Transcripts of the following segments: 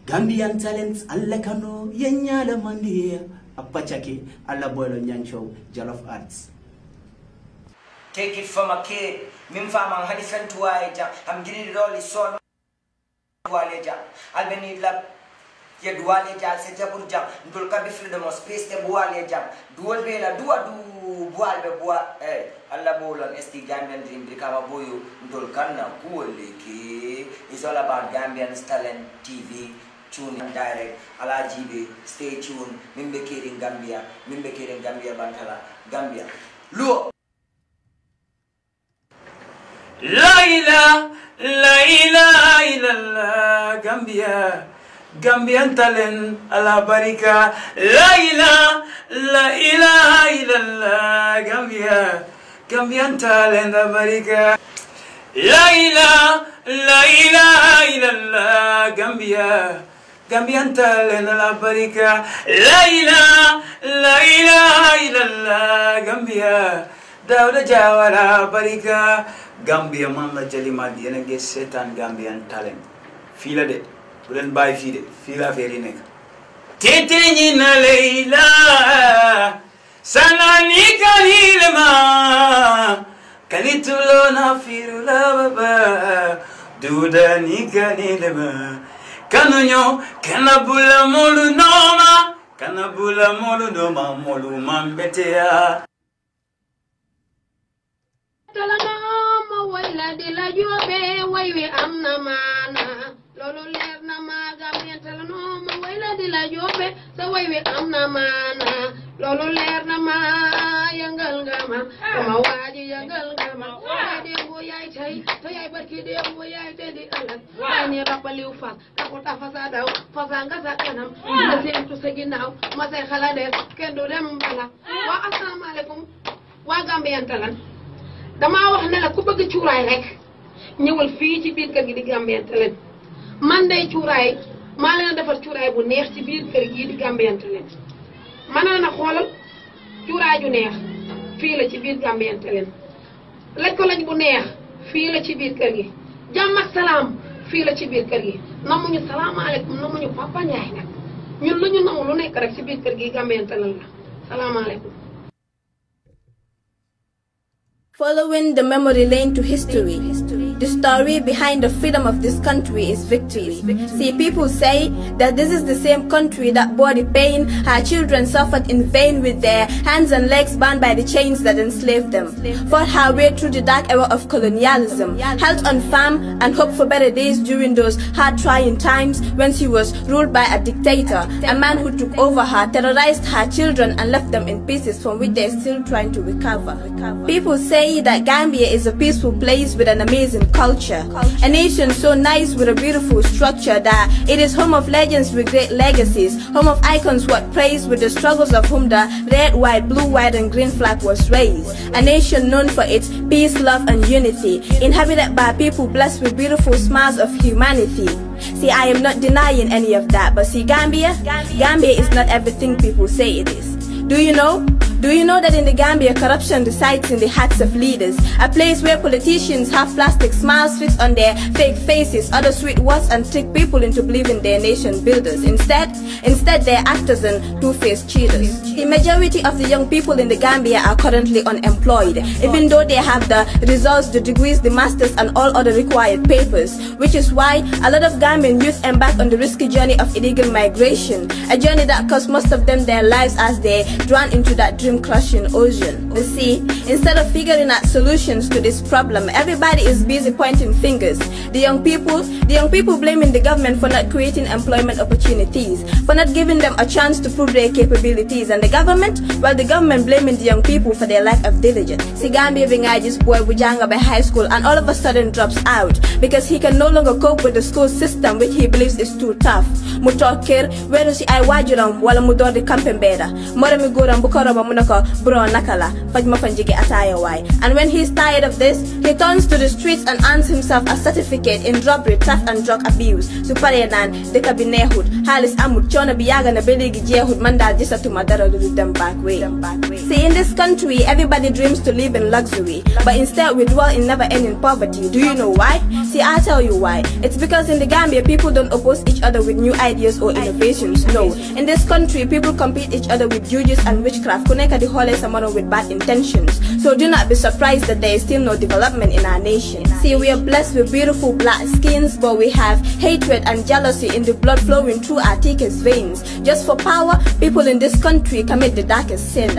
Gambian Talents Allakano Yenyala Mandia Apachaki Alaboilo Nyancho Jollof Arts. Take it from a kid. Mimfama Hadifan to I'm getting it all is so Waleja. Albany lab Yadualeja, Sejaburja, Dulka freedom of space the Bualeja, Dual Vela, Duadu, Bualbe Bua, Alabola, Esti Gambian Dream, Bricava Boyu, Dulcana, Kuoliki. It's all about Gambian Talent TV. Tune in direct, ala GB, stay tuned, Mimbekiring Gambia, Bantala, Gambia. Luo! La ilaha Gambia, Gambian Talent ala barika. La ilaha Gambia, Gambian Talent ala barika. La ilaha Gambia, Gambian Talent ala barika. La ilaha Gambia, Dawda Jawara barika. Gambia Mama Jalima Diana get Setan Gambian Talent. Feel it. Wouldn't buy feed it. Feel a very neck. Tetinina Leila Sananika Nilema Kanitulona Firula Duda Nika Nilema Kanunyo Kanabula Molu Noma Kanabula Molu Noma Molu Mambetea. Wayla de la jobe waywe amna mana lolu leer na ma Gambian Talents wayla de la jobe sa waywe amna mana lolu leer na ma yangal ngama ma waji yangal ngama de bo yay tay to yay barki de bo yay te di alat ani rapali u fa ko ta fa daw fa nga sa kanam ma sen to sa ginaaw ma say xala de ken do dem bala wa assalamu alaykum wa Gambian Talents dama wax ne la ku bëgg ciuray rek ñewal fi ci biir kër gi di Gambian Talents man day ciuray ma leen defal ciuray bu neex ci biir kër gi di Gambian Talents man na xolal ciuray ju neex fi la ci biir Gambian Talents laj ko lañ bu neex fi la ci biir kër gi jàmm ak salaam fi la ci biir kër gi namuñu salaamaaleykum namuñu papa ñaay nak ñun lu ñu namu lu nekk rek ci biir kër gi Gambian Talents la salaamaaleykum. Following the memory lane to history, the story behind the freedom of this country is victory. See, people say that this is the same country that bore the pain her children suffered in vain with their hands and legs bound by the chains that enslaved them, fought her way through the dark era of colonialism, held on farm and hoped for better days during those hard trying times when she was ruled by a dictator, a man who took over her, terrorized her children and left them in pieces from which they are still trying to recover. People say that Gambia is a peaceful place with an amazing culture, a nation so nice with a beautiful structure that it is home of legends with great legacies, home of icons what praise with the struggles of whom the red, white, blue, white and green flag was raised, a nation known for its peace, love and unity, inhabited by people blessed with beautiful smiles of humanity. See, I am not denying any of that, but see, Gambia is not everything people say it is. Do you know? Do you know that in the Gambia, corruption resides in the hearts of leaders? A place where politicians have plastic smiles fixed on their fake faces, other sweet words and trick people into believing they're nation builders. Instead, they're actors and two-faced cheaters. The majority of the young people in the Gambia are currently unemployed, even though they have the results, the degrees, the masters and all other required papers, which is why a lot of Gambian youth embark on the risky journey of illegal migration, a journey that costs most of them their lives as they drown into that dream-crushing ocean. You see, instead of figuring out solutions to this problem, everybody is busy pointing fingers. The young people blaming the government for not creating employment opportunities, for not giving them a chance to prove their capabilities, and the government blaming the young people for their lack of diligence. See, Gambia being this boy Bujanga by high school and all of a sudden drops out because he can no longer cope with the school system which he believes is too tough. Mutokir, where si ay wajuram wala mudor de campembeda. Morami goram bukoroba nako bro nakala faj ma fan jige ataya way. And when he's tired of this, he turns to the streets and earns himself a certificate in robbery, theft and drug abuse. Su pare nan deka bi neexut halis amut chono bi yaga na belegi jeexut man dal gisatuma dara lu dem back way. See, in this country everybody dreams to live in luxury, but instead we dwell in never-ending poverty. Do you know why? See, I'll tell you why. It's because in the Gambia people don't oppose each other with new ideas or innovations. No, in this country people compete each other with juju and witchcraft. Kuneka di hole someone with bad intentions. So do not be surprised that there is still no development in our nation. See, we are blessed with beautiful black skins, but we have hatred and jealousy in the blood flowing through our thickest veins. Just for power, people in this country commit the darkest sins.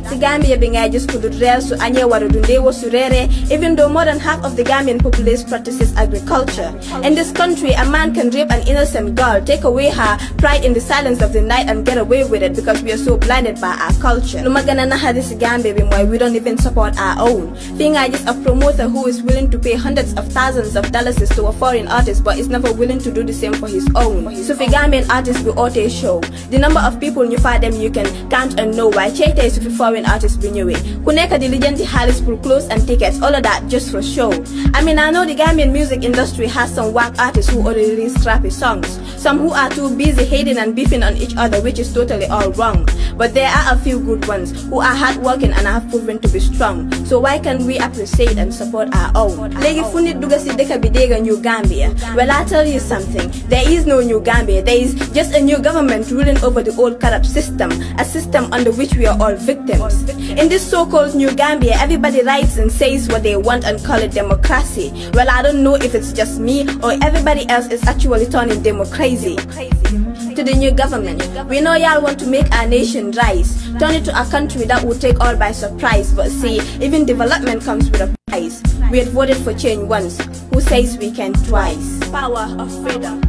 The Gambia being just could rare so anye warudundewo surere, even though more than half of the Gambian populace practices agriculture. In this country, a man can rape an innocent girl, take away her pride in the silence of the night and get away with it because we are so blinded by our culture. No magana na this Gambia why we don't even support our own. Being just a promoter who is willing to pay hundreds of thousands of dollars to a foreign artist but is never willing to do the same for his own. So for Gambian artists we ought to show the number of people you find them you can count and know why check is if foreign artists bring you away. Kuneka diligently Harris for clothes and tickets, all of that just for show. I mean, I know the Gambian music industry has some whack artists who already release crappy songs, some who are too busy hating and beefing on each other, which is totally all wrong. But there are a few good ones who are hardworking and have proven to be strong. So why can't we appreciate and support our own? Legi funit duga si deka bidega New Gambia. Well, I tell you something, there is no New Gambia. There is just a new government ruling over the old corrupt system, a system under which we are all victims. In this so-called New Gambia, everybody writes and says what they want and call it democracy. Well, I don't know if it's just me or everybody else is actually turning democracy. To the new government, we know y'all want to make our nation rise, turn it to a country that will take all by surprise. But see, even development comes with a price. We had voted for change once, who says we can twice? Power of freedom.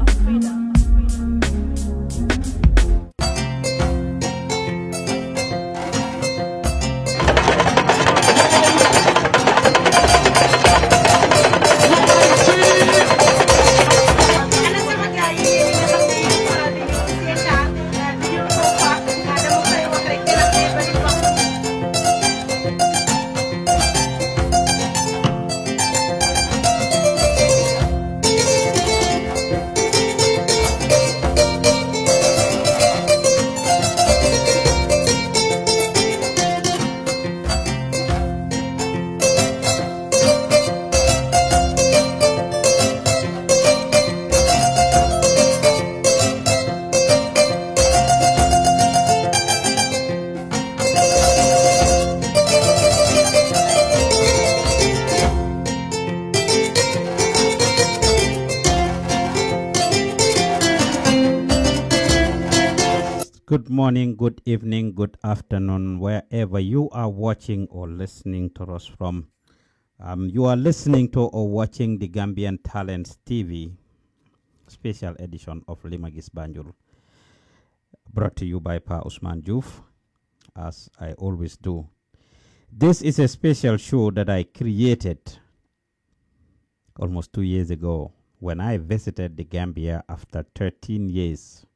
Good morning, good evening, good afternoon, wherever you are watching or listening to us from. You are listening to or watching the Gambian Talents TV special edition of Limagis Banjul, brought to you by Pa Usman Juf, as I always do. This is a special show that I created almost 2 years ago when I visited the Gambia after 13 years.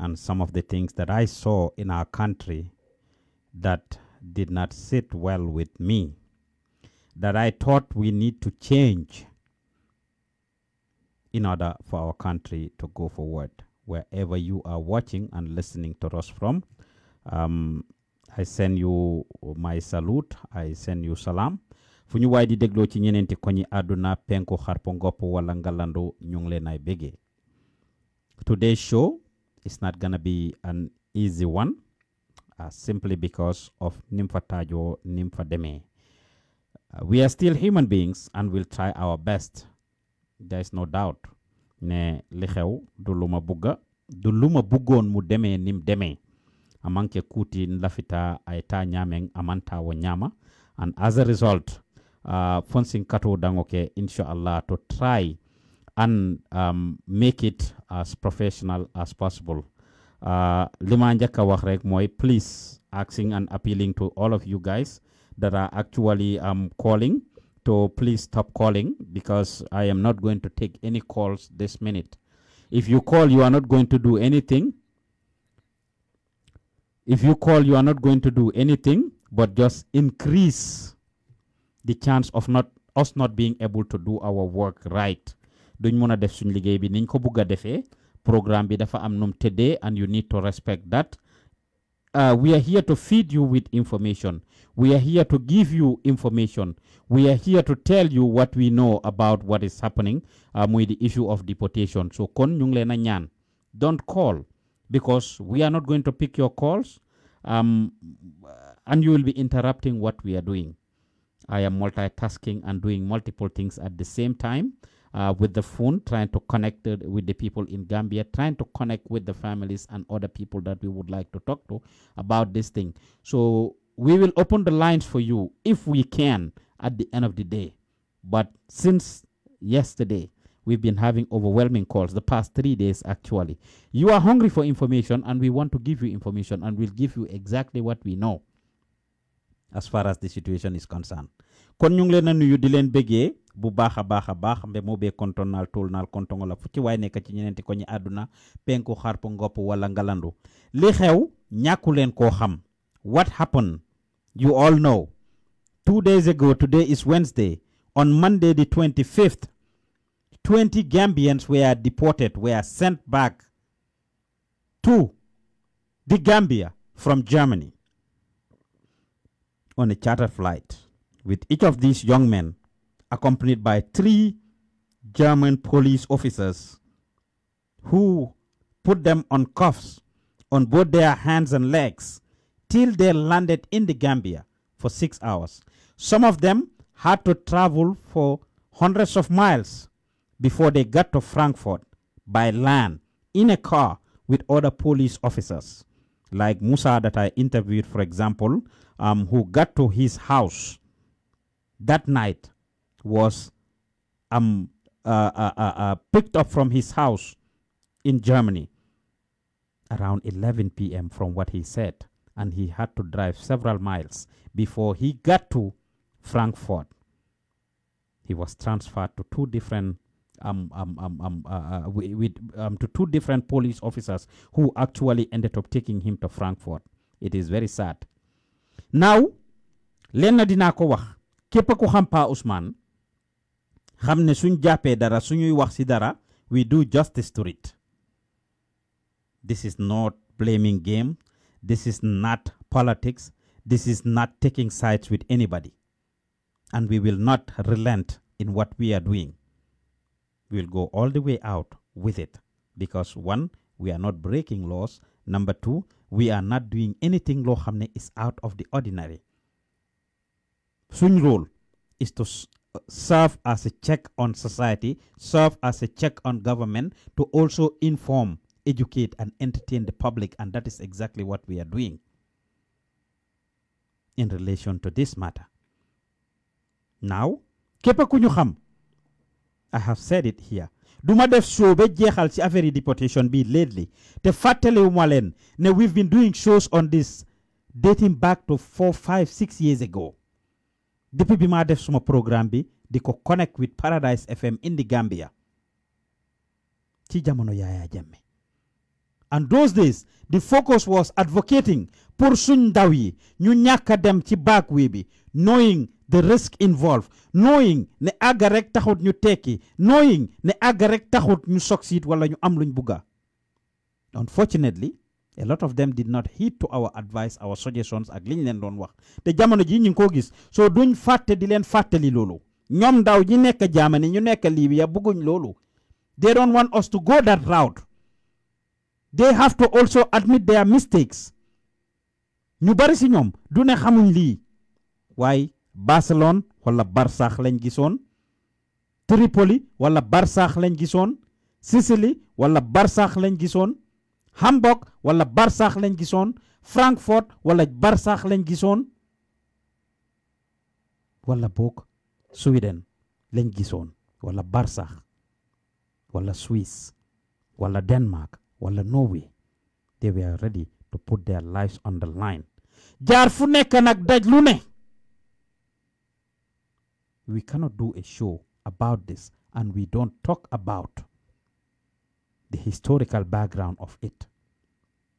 And some of the things that I saw in our country that did not sit well with me, that I thought we need to change in order for our country to go forward. Wherever you are watching and listening to us from, I send you my salute, I send you salam. Fu ñu waay di dégloo ci ñeneenti koñi àdduna penku xarpo ngopp wala ngalandu ñu ngi leen ay bégee. Today's show it's not gonna be an easy one, simply because of Nimfa Tajo, Nimfa Deme. We are still human beings and we'll try our best. There is no doubt. Ne lixew du luma bugga du luma buggoon mu deme nim deme amanke kuti nlafita ayta nyameng amanta wa nyama, and as a result fonsing kato dangoke inshallah to try and make it as professional as possible. Lima njaka wax rek moy please asking and appealing to all of you guys that are actually calling to please stop calling, because I am not going to take any calls this minute. If you call, you are not going to do anything. If you call, you are not going to do anything but just increase the chance of us not being able to do our work right. Duñ mëna def suñ liggéey bi niñ ko bëgga defé programme bi dafa am num tédé, and you need to respect that. We are here to feed you with information. We are here to give you information. We are here to tell you what we know about what is happening with the issue of deportation. So kon ñu ngi leena ñaan, don't call, because we are not going to pick your calls, and you will be interrupting what we are doing. I am multitasking and doing multiple things at the same time with the phone, trying to connect with the people in Gambia, trying to connect with the families and other people that we would like to talk to about this thing. So we will open the lines for you if we can at the end of the day. But since yesterday, we've been having overwhelming calls, the past 3 days actually. You are hungry for information, and we want to give you information, and we'll give you exactly what we know as far as the situation is concerned. Kon ñu ngi leen nuyu di leen bëggee bu baaxa baax mbe mo be kontonal tolnal kontongola fu ci way nekk ci ñenenti ko ñi aduna penku xarpu ngop wala ngalandu li xew ñàkku leen koo xam. What happened? You all know. 2 days ago, today is Wednesday, on Monday the 25th, 20 Gambians were deported, were sent back to the Gambia from Germany on a charter flight, with each of these young men accompanied by 3 German police officers who put them on cuffs on both their hands and legs till they landed in the Gambia for 6 hours. Some of them had to travel for hundreds of miles before they got to Frankfurt by land in a car with other police officers, like Musa that I interviewed, for example, who got to his house that night, was picked up from his house in Germany around 11 p.m. from what he said, and he had to drive several miles before he got to Frankfurt. He was transferred to 2 different to 2 different police officers who actually ended up taking him to Frankfurt. It is very sad. Now, lenna dina ko wax képp ku xam Pa Ousmane xam ne suñ jàppee dara suñuy wax ci dara, we do justice to it. This is not blaming game. This is not politics. This is not taking sides with anybody. And we will not relent in what we are doing. We will go all the way out with it. Because 1, we are not breaking laws. Number 2, we are not doing anything law hamne is out of the ordinary. Suñ role is to serve as a check on society, serve as a check on government, to also inform, educate, and entertain the public, and that is exactly what we are doing in relation to this matter. Now, képp ku ñu xam, I have said it here, duma def show be jeexal ci affaire deportation bi lately, te fàttaliwuma leen ne we've been doing shows on this dating back to 4, 5, 6 years ago. Depuis bi ma def suma programme bi di ko connect with Paradise FM in the Gambia ci jamono Yaya Jammeh. And those days, the focus was advocating pour suñ ndaw yi ñu ñàkk a dem ci back way bi, knowing the risk involved, knowing ne àgga rek taxut ñu tekki, knowing ne àgga rek taxut ñu succeed wala ñu am luñ bugga. Unfortunately, a lot of them did not heed to our advice, our suggestions ak liñ leen doon wax. Te jamono ji ñu ko gis, so duñ fàtte di leen fàttali loolu. Ñoom ndaw ñi nekk Germany ñu nekk Libya bëgguñ loolu. They don't want us to go that route. They have to also admit their mistakes. Ñu bari si ñoom du ne xamuñ lii. Waaye Barcelone wala Barsax lañ gisoon, Tripoli wala Barsax lañ gisoon, Sicily wala Barsax lañ gisoon, Hamburg wala Barsax lañ gisoon, Frankfurt wala Barsax lañ gisoon, wala boog Sweden lañ gisoon, wala Barsax, wala Swiss, wala Denmark, wala Norway. They were ready to put their lives on the line. Jaar fu nekk nag daj lu ne. We cannot do a show about this and we don't talk about the historical background of it.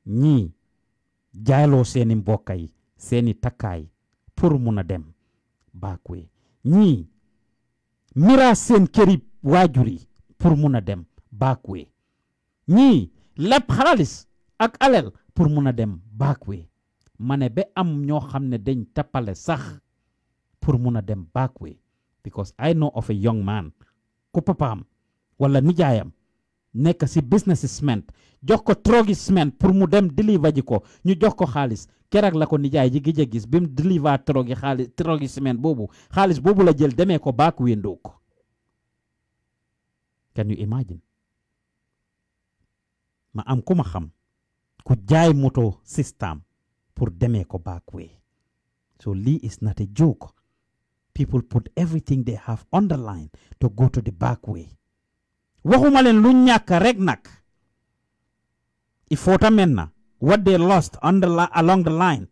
Ñii jaayloo seeni mbokk yi seeni takkaay pour mun a dem back way ñii mira seen këri waajur yi pour mun a dem back way ñii lépp xaalis ak alal pour mun a dem back way ma ne ba am ñoo xam ne dañ tappale sax pour mun a dem back way because I know of a young man ku papaam wala nijaayam nekk si businessman jox ko trogi cement pour mu dem deliver ji ko ñu jox ko xaalis keroog la ko nijaay ji gëj a gis bi mu deliver trogi cement boobu xaalis boobu la jël demee ko back way ndoog can you imagine ma am ku ma xam ku jaay moto system pour demee ko back way so lii is not a joke. People put everything they have on the line to go to the back way. Waxuma len lu ñaka rek nak. Ifota menna what they lost along the line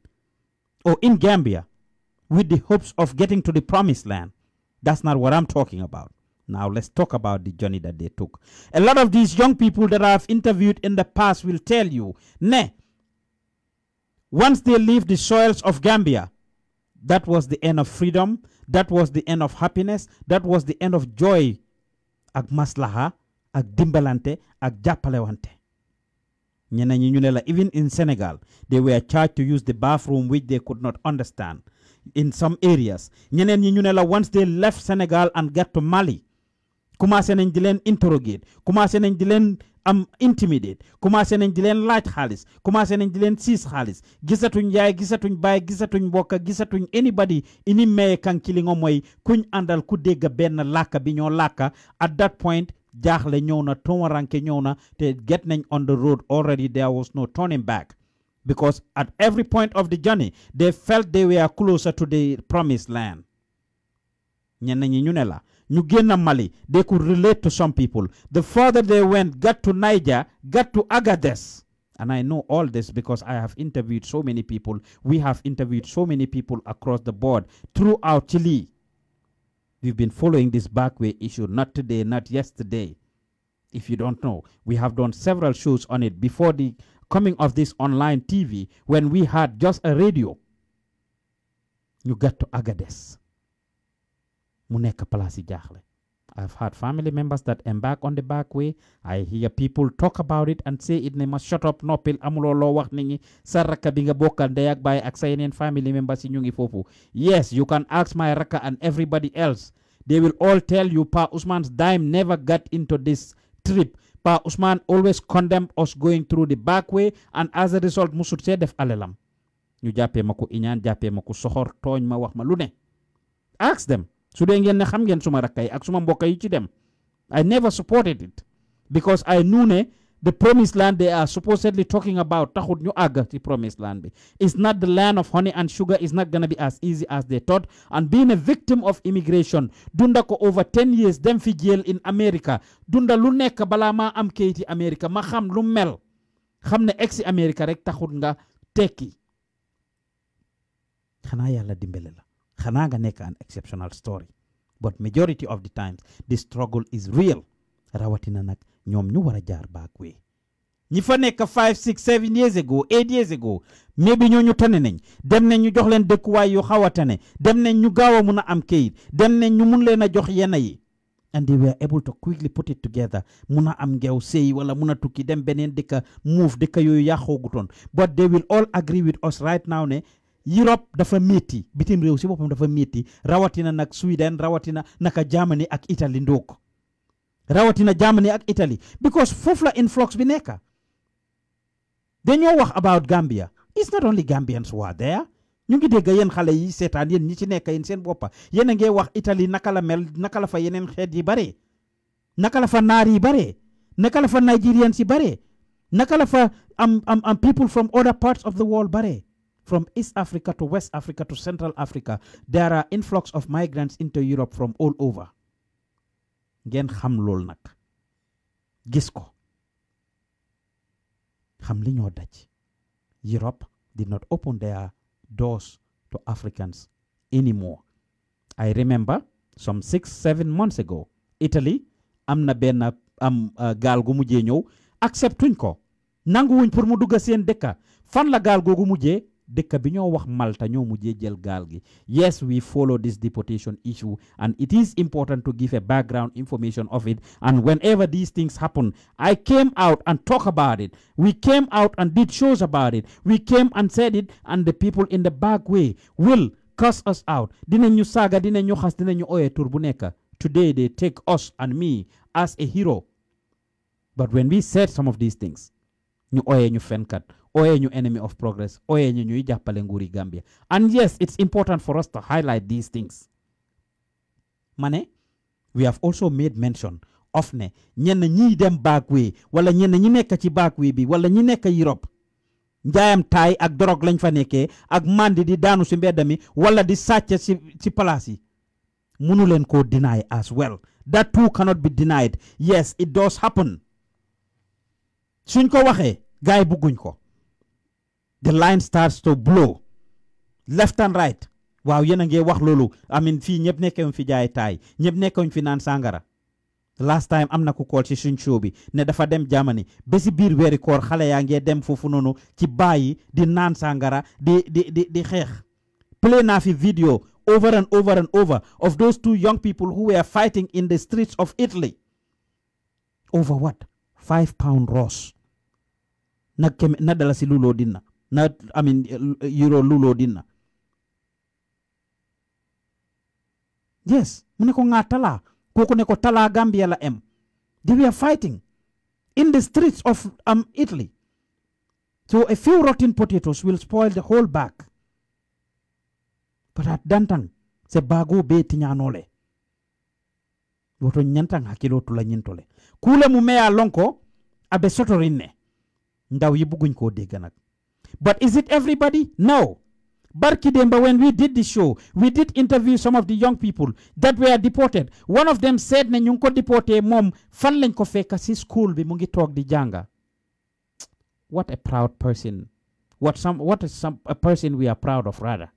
or in Gambia with the hopes of getting to the promised land. That's not what I'm talking about. Now let's talk about the journey that they took. A lot of these young people that I've interviewed in the past will tell you, once they leave the soils of Gambia, that was the end of freedom. That was the end of happiness. That was the end of joy. Ak maslaha, ak dimbalante, ak japalewante. Even in Senegal, they were charged to use the bathroom which they could not understand. In some areas, once they left Senegal and got to Mali, commencé nañ di leen interrogate, commencé nañ di leen intimidate, commencé nañ di leen laaj xaalis, commencé nañ di leen siis xaalis, gisatuñ yaay, gisatuñ baay, gisatuñ mbokk, gisatuñ anybody ini maye kankili ngo mooy kuñ àndal ku dégg benn làkka bi ñoo làkka. At that point jaaxle ñëw na, tomaranke ñëw na, te get nañ on the road already. There was no turning back because at every point of the journey they felt they were closer to the promised land. ñenn ñi ñu ne la ñu génn Mali, they could relate to some people. The further they went, got to Niger, got to Agadez. And I know all this because I have interviewed so many people. We have interviewed so many people across the board throughout Chile. We've been following this backway issue, not today, not yesterday. If you don't know, we have done several shows on it before the coming of this online TV when we had just a radio. You got to Agadez. I've had family members that embark on the back way. I hear people talk about it and say it must shut up nopil amulo lo wax nit saraka bi nga bokkal ndey ak baay ak sa yeneen family members yi ñu ngi fofu. Yes, you can ask my raka and everybody else. They will all tell you Pa Usman's dime never got into this trip. Pa Usman always condemned us going through the back way, and as a result musut see def alelam. Ñu jappé mako iñaan, jappé mako soxor, togn ma wax ma lu ne. Ask them. So I never supported it because I knew the promised land they are supposedly talking about the promised land. It's not the land of honey and sugar. It's not going to be as easy as they thought. And being a victim of immigration, dunda ko over 10 years dem fi jail in America. Dunda lu nekk bala ma am kayiti America ma xam lu mel. Xam ne exi America rek taxut nga tekki. Xana yalla dimbele la. Xana nga an exceptional story, but majority of the times the struggle is real. Rawatina nak ñom ñu wara jaar back way. Ñi fa nek 5, 6, 7 years ago, 8 years ago, maybe ñoo ñu tane nañ. Dem nañ ñu jox leen dëkkuwaay yu xawa tane. Dem nañ ñu gaawa mëna am kayit. Dem nañ ñu mun leena jox yena yi. And they were able to quickly put it together. Muna am ngew sey wala muna tukki dem benen dëkka move dëkka yoyu yaxoguton. But they will all agree with us right now ne Europe dafa metti bitim rew ci bopam dafa metti rawatina nak Sweden rawatina naka Germany ak Italy ndok rawatina Germany ak Italy because fofu la influx bi nekka dañoo wax about Gambia. It's not only Gambians who are there. ñu ngi dégg yeen xalé yi sétane yeen ñi ci nekk yeen seen boppa yeen nga wax Italy naka la mel naka la fa yeneen xeet yi bare naka la fa naar yi bare naka la fa Nigerians yi bare naka la fa am people from other parts of the world bare. From East Africa to West Africa to Central Africa, there are influx of migrants into Europe from all over. Ngeen xam lool nak gis ko xam li ñoo daj. Europe did not open their doors to Africans anymore. I remember some 6, 7 months ago, Italy amna benn gaal gu mujjee ñëw acceptuñ ko nanguwuñ pour mu dugga seen dëkka fan la gaal googu mujjee dëkk bi ñoo wax Malta ñoo mujjee jël gaal gi. Yes, we follow this deportation issue and it is important to give a background information of it, and whenever these things happen I came out and talk about it. We came out and did shows about it. We came and said it, and the people in the back way will cuss us out. Dinañu saaga, dinañu xas, dinañu oye tur bu nekk. Today they take us and me as a hero. But when we said some of these things, ñu oye ñu fenkat, oye ñu enemy of progress, oye ñu ñuy jàppale nguuri Gambia. And yes, it's important for us to highlight these things. Mane, we have also made mention of ne ñenn ñi dem back way wala ñenn ñi nekk ci back way bi wala ñi nekk Europe. Njaayam taay ak dorog lañ fa nekkee ak mandi di daanu si mbedd mi wala di sàcc ci palaas yi. Munu leen ko deny as well. That too cannot be denied. Yes, it does happen. Suñ ko waxee gaay bugguñ ko. The line starts to blow left and right. Waaw yéen a ngi wax loolu. I mean fii ñëpp nekkewuñ fi jaay taay ñëpp nekkewuñ fi naan sangara. Last time am na ku call ci suñ show bi ne dafa dem Germany ba si biir weeri koor xale yaa ngi dem foofu noonu ci bàyyi di naan sangara di xeex. Play naa fi video over and over and over of those two young people who were fighting in the streets of Italy. Over what? £5 Ross. Na dalasi lulo dinna. Euro lulo dinna. Yes, muneko nga tala. Koko neko tala Gambia la em. They were fighting in the streets of Italy. So a few rotten potatoes will spoil the whole bag. But at dantang se bago be tiñanole. Woto nyantang hakilo tula nyintole. Kule mumea lonko abe sotorinne. Ndaw yibuguñ ko dégg nak. But is it everybody? No. Barki Demba, when we did the show, we did interview some of the young people that were deported. One of them said ne ñu ko deporté mom fan lañ ko fekk ci school bi mu ngi tok di janga. What a proud person. What is a person we are proud of rather.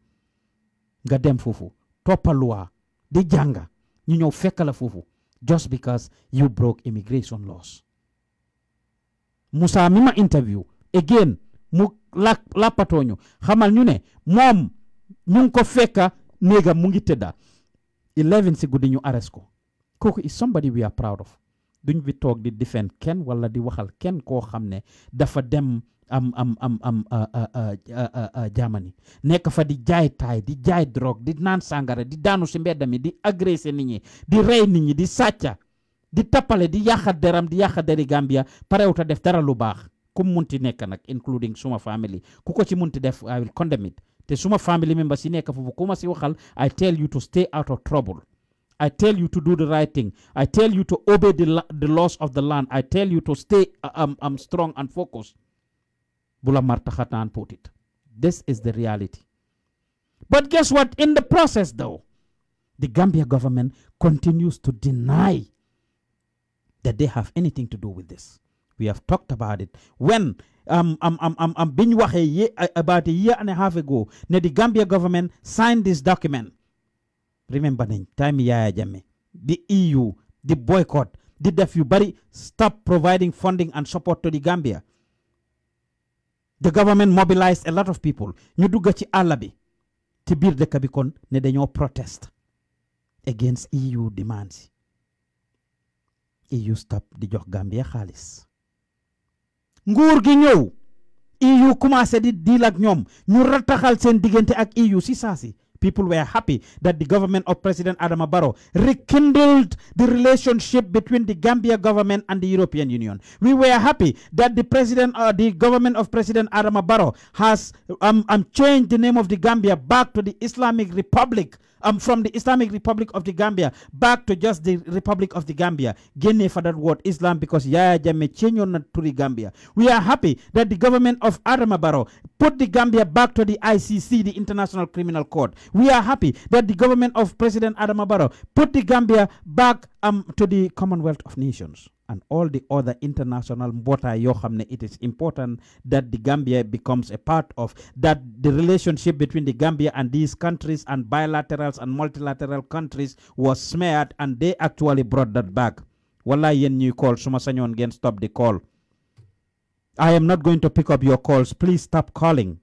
Nga dem fufu toppa loi di janga ñu ñëw fekk la fufu just because you broke immigration laws. Musa mima interview again mu lapatoñu xamal ñu ne mom ñu ko fekka néega mu ngi tedda 11 si guddi ñu arrest ko. Kooku is somebody we are proud of. Duñ bi toog di defend kenn wala di waxal kenn koo xam ne dafa dem Germany nekk fa di jaay taay di jaay drogue di naan sangara di daanu si mbedd mi di agressé nit ñi di rey nit ñi di sàcca di tappale di yàqa deram di yàqa deri Gambia parewuta def dara lu baax kum munti nekk nag including suma family ku ko ci munti def I will condemn it. Te suma family members yi nekk foofu ku ma si waxal I tell you to stay out of trouble. I tell you to do the right thing. I tell you to obey the laws of the land. I tell you to stay strong and focused. Bula martakhatan put it. This is the reality. But guess what? In the process though, the Gambia government continues to deny that they have anything to do with this. We have talked about it. When been waxe about a year and a half ago, the Gambia government signed this document. Remember time Yaya Jammeh, the EU, the boycott, the def yu bari stop providing funding and support to the Gambia. The government mobilized a lot of people. Ñu dugga ci àll bi ci biir dëkk bi kon ne dañoo protest against EU demands. EU stop di jox Gambia xaalis. Nguur gi ñëw EU commencé di deal ak ñoom ñu rataxal seen diggante ak EU si saasi. People were happy that the government of President Adama Barrow rekindled the relationship between the Gambia government and the European Union. We were happy that the government of President Adama Barrow has changed the name of the Gambia back to the Islamic Republic. From the Islamic Republic of the Gambia back to just the Republic of the Gambia. Gene for that word Islam because Yaya Jammeh changed to the Gambia. We are happy that the government of Adama Barrow put the Gambia back to the ICC, the International Criminal Court. We are happy that the government of President Adama Barrow put the Gambia back to the Commonwealth of Nations and all the other international mbota yo xamne. It is important that the Gambia becomes a part of that. The relationship between the Gambia and these countries and bilaterals and multilateral countries was smeared, and they actually brought that back. Wallahi yen ñuy call suma sañoon ngeen stop the call. I am not going to pick up your calls. Please stop calling.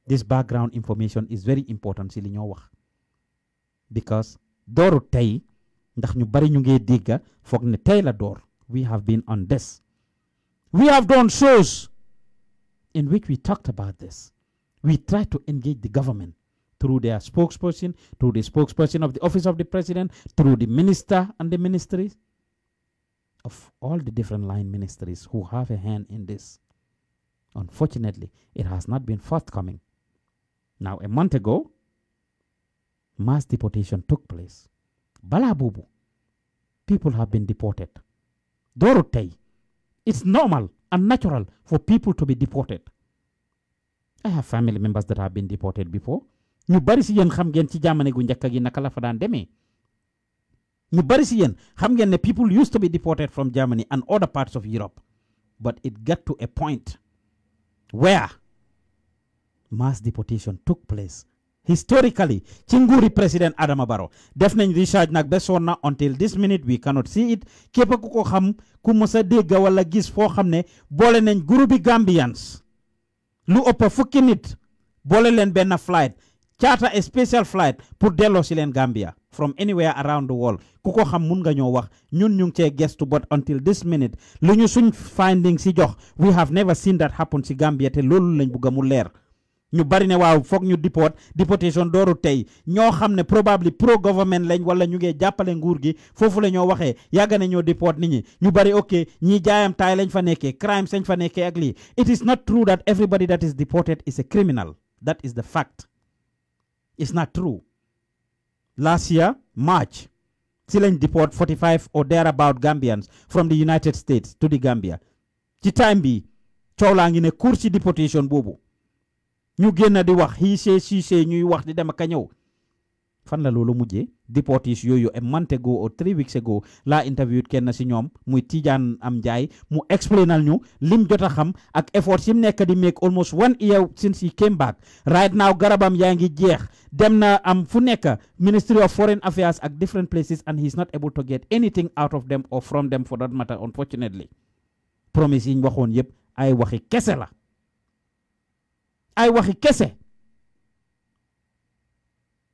This background information is very important si li ñoo wax. Because dooru tey ndax ñu bari ñu ngi dégga foog ne tey la door. We have been on this. We have done shows in which we talked about this. We tried to engage the government through their spokesperson, through the spokesperson of the office of the president, through the minister and the ministries of all the different line ministries who have a hand in this. Unfortunately, it has not been forthcoming. Now, a month ago, mass deportation took place. Balabubu, people have been deported. Dorotei, it's normal and natural for people to be deported. I have family members that have been deported before. Ñu bari si yeen xam ngeen ci jamono gu njëkk gi naka la fa daan demee. Ñu bari si yeen xam ngeen ne people used to be deported from Germany and other parts of Europe. But it got to a point where mass deportation took place. Historically, ci nguuri President Adama Barrow def nañ research nag ba sonna until this minute we cannot see it. Képp ku ko xam ku mësa dégg wala gis foo xam ne boole nañ groupe Gambians lu ëpp fukki nit boole leen benn flight charter a special flight pour delloo si leen Gambia from anywhere around the world ku ko xam mun nga ñoo wax ñun ñu ngi cee gestu but until this minute lu ñu suñ finding si jox we have never seen that happen si Gambia te loolu lañ bugg mu leer ñu bari ne waaw foog ñu deportation dooru tey ñoo xam ne probably pro government lañ wala ñu ngi jàppale nguur gi foofu la ñoo waxee yàgg na ñoo deport nit ñi ñu bari ok ñi jaayam taay lañ fa nekkee crimes lañ fa nekkee ak lii it is not true that everybody that is deported is a criminal. That is the fact. It's not true. Last year, March, si lañ deport 45 or thereabout Gambians from the United States to the Gambia. Ci time bi coow laa ngi ne cour ci deportation boobu ñu génn di wax he say ñuy wax di dem ak a ñëw fan la loolu mujjee deportees yooyu a month ago or 3 weeks ago laa interviewed kenn si ñoom muy Tidiane am Njaay mu explainal ñu lim jot a xam ak efforts yim nekk di make almost 1 year since he came back right now garabam yaa ngi jeex dem na am fu nekk Ministry of Foreign Affairs ak different places and he's not able to get anything out of them or from them for that matter unfortunately. Promise yi ñu waxoon yëpp ay waxi kese la ay waxi kese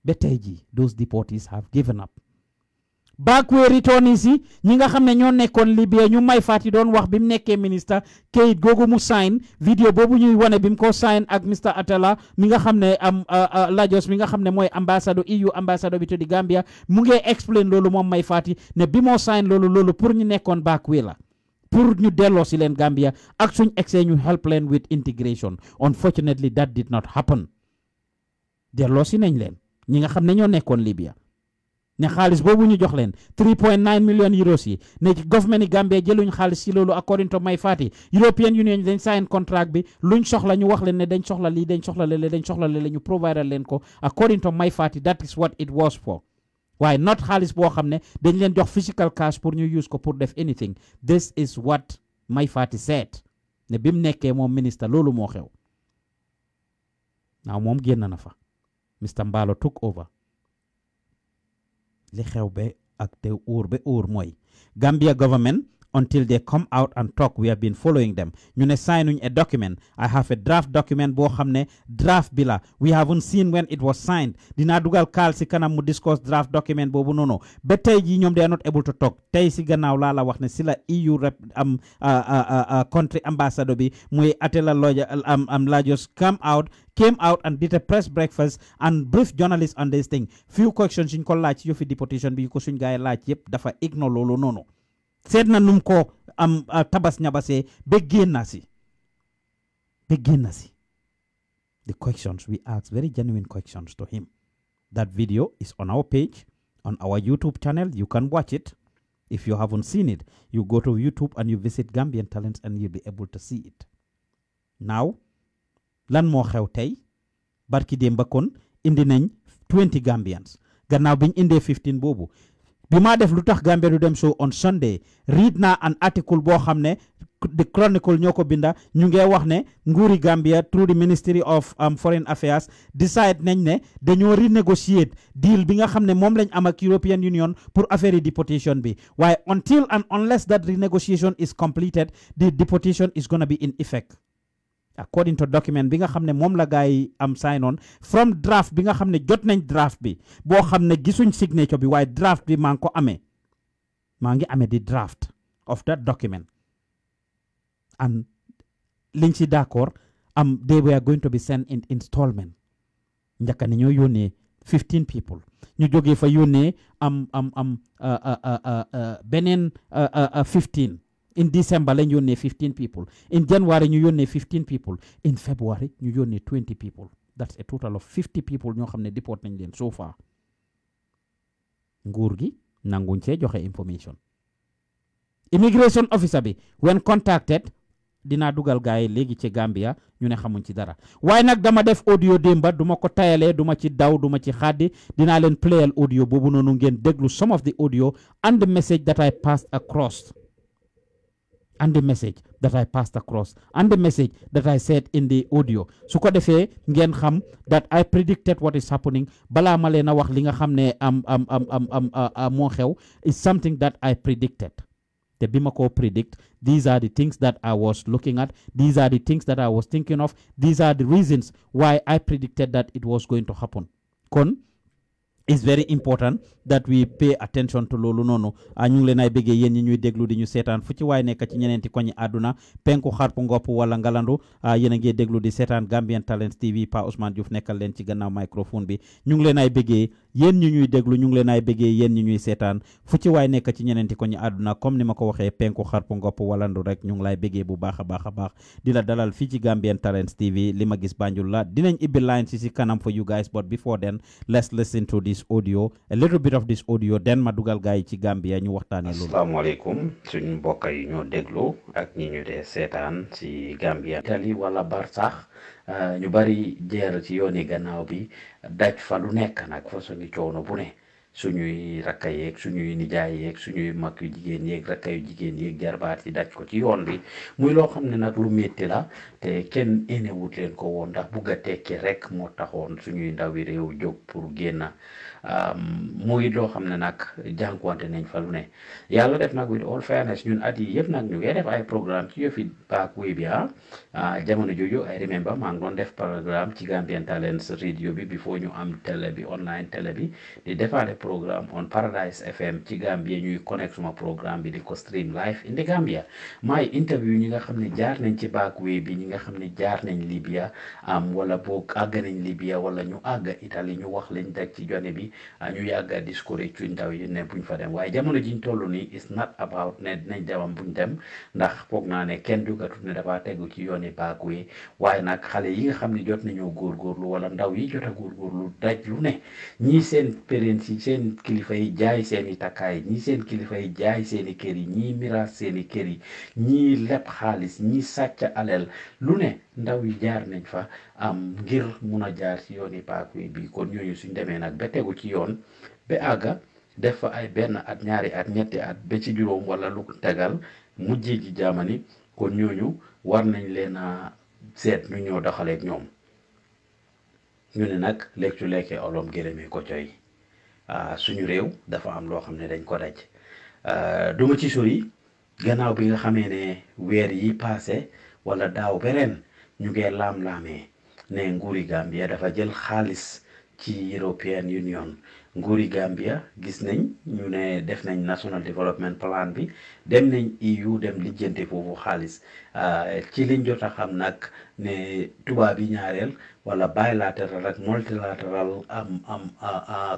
ba tey ji those deportees have given up. Back way returnees yi ñi nga xam ne ñoo nekkoon Libya ñu may faati doon wax bi mu nekkee ministre kayit googu mu sign vidéo boobu ñuy wane bi mu ko sign ak Mr Atala mi nga xam ne am Lajos mi nga xam ne mooy ambassadeur EU ambassadeur bi to di Gambia mu ngi explain loolu moom may faati ne bi moo sign loolu pour ñu nekkoon back way la pour ñu delloo si leen Gambia ak suñ excès ñu help leen with integration. Unfortunately that did not happen. Delloo si nañ leen ñi nga xam ne ñoo nekkoon Libya ne xaalis boobu ñu jox leen 3.9 million euros yi ne government yi Gambia jëluñ xaalis si loolu according to may faati European Union dañ sign contract bi luñ soxla ñu wax leen ne dañ soxla lii dañ soxla lele ñu provider leen ko according to may faati that is what it was for. Why not xaalis boo xam ne dañ leen jox physical cash pour ñu use ko pour def anything. This is what may faati said ne bi mu nekkee moom ministre loolu moo xew. Now moom génn na fa Mr Mbalo took over. Li xew be ak te uur be uur mooy Gambia government until they come out and talk we have been following them ñu ne signuñ a document. I have a draft document boo xam ne draft bi la we haven't seen when it was signed. Dinaa dugal kaal si kanam mu discuss draft document boobu noonu ba tey jii ñoom they are not able to talk. Tey si gannaaw laa la wax ne si la EU rep am country ambassador bi muy Atela Lajos came out and did a press breakfast and briefed journalists on this thing. Few questions suñ ko laaj yu fi deportation bi yu ko suñ gaay laaj yëpp dafa ignore loolu noonu seet na num ko am tabas ñabasee ba génna si the questions we asked very genuine questions to him. That video is on our page on our YouTube channel. You can watch it. If you haven't seen it, you go to YouTube and you visit Gambian Talents and you'll be able to see it. Now lan moo xew tey barki démba kon indi nañ 20 Gambians gannaaw biñ indee 15 boobu bi maa def lu tax Gambia du dem show on Sunday read naa an article boo xam ne the Chronicle ñoo ko binda ñu ngi wax ne nguuri Gambia through the Ministry of Foreign Affairs decide nañ ne dañoo renegotiate deal bi nga xam ne moom lañ am ak European Union pour affaire deportation bi waaye until and unless that renegotiation is completed the deportation is gonna be in effect according to document bi nga xam ne moom la gaay yi am sign on from draft bi nga xam ne jot nañ draft bi boo xam ne gisuñ signature bi waaye draft bi maa ngi amee di draft of that document and liñ ci d'accord they were going to be sent in installment njëkka ne ñoo yónnee 15 people ñu jógee fa yónnee beneen 15 in December lañ yónnee 15 people in January ñu yónnee 15 people in February ñu yónnee 20 people that's a total of 50 people ñoo xam ne deport nañ leen so far nguur gi nanguñ cee joxe information immigration officer bi when contacted dinaa dugal gaay yi léegi ci Gambia ñu ne xamuñ ci dara waaye nag dama def audio démba duma ko tayalee duma ci daw duma ci xaddi dinaa leen playal audio boobu noonu ngeen déglu some of the audio and the message that I passed across and the message that I passed across and the message that I said in the audio su ko defee ngeen xam that I predicted what is happening balaa ma leen a wax li nga xam ne moo xew is something that I predicted te bi ma ko predict these are the things that I was looking at these are the things that I was thinking of these are the reasons why I predicted that it was going to happen kon it's very important that we pay attention to loolu noonu ñu ngi leen ay bëggee yéen ñi ñuy déglu di ñu seetaan fu ci waay nekk ci ñeneenti koñi àdduna penku xarpu ngopp wala ngalandu yéen a ngi déglu di seetaan Gambian Talents TV Pa Ousmane Diouf nekkal leen ci gannaaw microphone bi ñu ngi leen ay bëggee yéen ñi ñuy déglu ñu ngi leen ay bëggee yéen ñi ñuy seetaan fu ci waay nekk ci ñeneenti koñi àdduna comme ni ma ko waxee penku xarpu ngopp walandu rek ñu ngi lay bëggee bu baax a baax di la dalal fii ci Gambian Talents TV li ma gis Banjul la dinañ ibbi line si kanam for you guys but before then let's listen to this audio a little bit of this audio den ma dugal gaay ci Gambia ñu waxtaane loolu. Asalaamaaleykum suñu mbokk yi ñoo déglu ak ñi ñu dee seetaan ci Gambia Italie wala Barsax ñu bari jeer ci yooni gannaaw bi daj fa lu nekk nag façon ni coono bu ne suñuy rakka yeeg suñuy nijaay yeeg suñuy mag yu jigéen yeeg rakka yu jigéen yeeg jarbaat yi daj ko ci yoon bi muy loo xam ne nag lu métti la te kenn enewut leen ko woon ndax bugg a tekki rek moo taxoon suñuy ndawi réew jóg pour génn muy loo xam ne nag jànkuwante nañ fa lu ne yàlla def nag with all fairness ñun at yi yëpp nag ñu ngi def ay programme ci yëfi baak wéy bi jamono jooju I remember maa ngi doon def programme ci Gambian Talents radio bi before ñu am télé bi online télé bi di defaale programme on Paradise FM ci Gambia ñuy connect suma programme bi di ko stream live in the Gambia maay interview ñi nga xam ne jaar nañ ci baak wéy bi ñi nga xam ne jaar nañ Libya wala boog àgg nañ Libya wala ñu àgg Italie ñu wax lañ teg ci jone bi ñu yàgga discourage ci ndaw yi ne buñ fa dem waaye jamono jiñ toll nii is not about ne dinañ demam buñ dem ndax foog naa ne kenn jógatut ne dafa tegu ci yooni baak wi waaye nag xale yi nga xam ne jot nañoo góorgóorlu wala ndaw yi jot a góorgóorlu daj lu ne ñii seen parents yi seen kilifa yi jaay seen i takkaay ñii seen kilifa yi jaay seen i kër yi ñii miraas seen i kër yi ñii leb xaalis ñii sàcc alal lu ne ndaw yi jaar nañ fa ngir mun a jaar ci yooni baak wi bi kon ñooñu suñ demee nag ba tegu ci yoon ba àgga def fa ay benn at ñaari at ñetti at ba ci juróom wala lu tegal mujjee ji jaamani kon ñooñu war nañ leen a seet ñu ñoo doxaleeg ñoom ñu ne nag lekk cu lekkee olom gërëmee ko coy suñu réew dafa am loo xam ne dañ ko daj duma ci sori gannaaw bi nga xamee ne weer yi passé wala daaw beneen ñu ngee laam-laamee ne nguuri Gambia dafa jël xaalis ci European Union nguuri Gambia gis nañ ñu ne def nañ National Development Plan bi dem nañ EU dem lijjante foofu xaalis ci liñ jot a xam nag ne tubaab yi ñaareel wala bilateral ak multilateral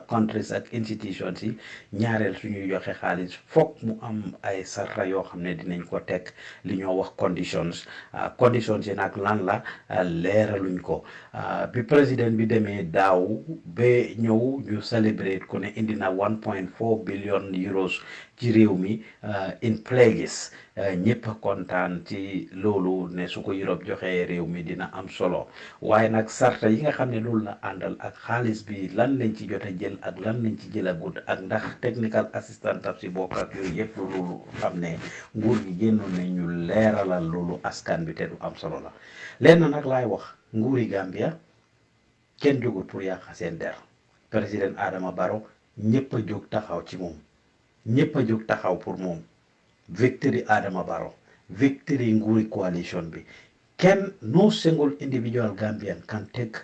countries ak institutions yi ñaareel suñuy joxe xaalis foog mu am ay sarta yoo xam ne dinañ ko teg li ñoo wax conditions yi nag lan la leeraluñ ko bi président bi demee daaw ba ñëw ñu celebrate ko ne indi na 1.4 billion euros ci réew mi in plagues ñëpp a kontaan ci loolu ne su ko Europe joxee réew mi dina am solo waaye nag sarta yi nga xam ne loolu la àndal ak xaalis bi lan lañ ci jot a jël ak lan lañ ci jël a gudd ak ndax technical assistant tab si bokk ak yooyu yëpp loolu xam ne nguur gi génnoon ne ñu leeralal loolu askan bi te du am solo la lenn nag laay wax nguuri Gambia kenn jógut pour yàq seen der président Adama Barrow ñëpp a jóg taxaw ci moom ñëpp a jóg taxaw pour moom victory Adama Barrow victory nguuri coalition bi kenn no single individual Gambian can take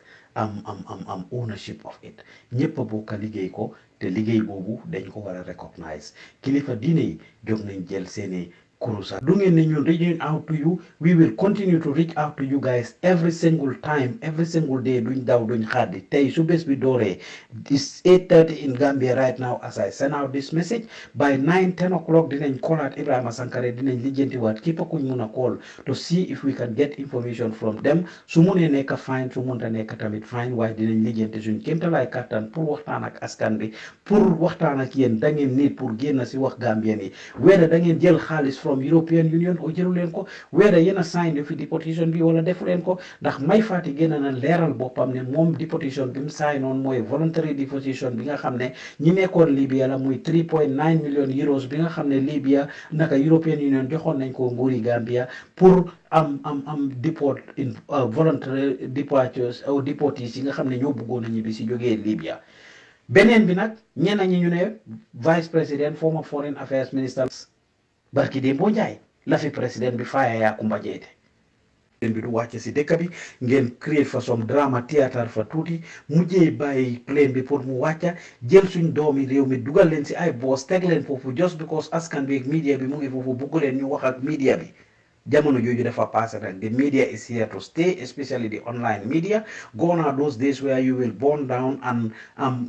ownership of it ñëpp a bokk liggéey ko te liggéey boobu dañ ko war a recognize kilifa diine yi jóg nañ jël seeni kurusa du ngeen ne ñun reaching out to you we will continue to reach out to you guys every single time every single day duñ daw duñ xaadi tey su bés bi dooree it's 8:30 in Gambia right now as I send out this message by 9-10 o'clock dinañ colaat Ibrahima Sankare dinañ lijjantiwaat képp kuñ mun a call to see if we can get information from them su munee nekk fine su munta nekk tamit fine waaye dinañ lijjanti suñ kéemtalaay kàttan pour waxtaan ak askan bi pour waxtaan ak yéen da ngeen nit pour génn si wax Gambien yi whether da ngeen jël xaalis from European Union o jëlu leen ko whether yéen a sign fi deportation bi wala defu leen ko ndax may faati génn na leeral boppam ne moom deportation bi mu sign on mooy voluntary deportation bi nga xam ne ñi nekkoon Libya la muy 3.9 million euros bi nga xam ne Libya naka European Union joxoon nañ ko nguuri Gambia pour am deport in voluntary departures ou deportees yi nga xam ne ñoo bëggoon a ñibbi si jógee Libya beneen bi nag ñenn ñi ñu ne vice président former foreign affairs minister barki de boo njaay la fi président bi faaya yaa kumba jeete bi du wàcce si dëkk bi ngeen créer façon drama théâtre fa tuuti mujjee bàyyi plane bi pour mu wàcca jël suñ doomi réew mi dugal leen si ay boos teg leen foofu just because askan bi ak media bi mu ngi foofu bugg leen ñu wax ak media bi jamono jooju dafa passé rek the media is here to stay especially the online media gone are those days where you will burn down and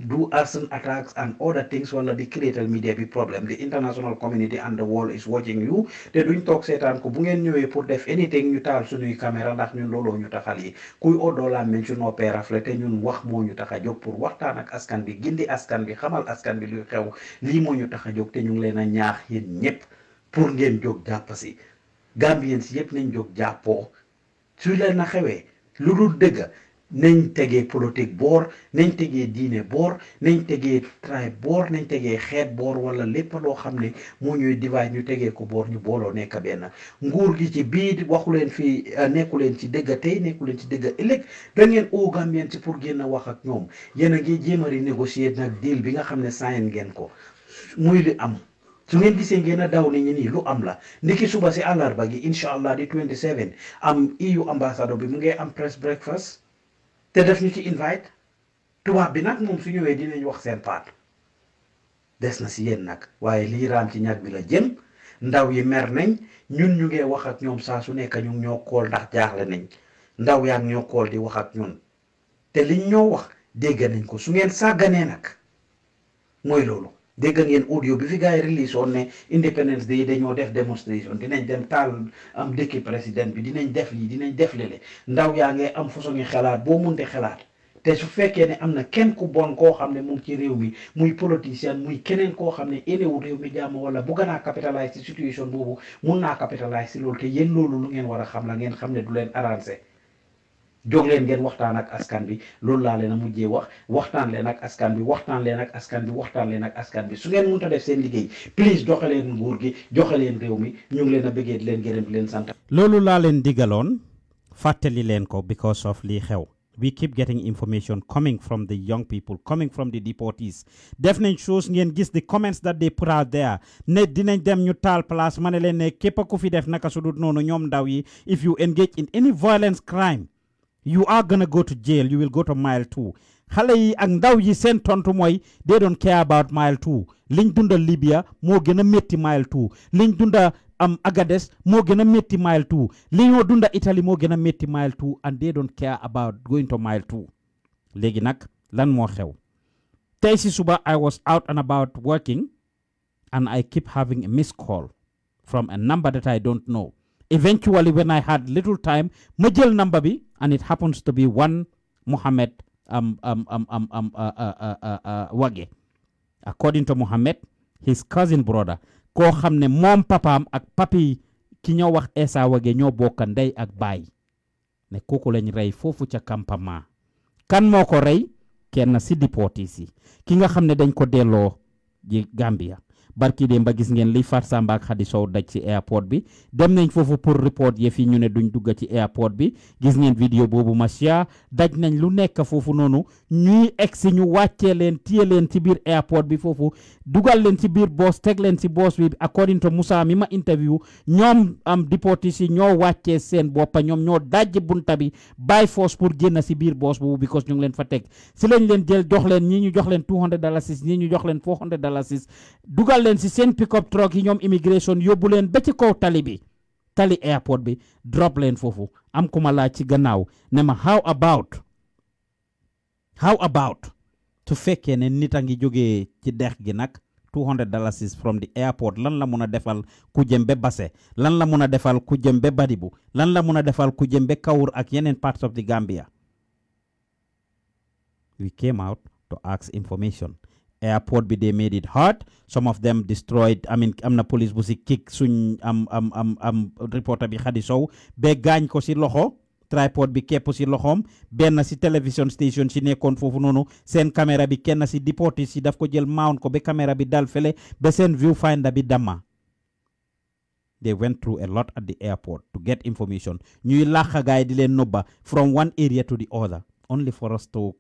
do arson attacks and other things wala the creator media bi problem the international community and the world is watching you te duñ toog seetaan ko bu ngeen ñëwee pour def anything ñu taal suñuy caméra ndax ñun looloo ñu taxal yi kuy oddoo laa men su noppee rafle te ñun wax moo ñu tax a jóg pour waxtaan ak askan bi gindi askan bi xamal askan bi luy xew lii moo ñu tax a jóg te ñu ngi leen a ñaax yéen ñëpp pour ngeen jóg jàpp si Gambien si yëpp nañ jóg jàppoo su leen na xewee lu dul dëgg nañ tegee politique boor nañ tegee diine boor nañ tegee tribe boor nañ tegee xeet boor wala lépp loo xam ne moo ñuy divide ñu tegee ko boor ñu booloo nekk benn nguur gi ci biir waxu leen fii nekku leen ci dëgg tey nekku leen ci dëgg ëllëg da ngeen oo Gambien si pour génn wax ak ñoom yéen a ngi jéem a négocier nag deal bi nga xam ne sign ngeen ko muy li am. su ngeen gisee ngeen a daw ni ñi nii lu am la ndiki suba si àllarba gi incha allah di 27 am EU ambassador bi mu ngi am press breakfast te def ñu ci invite tubaab bi nag moom su ñëwee dinañ wax seen paat des na si yéen nag waaye lii raam ci ñag bi la jëm ndaw yi mer nañ ñun ñu ngi wax ak ñoom saa su nekk ñu ñoo kool ndax jaaxle nañ ndaw yaa ngi ñoo kool di wax ak ñun te liñ ñoo wax dégg nañ ko su ngeen sàgganee nag mooy loolu. dégg ngeen audio bi fi gars yi release woon ne Independence Day dañoo def démonstration dinañ dem taal am dëkki président bi dinañ def lii dinañ def lele ndaw yaa ngi am façon ngi xalaat boo munte xalaat te su fekkee ne am na kenn ku bon koo xam ne mu ngi ci réew mi muy politicien muy keneen koo xam ne énewu réew mi jàmm wala bugga naa capitalize ci situation boobu mun naa capitalize si loolu te yéen loolu lu ngeen war a xam la ngeen xam ne du leen arrangé jóg leen ngeen waxtaan ak askan bi loolu laa leen a mujjee waxtaan leen ak askan bi waxtaan leen ak askan bi waxtaan leen ak askan bi su ngeen mënta def seen liggéey please joxe leen nguur gi joxe leen réew mi ñu ngi leen a bëggee di leen gërëm di leen sant. loolu laa leen digaloon fàttali leen ko because of lii xew we keep getting information coming from the young people coming from the deportees def nañ shows ngeen gis the comments that they put out there ne dinañ dem ñu taal place ma ne leen ne képp ku fi def naka su dul noonu ñoom ndaw yi if you engage in any violence crime you are gonna go to jail you will go to mile 2 xale yi ak ndaw yi seen tontu mooy they don't care about mile 2 liñ dunda Libya moo gën a métti mile 2 liñ dunda Agades moo gën a métti mile 2 li ñoo dunda Italy moo gën a métti mile 2 and they don't care about going to mile 2 léegi nag lan moo xew tey si suba I was out and about working and I keep having a missed call from a number that I don't know. Eventually, when I had little time, ma jël number bi, and it happens to be one Muhammed Waggeh. According to Muhammad, his cousin brother koo xam ne moom papaam ak papi ki ñoo wax Essa Waggeh ñoo bokk ndey ak baay ne kooku lañ rey foofu ca Campama kan moo ko rey kenn si deportees yi ki nga xam ne dañ ko delloo ji Gambia barki dem ba gis ngeen li Far Samba ak Khady Sow daj ci airport bi dem nañ foofu pour report yëf yi ñu ne duñ dugg ci airport bi gis ngeen vidéo boobu Masia daj nañ lu nekk foofu noonu ñuy egsi ñu wàccee leen téye leen ci biir airport bi foofu dugal leen ci biir boos teg leen ci boos bi according to Moussa mi ma interview ñoom am deportees yi ñoo wàccee seen boppa ñoom ñoo dajj bunta bi by force pour génn ci biir boos boobu because ñu ngi leen fa teg si lañ leen jël jox leen ñii ñu jox leen $200 ñii ñu jox leen $400 dugal leen si seen pick up truck yi ñoom immigration yóbbu leen ba ci kaw tali airport bi drop leen foofu am ku ma laaj ci gannaaw ne ma how about su fekkee ne nit a ngi jógee ci dex gi nag $200 from the airport lan la mun a defal ku jëm ba Basse lan la mun a defal ku jëm ba Badibu lan la mun a defal ku jëm ba Kawur ak yeneen parts of the Gambia. We came out to ask information. Airport bi they made it hard. Some of them destroyed. I mean am na police bu si kick suñ am reporter bi Khady Sow ba gaañ ko si loxo tripod bi képp si loxoom benn si television station si nekkoon foofu noonu seen caméra bi kenn si deportees si daf ko jël mount ko ba caméra bi dal fele ba seen viewfinder bi damma. They went through a lot at the airport to get information. ñuy làqa gaay di leen nobba from one area to the other only for us to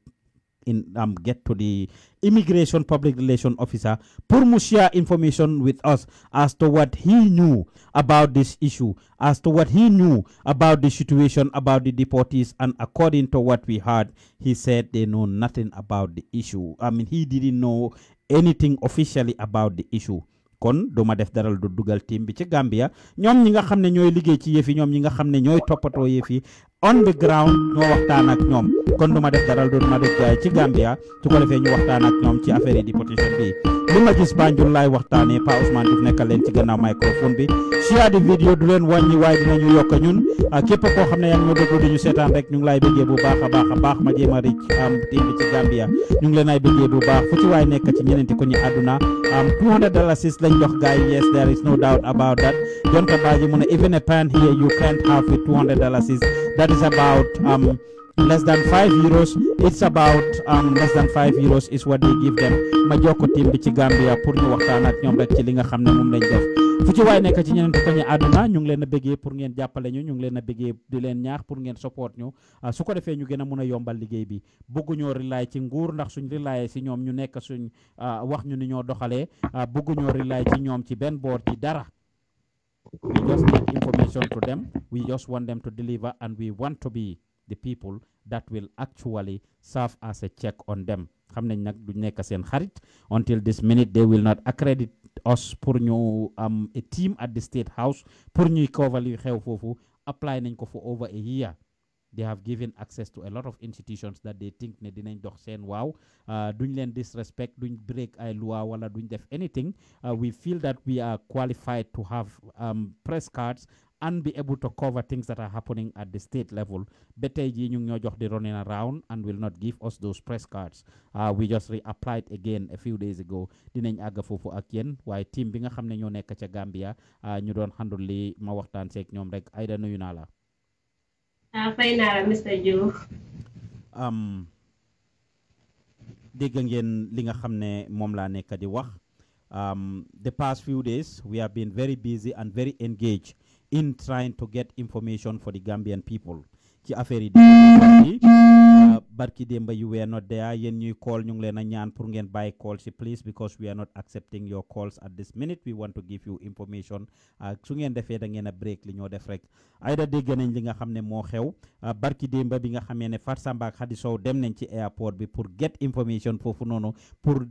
get to the immigration public relation officer pour mu share information with us as to what he knew about this issue, as to what he knew about the situation about the deportees, and according to what we heard, he said they know nothing about the issue. I mean, he didn't know anything officially about the issue. Kon duma def daral du dugal team bi ci Gambia ñoom ñi nga xam ne ñooy liggéey ci yëf yi ñoom ñi nga xam ne ñooy toppatoo yëf yi on the ground ñoo waxtaan ak ñoom kon duma def daral du ma def gaay ci Gambia su ko defee ñu waxtaan ak ñoom ci affaire yi deportation bi li ma gis Banjul laay waxtaanee Pa Ousmane Diouf nekkal leen ci gannaaw microphone bi share di vidéo du leen wàññi waaye dinañu yokk ñun képp koo xam ne yaa ngi ñoo déglu di ñu seetaan rek ñu ngi lay bëggee bu baax a baax ma jéem a rëcc team bi ci Gambia ñu ngi leen ay bëggee bu baax fu ci waay nekk ci ñeneenti ko ñi àdduna $200 lañ jox gaay yes there is no doubt about that Jonta Baji mu ne even a pan here you can't have with $200 that is about less than €5. It's about less than €5 is what they give them ma jokko team bi ci Gambia pour ñu waxtaan ak ñoom rek ci li nga xam ne moom lañ def fu ci waay nekk ci ñeneen ko ñu àdduna ñu ngi leen a bëggee pour ngeen jàppale ñu ngi leen a bëggee di leen ñaax pour ngeen support ñu su ko defee ñu gën a mun a yombal liggéey bi bëgguñoo rely ci nguur ndax suñ rely si ñoom ñu nekk suñ wax ñu ni ñoo doxalee bëgguñoo rely ci ñoom ci benn boor ci dara. We just need information to them. We just want them to deliver, and we want to be the people that will actually serve as a check on them. Xam nañ nag duñ nekk seen xarit until this minute they will not accredit us pour ñu a team at the State House pour ñuy cover li xew foofu apply nañ ko for over a year. They have given access to a lot of institutions that they think ne dinañ dox seen waaw duñ leen disrespect duñ break ay loi wala duñ def anything. We feel that we are qualified to have press cards and be able to cover things that are happening at the state level. Betay ji ñu ñoo jox di running around and will not give us those press cards. We just reapplied again a few days ago. Dinañ àgg foofu ak yéen waaye team bi nga xam ne ñoo nekk ca Gambia ñu doon handle li ma waxtaan seeg ñoom rek Aida nuyu naa la. Fay naa la Mr. Diouf. Dégg ngeen li nga xam ne moom laa nekk di wax. The past few days we have been very busy and very engaged in trying to get information for the Gambian people. Ci affaire yi barki demba you were not there yen ñuy call ñu ngi leen a ñaan pour ngeen bàyyi call si please because we are not accepting your calls at this minute. We want to give you information su ngeen defee da ngeen a break li ñoo def rek Aida dégg nañ li nga xam ne moo xew barki demba bi nga xamee ne Fat Samba ak Khady Sow dem nañ ci airport bi pour get information foofu noonu pour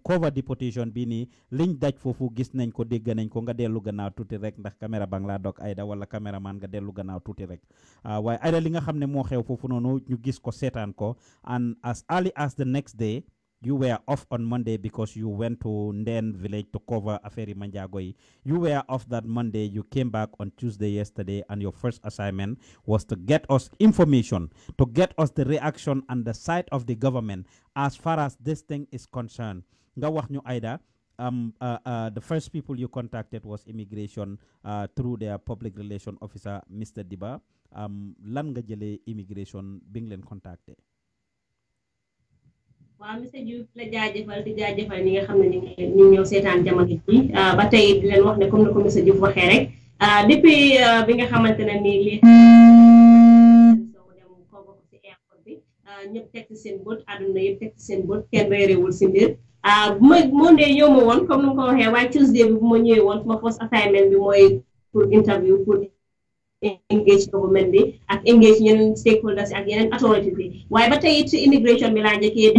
cover deportation bi nii liñ daj foofu gis nañ ko dégg nañ ko nga dellu gannaaw tuuti rek ndax caméra bang laa dog Aida wala caméraman nga dellu gannaaw tuuti rek waaye Aida li nga xam ne moo xew foofu noonu ñu gis ko seetaan ko and as early as the next day you were off on Monday because you went to Nden village to cover affaire Manjago. You were off that Monday. You came back on Tuesday yesterday and your first assignment was to get us information, to get us the reaction and the side of the government as far as this thing is concerned. Nga wax ñu Aida the first people you contacted was immigration through their public relation officer, Mr. Diba. Lan nga jëlee immigration bi nga leen contacté. waaw monsieur Diouf la jaajëfal di jaajëfal ñi nga xam ne ñu ñëw seetaan jamono ji ba tey di leen wax ne comme ni ko monsieur Diouf waxee rek depuis bi nga xamante ne nii lii soo dem kooku ko si airport bi ñëpp teg ci seen bët àdduna yëpp teg ci seen bët kenn réerewul si mbir moo ne ñëw ma woon comme ni ko waxee waaye Tuesday bi bu ma ñëwee woon sama first assignment bi mooy pour interview pour engage government bi ak engage yeneen stakeholders ak yeneen authority bi waaye ba tey it immigration bi laa njëkkee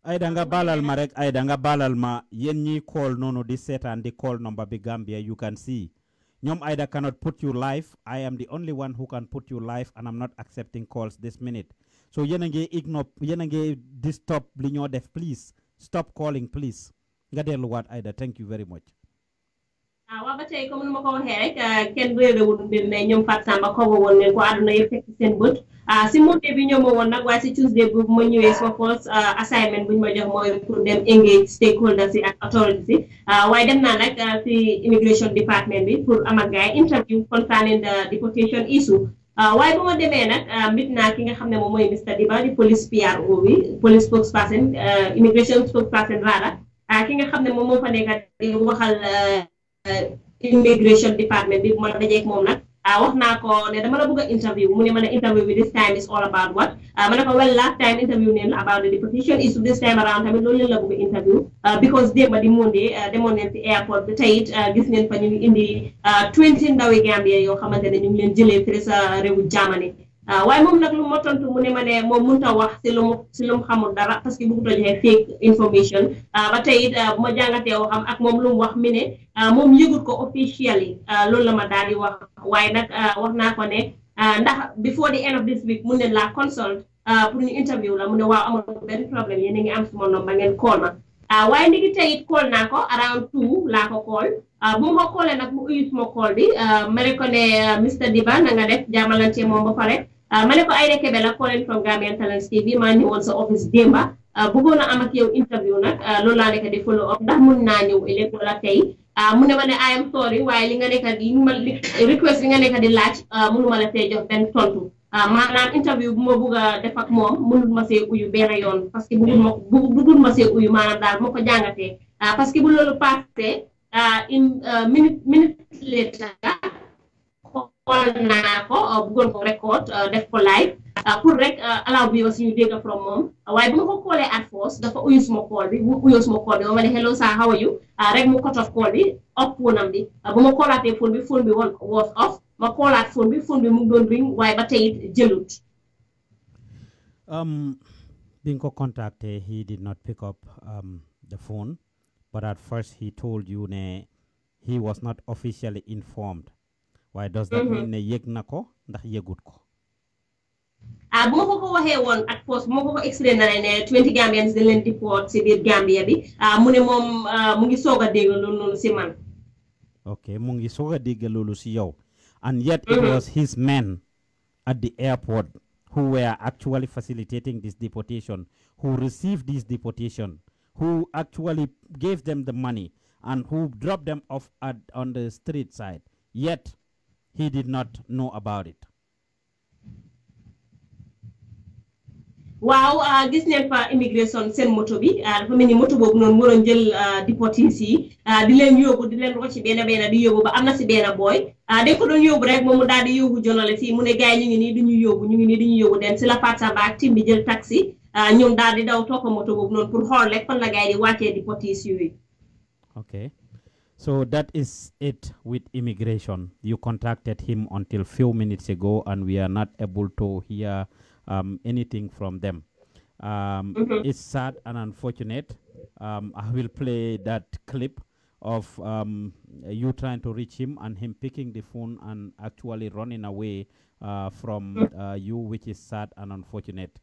Aida nga balal ma rek Aida nga balal ma yen ñi call nono di setan di call number bi Gambia you can see ñoom Aida cannot put you live. I am the only one who can put you live and I'm not accepting calls this minute. So yéen a ngi ignore yéen a ngi disturb li ñoo def please stop calling please nga delluwaat Aida thank you very much. waaw ba tey comme ni ma ko waxee rek kenn réerewul mbir ne ñoom Fatou Samba ko woon ne ko àdduna yëpp teg ci seen bët si Monday bi ñoo ma woon nag waaye si Tuesday bi ma ñëwee sama first assignment bu ñu ma jox mooy pour dem engage stakeholders yi ak authorities yi waaye dem naa nag si immigration department bi pour am ak gaay interview concerning the deportation issue waaye bu ma demee nag mbit naa ki nga xam ne moom mooy Mr. Diba di police PRO bi police spokesperson immigration spokesperson rather ki nga xam ne moom moo fa nekk di waxal immigration department bi bu ma dajeek moom nag wax naa ko ne dama la bëgg a interview mu ne ma ne interview bi this time is all about what ma ne ko well last time interview neen about the deportation issue this time around tamit loolu leen la bëgg a interview because démba di Monday demoon neen ci airport bi teyit gis neen fa ñu ngi indi 20 ndawi Gambia yoo xamante ne ñu ngi leen jëlee fii sa réewu Germany waaye moom nag lu ma tontu mu ne ma ne moom mënut a wax si lu mu xamul dara parce que bëggut a joxe fake information ba tey it bu ma jàngatee waxam ak moom lu mu wax mi ne moom yëgut ko officially loolu la ma daal di wax waaye nag wax naa ko ne ndax before the end of this week mun ne la consult pour ñu interview la mu ne waaw amul benn problème yéen a ngi am suma nomba ngeen call ma waaye ndigi tey it call naa ko around 2 laa ko call bu ma ko callee nag mu uyu suma call bi ma ne ko ne Mr. Diba na nga def jaamalante moom ba pare ma ne ko Aida Kebe la calling from Gambian Talents TV maa ñëwoon sa office démba bëggoon a am ak yow interview nag loolu laa nekk di follow up ndax mun naa ñëw ëllëg wala tey mu ne ma ne I am sorry waaye li nga nekk di request li nga nekk di laaj mënuma la see jox benn tontu maanaam interview bu ma bëgg a def ak moom mënul ma see uyu benn yoon parce que bëggul ma see uyu maanaam daal moo ko jàngatee parce que bu loolu passé minute later xool naa ko bëggoon ko record def ko live pour rek allow viewers ñu dégg from moom waaye bu ma ko callee at first dafa uyu suma call bi bu uyoo suma call bi ma ne hello sir how are you rek mu cut off call bi off phone am bi bu ma callaatee phone bi was off ma callaat phone bi mu ngi doon ring waaye ba tey jëlut. Bi nga ko contacté he did not pick up the phone but at first he told you ne he was not officially informed. Why does that mean ne yëg na ko ndax yëgut ko? bu ma ko waxee woon at first bu ma ko explain na ne 20 Gambians dañ leen deport si biir Gambia bi mu ne moom mu ngi soog a dégg loolu noonu si man. Okay, mu ngi soog a dégg loolu si yow. And yet it was his men at the airport who were actually facilitating this deportation, who received this deportation, who actually gave them the money and who dropped them off on the street side. Yet he did not know about it. Wow, gis neen fa immigration seen moto bi dafa mel ni moto boobu noonu waroon jël deportees yi di leen yóbbu di leen rocci benn di yóbbu ba am na si benn boy dañ ko doon yóbbu rek moom mu daal di yóbbu journaliste yi mu ne gars yi ñu ngi nii du ñu yóbbu den si la Fatou Samba ak team bi jël taxi ñoom daal di daw topp moto boobu noonu pour xool rek fan la gars yi di wàccee deportees yooyu. Okay. So that is it with immigration. You contacted him until few minutes ago and we are not able to hear anything from them. It's sad and unfortunate. I will play that clip of you trying to reach him and him picking the phone and actually running away from you, which is sad and unfortunate.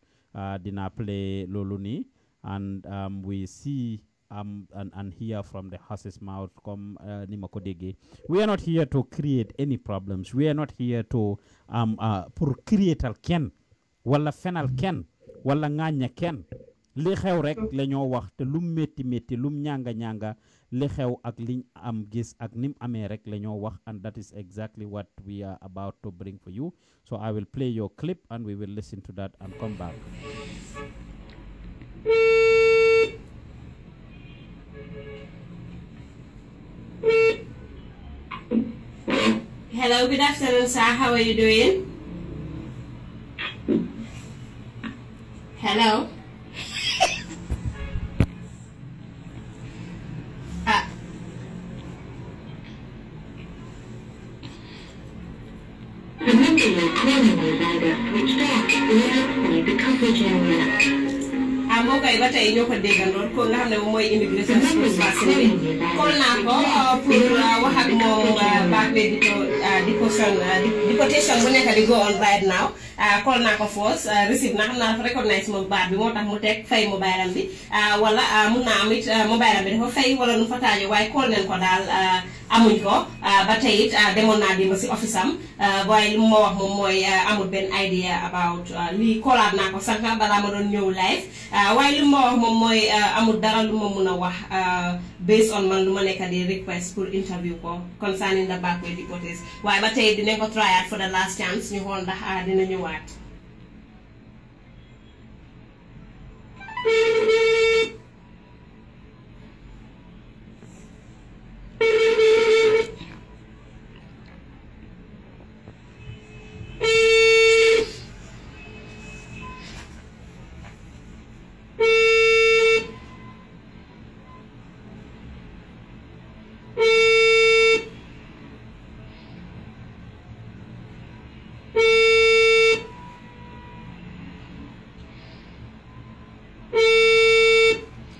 Dina play Loluni and we see and hear from the horse's mouth come Nimakodege. We are not here to create any problems. We are not here to create al ken wala fenal ken wala nganya ken li xew rek la ñoo wax te lum métti métti lum ñanga ñanga li xew ak liñ am gis ak nim amee rek la ñoo wax, and that is exactly what we are about to bring for you. So I will play your clip and we will listen to that and come back. Hello, good afternoon, sir. How are you doing? Hello. Remember your corner rider, which back will outside the coverage area. Amo kay ba tay ñoko déggandoon ko nga xamne moy immigration spécialiste bi ko na ko pour wax ak mom backway deportation bu nekk di go on right now call na ko force receive na xamna recognize mom baat bi motax mu tek fay mobile bi wala mu na amit mobile bi dafa fay wala nu fa taaje way call nen ko dal amuñ ko ba tay demon na di ma ci office am boy li mo wax mom moy amul ben idea about li callad na ko sanka bala ma don ñew live waaye lu ma wax moom mooy amul dara lu ma mun a wax based on man lu ma nekk di request pour interview ko concerning the backway deportees waaye ba tey dinañ ko try out for the last chance ñu xool ndax dina ñëwaat.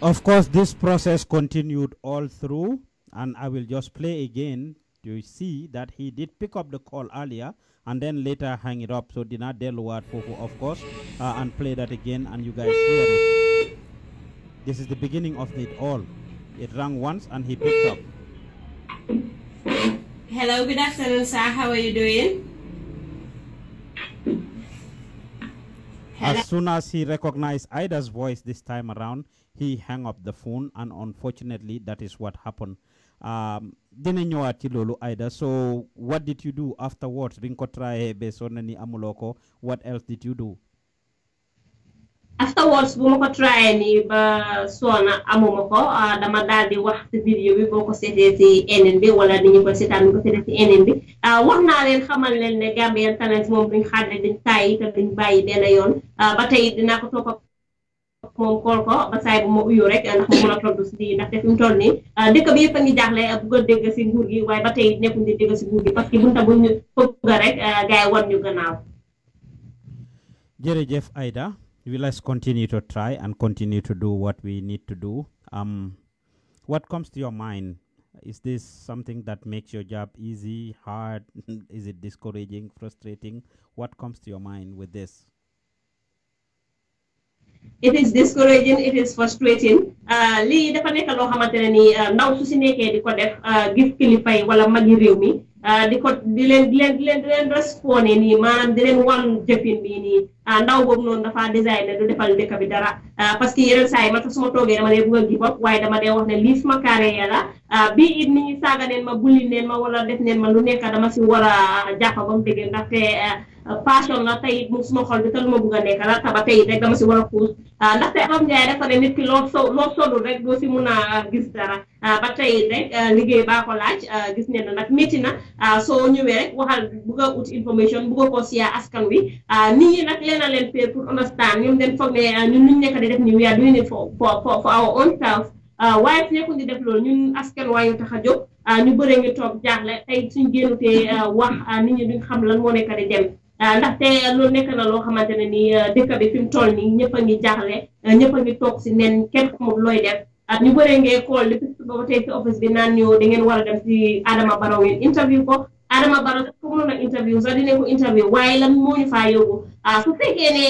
Of course, this process continued all through, and I will just play again to see that he did pick up the call earlier and then later hang it up. So did not deluat Fofo, of course, and play that again, and you guys hear it. This is the beginning of it all. It rang once and he picked up. Hello, good afternoon, sir. How are you doing? Hello? As soon as he recognized Ida's voice this time around, he hung up the phone, and unfortunately, that is what happened. Dina ñëwaat ci loolu Ida, so what did you do afterwards? Bi nga ko try be sonani amuloo ko, what else did you do? Afterwards, bu ma ko try ni ba sona amuma ko dama daal di wax ci vidéo bi boo ko seetee ci NN bi wala ni ñu ko seetaan ko seetee ci NN bi wax naa leen xamal leen ne Gambian Talents moom duñ xaadle dañ tàyyi te duñ bàyyi benn yoon ba tey dinaa ko topp moom kool ko ba saay bu ma uyu rek ndax mu mën a tontu si ndaxte fi mu toll nii dëkk bi yëpp a ngi jaaxle bëgg a dégg si nguur gi waaye ba tey nekkuñ di dégg si nguur gi parce que bunta bu ñu bëgg rek gars yi wan ñu gannaaw. Jërëjëf Aida, let's continue to try and continue to do what we need to do. What comes to your mind? Is this something that makes your job easy, hard? Is it discouraging, frustrating? What comes to your mind with this? It is discouraging, it is frustrating. Lii dafa nekk loo xamante ne ni ndaw su si nekkee di ko def gis kilifa yi wala magi réew mi di leen respondé nii maanaam di leen wan jëfin bi nii ndaw boobu noonu dafa design ne du defal dëkk bi dara parce que yeneen saa yi man su ma toogee dama dee bëgg a give up waaye dama dee wax ne lii suma carrière la bii it nit ñi saaga neen ma bulli neen ma wala def neen ma lu nekk dama si war a jàpp ba mu dëgg ndaxte passion la tey mu suma xol bi te lu ma bëgg a nekk la taba tey rek dama si war a puus ndaxte Am Njaay dafa ne nit ki loo solul rek doo si mun a gis dara ba tey rek liggéey baa ko laaj gis ne nag métti na soo ñëwee rek waxal bëgg a ut information bëgg ko siya askan wi nit ñi nag leena leen pay pour understand ñoom den foog ne ñun luñ nekk di def ni we are doing it for our own self waaye su nekkuñ di def loolu ñun askan waa ñu tax a jóg ñu bëree ngi toog jaaxle tey suñ génnutee wax nit ñi duñ xam lan moo nekk di dem ndaxte loolu nekk na loo xamante ne ni dëkk bi fi mu toll nii ñëpp a ngi jaaxle ñëpp a ngi toog si nen kenn xamul looy def ñu bëree ngee call depuis suba ba tey si office bi naan ñu da ngeen war a dem si Adama Barrow ngeen interview ko Adama Barrow ko mënoon a interview sax dinañ ko interview waaye lan moo ñu faa yóbbu su fekkee ne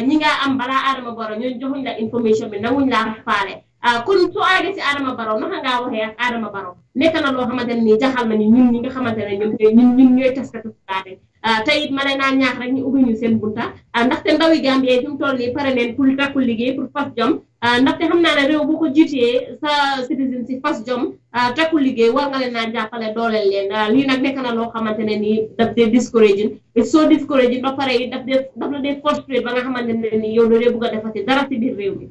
ñi nga am balaa Adama Barrow ñooñu joxuñ la information bi nanguñ laa faale kon soo àggee si Adama Barrow naka ngaa waxee ak Adama Barrow nekk na loo xamante ne nii jaxal nañu ñun ñi nga xamante ne ñun ñooy taskatu xibaar tey it ma lay naa ñaax rek ñu ubbi ñu seen bunta ndaxte ndawi Gambie fi mu toll nii pare neen pour takkul liggéey pour fas jom ndaxte xam naa ne réew bu ko jiitee sa citizen si fas jom takkul liggéey war nga leen naa jàppale dooleel leen lii nag nekk na loo xamante ne nii daf dee discouraging it's so discouraging ba pare it daf la dee frustrate ba nga xamante ne nii yow doo dee bugg a defati dara si biir réew mi.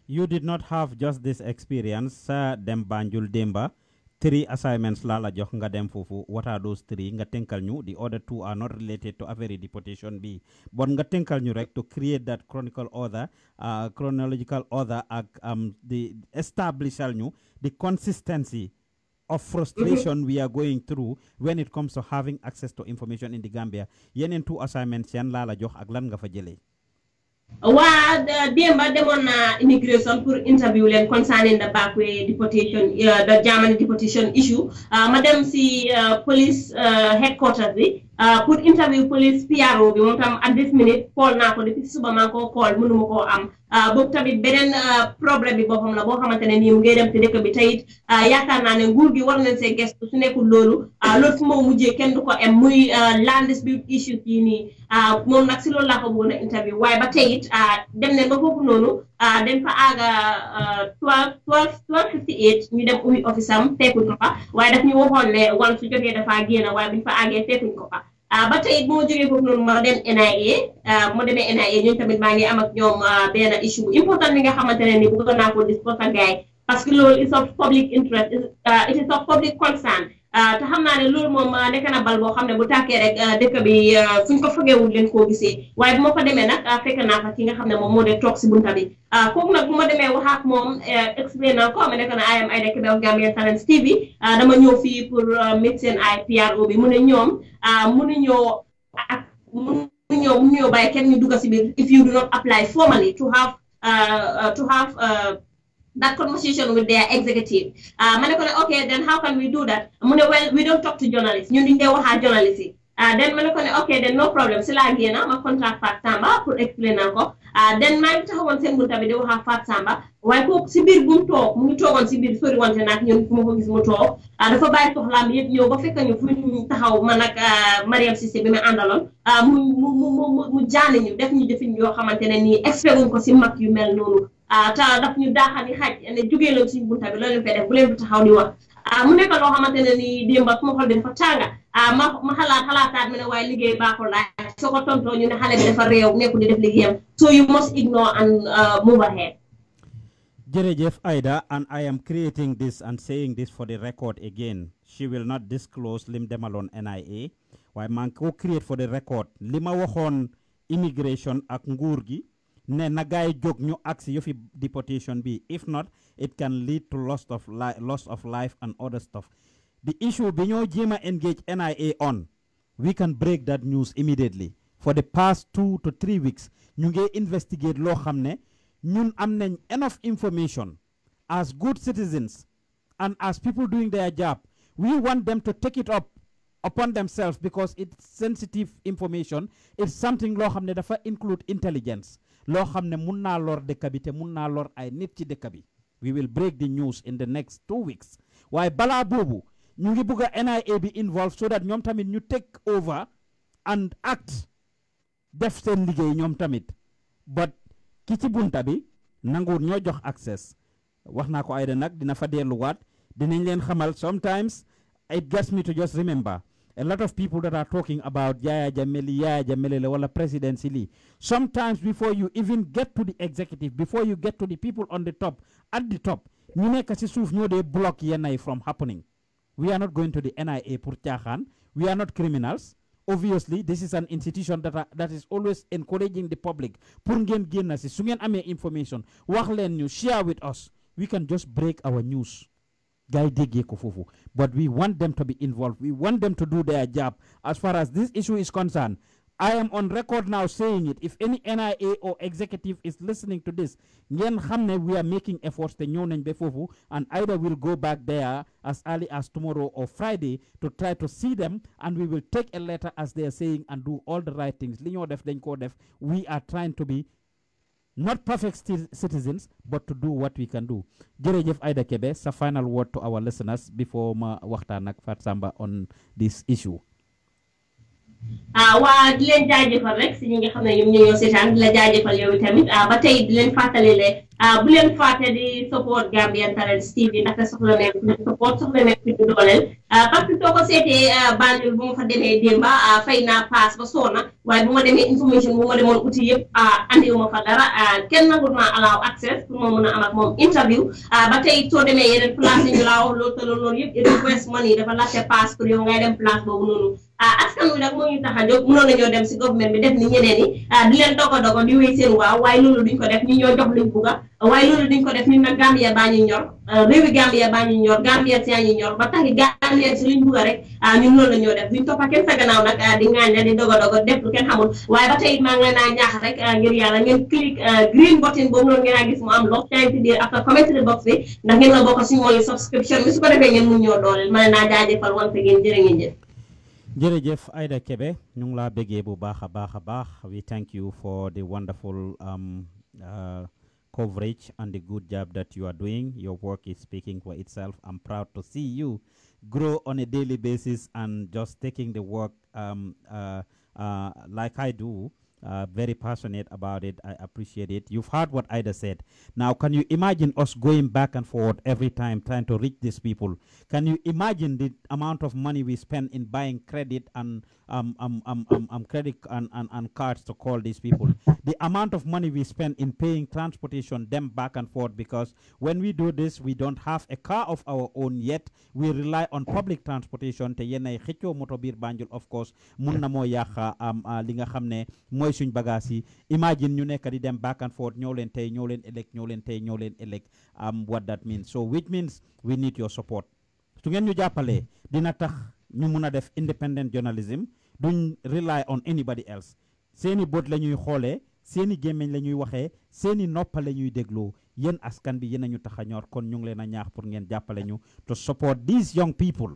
You did not have just this experience dem Banjul Demba 3 assignments la jox nga dem fofu. What are those 3 nga tenkal ñu? The other 2 are not related to every deportation bi but nga tenkal ñu rek to create that chronological order ak the establishal ñu the consistency of frustration we are going through when it comes to having access to information in the Gambia. Yenen 2 assignments yan la jox ak lan nga fa jëlé? Demba demoon na immigration pour interview leen concerning the backway deportation the German deportation issue ma dem si police headquarters bi pour interview police PRO bi moom tam at this minute call naa ko depuis suba maa ngi ko call mënuma koo am boobu tamit beneen problème bi boppam la boo xamante ne nii mu ngi dem ci dëkk bi tayit yaakaar naa ne nguur gi war nañ see gestu su nekkul loolu fu moo mujjee kenn du ko am muy land dispute issue yi nii moom nag si loolu laa ko bëggoon a interview waaye ba tayit dem ne ba foofu noonu dem fa àgga 12:58 ñu dem ubbi office am fekkuñ ko fa waaye daf ñu waxoon ne wan su jotee dafa génn waaye buñ fa àggee fekkuñ ko fa ba tey bu ma jógee foofu noonu ma dem NIA bu ma demee NIA ñoom tamit maa ngi am ak ñoom benn issue important bi nga xamante ne ni bëgg naa ko discuss ak gars yi parce que loolu is of public interest it is of public concern te xam naa ne loolu moom nekk na bal boo xam ne bu tàkkee rek dëkk bi fuñ ko fogeewul leen koo gisee waaye bu ma fa demee nag fekk naa fa ki nga xam ne moom moo dee toog si bunta bi kooku nag bu ma demee wax ak moom explain naa ko ma nekk na I am Aida Kebe of Gambian Talents TV dama ñëw fii pour meet seen ay PRO bi mu ne ñoom mënuñoo bàyyi kenn ñu dugg si biir if you do not apply formally to have that conversation with their executive. Ma ne ko ne okay, then how can we do that? Mu ne well, we don't talk to journalists. Ñun duñ dee wax ak journalists yi. Then ma ne ko ne okay, then no problem. Si laa génn ma contact Fat Samba pour explain na ko. Then maa ngi taxawoon seen bunta bi di wax ak Fat Samba waaye kooku si biir bu mu toog mu ngi toogoon si biir sori wante nag ñun fu ma ko gis mu toog dafa bàyyi soxlaam yëpp ñëw ba fekk ñu fu ñu taxaw man ak Mariam Cissé bi ma àndaloon mu jaani ñu def ñu jëfin yoo xamante ne nii expect wuñ ko si mag yu mel noonu. Ta daf ñu daaxani xaj ne jógee leen suñu bunta bi loolu leen fay def bu leen fi taxaw di wax mu nekk loo xamante ne ni démba su ma xol bi dafa tànga ma xalaataat ma ne waaye liggéey baaxul laaj soo ko tontoo ñu ne xale bi dafa réew nekkul di def liggéeyam so you must ignore and move ahead. Jërëjëf Aida, and I am creating this and saying this for the record again. She will not disclose lim demaloon NIA waaye maa ngi ko create for the record li ma waxoon immigration ak nguur gi ne na gaay jóg ñu aksi yofi deportation bi if not it can lead to loss of life and other stuff. The issue bi ñoo jéema engage NIA on, we can break that news immediately. For the past 2 to 3 weeks ñu ngi investigate loo xam ne ñun am nañ enough information as good citizens and as people doing their job. We want them to take it up upon themselves because it's sensitive information. It's something loo xam ne dafa include intelligence. Loo xam ne mun naa lor dëkk bi te mun naa lor ay nit ci dëkk bi. We will break the news in the next 2 weeks. Waaye balaa boobu ñu ngi bugg a NIA bi involved so that ñoom tamit ñu take over and act def seen liggéey ñoom tamit. But ki ci bunta bi nanguur ñoo jox access. Wax naa ko Aida nag dina fa delluwaat dinañ leen xamal sometimes it gets me to just remember a lot of people that are talking about Yaya Jammeh wala presidency li. Sometimes before you even get to the executive, before you get to the people on the top, at the top, ñu nekk ci suuf ñoo dee block yenn from happening. We are not going to the NIA pour caaxaan. We are not criminals. Obviously, this is an institution that is always encouraging the public. Pour ngeen génn si su ngeen amee information wax leen ñu share with us. We can just break our news. But we want them to be involved. We want them to do their job. As far as this issue is concerned, I am on record now saying it. If any NIA or executive is listening to this, we are making efforts and either we'll go back there as early as tomorrow or Friday to try to see them, and we will take a letter as they are saying and do all the right things. We are trying to be not perfect citizens, but to do what we can do. Jerejef Aida Kebe, a final word to our listeners before ma waxtaan ak Fat Samba on this issue. waa di leen jaajëfal rek si ñi nga xam ne ñoom ñoo seetaan di la jaajëfal yow tamit ba tey di leen fàttali le bu leen fàtte di support Gambian Talents TV ndaxte soxla nañ support soxla nañ fi dooleel parce que soo ko seetee Banjul bu ma fa demee démba fay naa paas ba soona waaye bu ma demee information bu ma demoon uti yëpp andiwuma fa dara kenn nangul ma allow access pour ma mën a am ak moom interview ba tey soo demee yeneen place yi ñu laa wax loolu te loolu yëpp request money dafa laajte paas pour yow ngay dem place boobu noonu askan wi nag moo ñu tax a jóg mënoon nañoo dem si government bi def ni ñeneen ñi di leen dogo di wéy seen waaw waaye loolu duñ ko def ñu ñoo jox luñ bugga waaye loolu duñ ko def ñun nag Gambia baa ñu ñor réewi Gambia baa ñu ñor Gambia si ñu ñor ba tax Gambia si luñ bugga rek ñun loolu la ñoo def duñ toppa kenn sa gannaaw nag di ŋaañ di dogo def lu kenn xamul waaye ba tey maa ngi leen a ñaax rek ngir yàlla ngeen click green button boobu noonu ngeen a gis mu am lox time to dear after commentary box bi ndax ngeen la bokk suñu mooy subscription bi su ko defee ngeen mun ñoo dooleel ma leen naa jaajëfal once again jërë ngeen jëf jërëjëf Aida Kebe ñu ngi laa bëggee bu baax a baax we thank you for the wonderful coverage and the good job that you are doing. Your work is speaking for itself. I'm proud to see you grow on a daily basis and just taking the work like I do. Very passionate about it. I appreciate it. You've heard what Ida said. Now, can you imagine us going back and forth every time trying to reach these people? Can you imagine the amount of money we spend in buying credit and credit and cards to call these people? The amount of money we spend in paying transportation them back and forth, because when we do this, we don't have a car of our own yet. We rely on public transportation. Te yenay xëccoo moto biir Banjul, of course, mun na moo yàqa li nga xam ne mooy suñ bagage yi. Imagine ñu nekk di dem back and forth, ñoo leen tey ñoo leen elect, ñoo leen tey ñoo leen elect. What that means. So which means we need your support. Su ngeen ñu jàppale dina tax ñu mun a def independent journalism. Duñ rely on anybody else. Seeni bot la ñuy xoolee, seeni gémmiñ la ñuy waxee, seeni noppa la ñuy dégloo. Yéen askan bi yéen a ñu tax a ñor, kon ñu ngi leen a ñaax pour ngeen jàppale ñu to support these young people.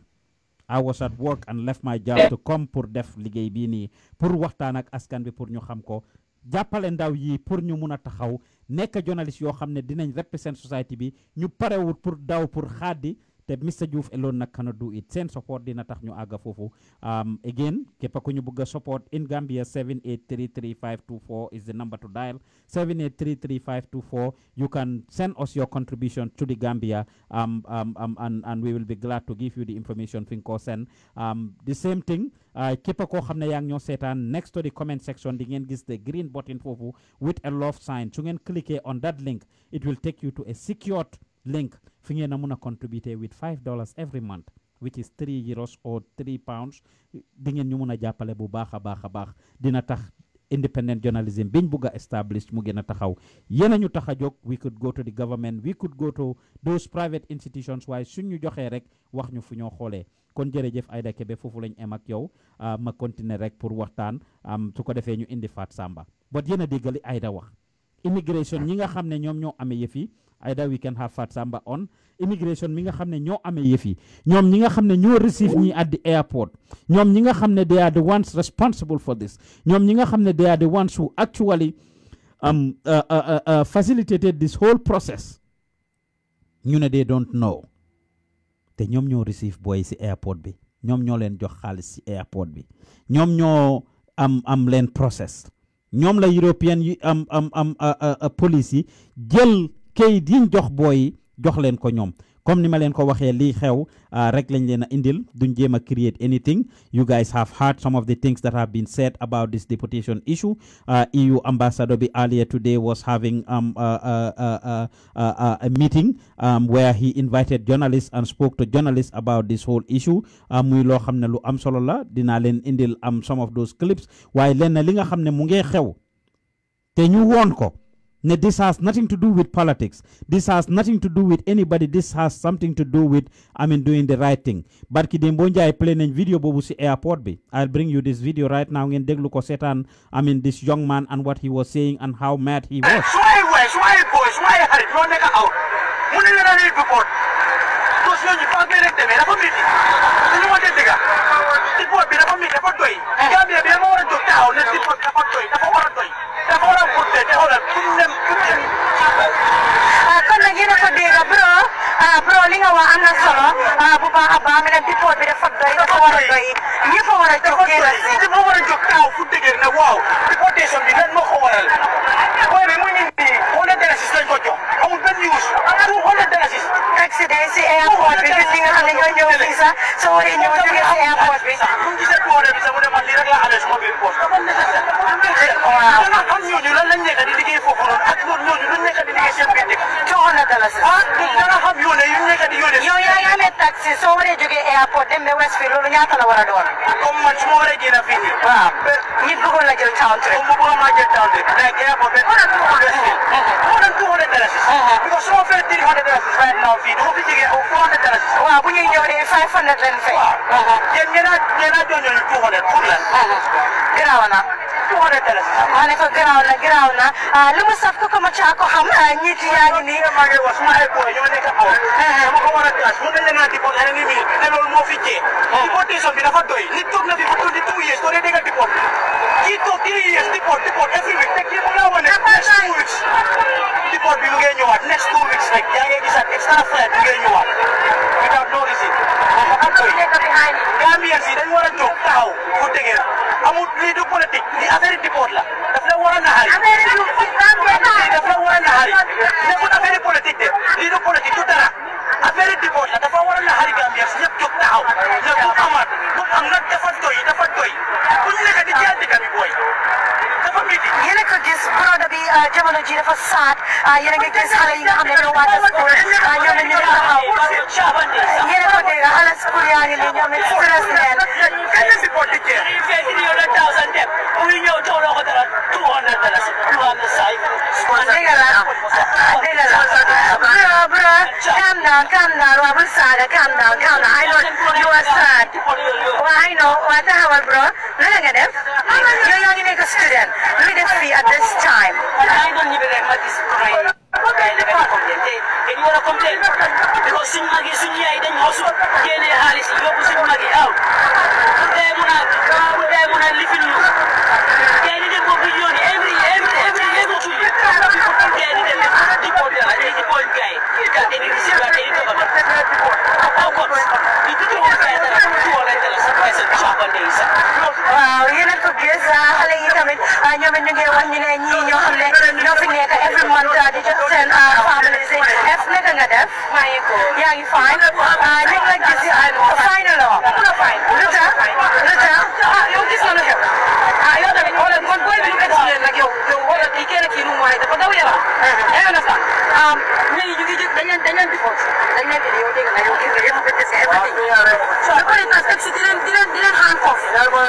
I was at work and left my job to come pour def liggéey bii nii pour waxtaan ak askan bi pour ñu xam ko. Jàppale ndaw yi pour ñu mun a taxaw nekk journaliste yoo xam ne dinañ represent society bi ñu parewut pour daw pour xaadi. Te Mr. Diouf alone nak cannot do it. Send support dina tax ñu àgga foofu. Again, képp ku ñu bëgg support in Gambia, 7833524 is the number to dial. 7833524. You can send us your contribution to the Gambia, and we will be glad to give you the information fi ko send. The same thing, képp koo xam ne yaa ngi ñoo seetaan, next to the comment section di ngeen gis the green button foofu with a love sign. Su ngeen cliquer on that link, it will take you to a secured link. Fi ngeen a mun a contribute with $5 every month, which is €3 or £3. Di ngeen ñu mun a jàppale bu baax a baax dina tax independent journalism biñ bugg a establish mu gën a taxaw. Yéen a ñu tax a jóg. We could go to the government, we could go to those private institutions, waaye suñ ñu joxee rek wax ñu fu ñoo xoolee. Kon jërëjëf Aida Kebe, foofu lañ em ak yow. Ma continuer rek pour waxtaan su ko defee ñu indi Fat Samba. But yéen a déggali Aida wax immigration ñi nga xam ne ñoom ñoo amee yëf yi. Either we can have Fat Samba on immigration mi nga xam ne ñoo amee yëf yi ñoom ñi nga xam ne ñoo receive ñi at the airport, ñoom ñi nga xam ne they are the ones responsible for this, ñoom ñi nga xam ne they are the ones who actually facilitated this whole process. ñu ne they don't know te ñoom ñoo receive boy si airport bi, ñoom ñoo leen jox xaalis si airport bi, ñoom ñoo am leen process, ñoom la European yi police yi jël kayit yiñ jox boy jox leen ko ñoom. Comme ni ma leen ko waxee lii xew rek lañ leen a indil, duñ jéem a create anything. You guys have heard some of the things that have been said about this deportation issue. EU ambassador earlier today was having a meeting where he invited journalists and spoke to journalists about this whole issue. Muy loo xam ne lu am solo la, dinaa leen indil some of those clips. Waaye leen li nga xam ne mu ngi xew te ñu woon ko. This has nothing to do with politics. This has nothing to do with anybody. This has something to do with, doing the right thing. Barki Dembonja, I play a video bobu si airport bi. I'll bring you this video right now. Ngen deglu ko setan, this young man and what he was saying and how mad he was. bro li nga wax am na solo bu baax a baax mi ne deport bi dafa doy dafa war a doy ñëpp a war a jóg génn si taxaw fu dëgër ne waaw déportation bi lan moo ko waral booy bi mu ngi nii $100 lañ ko jox amul benn use $200 accident si airport bi gis nga xam ne ñoo ñëw fii sax soo waree ñëw jóge si airport bi mu gisee tuure bi sax mu ne man lii rek laa amee suma biir poche dafa nécessaire waaw danga xam ñooñu lan lañ nekk di liggéey foofu noonu ak ñooñu luñ nekk di liggéey seen biir dëkk $200 danga xam yóone yu nekk di yóone yow yaa ngi amee taxi soo waree jóge airport dem ba Westfield loolu ñaata la war a doon comme man su ma waree génn fii nii waaw nit bëggoon la jël town trip mu bëggoon maa jël town trip like airport ba Westfield more than $200 because su ma fee $300 right now fii dama fi jege $400 waaw bu ñuy ñëw de 500 leen fay yéen ñenaa jox ñooñu $200 pour lan garaaw na $200 ma ne ko garaaw na lu mu saf ko ma caa ko xam ñiit yaa ngi nii maa ngi wax suma ay boy ñoo nekk aw dama ko war a gas mu mel ne naa dipot ay ngi ne loolu moo fi jee deportation bi dafa doy nit toog na fi pour 2 years soo dee dégg dipot kii toog 3 years dipot every week te kii mu laa wane next 2 weeks dipot bi mu ngee ñëwaat next 2 weeks rek yaa ngi gisaat extra flight mu ngee ñëwaat without no reason dafa doy Gambian si dañ war a jóg taxaw fu dëgër amul lii du politique lii affaire dipot la daf la war a naxari daf la war a naxari nekkul affaire politique de lii du politique du dara affaire dipot la dafa war a naxari Gambian si ñëpp jóg taxaw ne bu amaat bu am nag dafa doy bu ñu nekk di jaay dëkk bi booy dafa métti yéen a ko gis broda bi jamono ji dafa saat yéen a ngi gis xale yi nga xam ne ñoo waat school ñoom ñu ngi taxaw yéen a ko dégg xale school yaa ngi nii ñoom it stress leen kenn si pot di jeex muy ñëw jox la ko dara $200 dégg la bro calm down waa bul saaga calm down I know you are sad I know waa taxawal bro lu nga def yow yaa ngi nekk student lu def fii at this time dañu war a complain because suñu mag yi suñu yaay dañ mosu génnee xaalis yóbbu suñu mag yi aw bu dee mun a lifin ñu gars yi dem boobu yoon yi every 2 years gars yi dem di point gars yi got any receipt got any government how come di tuuti woon fay dara waaw yéen a ko gis xale yi tamit ñoom it ñu ngi wax ñu ne ñii ñoo xam ne ñoo fi nekk every month di jox seen families yi naka nga def yaa ngi fine ñu ngi la gis fine la lu tax yow gis na lu xew yow tamit wala man booy bi lu explain nag yow wala kii kenn kii nu mu waxee dafa daw yaram yaa ngi sax ñii ñu ngi jëg dañ leen di force dañ leen di yow dégg nga yow gis nga yëpp ko dese everything so ko leen tax si di leen handcuff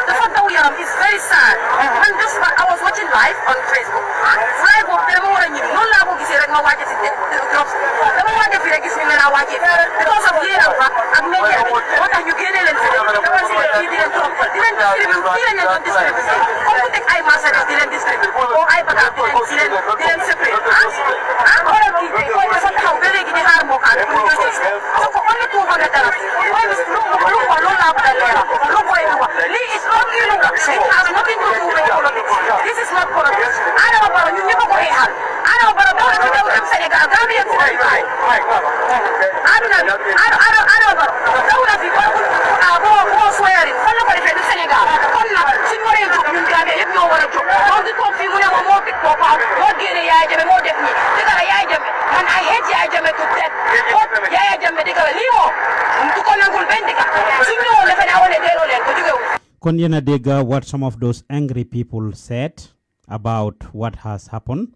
dafa daw yaram is very sad man just I was watching live on Facebook live boobu dama war a ñibbi noonu laa ko gisee rek ma wàcce si drops dama wàcce fi rek gis ñu ne laa wàcce because of yéeram fa ak média bi moo tax ñu génnee leen fi dama si kii di leen trop di leen distribute fii la ñu doon distribute comme ku teg ay marchandise di leen distribute oo ay bagages di leen séparé xoolal kii tey booy dafa taxaw ba léegi di xaar moo xaar pour ñu jël so ko on est $200 booy bi lu ko loolu laa ko dal leeral lu koy wax lii is not illegal it has nothing to do with politics this is not politics Adama Barrow ñun ñëpp a ko xeexal Adama Barrow daw na fi daw dem Sénégal Gambien si lañ waay aduna bi Adama Barrow daw na fi boo swearing fan la ko defee du Sénégal kon nag suñ waree jóg ñun Gambien yëpp ñoo war a jóg moom di toog fii mu ne ma moo teg boppam moo génne Yaya Jammeh moo def nii dëgg la Yaya Jammeh man I hate Yaya Jammeh to death Yaya Jammeh dëgg la lii moom du ko nangul benn dëgg suñ ñëwoon defe naa wane delloo leen ko jógewu kon yéen a dégg what some of those angry people said about what has happened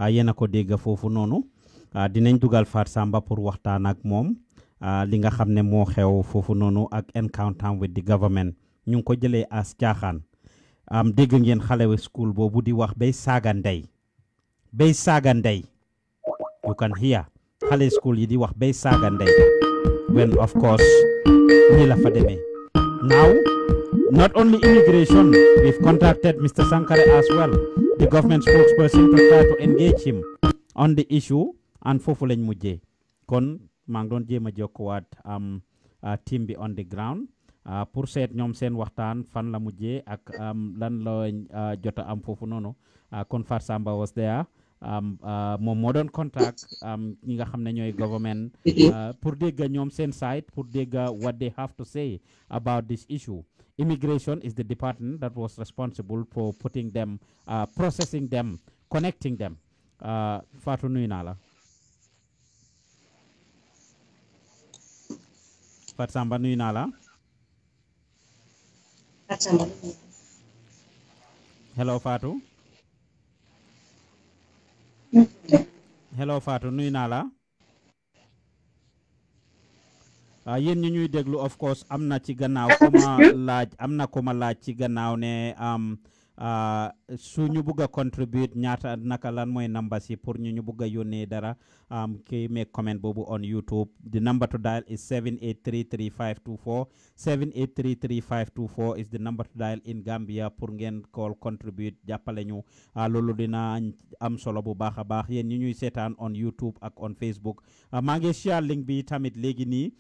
yéen a ko dégg foofu noonu dinañ dugal Fat Samba pour waxtaan ak moom li nga xam ne moo xew foofu noonu ak encounter with the government ñu ngi ko jëlee as caaxaan dégg ngeen xale wi school boobu di wax bay saaga ndey you can hear xale school yi di wax bay saaga ndey when of course nii la fa demee now not only immigration, we've contacted Mr. Sankare as well, the government spokesperson, to try to engage him on the issue and fofu lañ mujjé kon ma ngi doon jéema jokkuwaat team bi on the ground pour seet ñoom seen waxtaan fan la mujjé ak lan la jota am fofu noonu kon Fat Samba was there moom moo doon contact ñi nga xam ne ñooy government pour dégg ñoom seen side pour dégg what they have to say about this issue. Immigration is the department that was responsible for putting them, processing them, connecting them. Fatou nuyu naa la. Fat Samba nuyu naa la. Hello Fatou. Hello Fatou nuyu naa la. Yéen ñi ñuy déglu of course am na ci gannaaw ko ma laaj ci gannaaw ne su ñu bugg a contribute ñaata naka lan mooy number si pour ñu bugg a yónnee dara ki make comment boobu on YouTube. The number to dial is 7833524 7833524 is the number to dial in Gambia pour ngeen call contribute jàppale ñu loolu dina am solo bu baax a baax yéen ñi ñuy seetaan on YouTube ak on Facebook maa ngi share link bi tamit léegi nii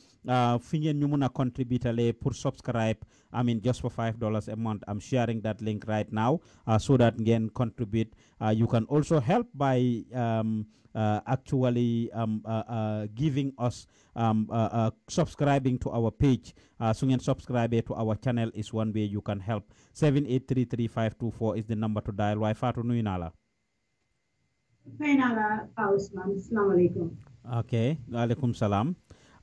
fi ngeen ñu mun a contribute pour subscribe I mean just for $5 a month. I'm sharing that link right now so that ngeen contribute. You can also help by actually giving us subscribing to our page. So ngeen subscribe to our channel is one way you can help. 7833524 is the number to dial. Why Fatou nuyu naa la. Assalamu alaikum. Okay, alaikum salam.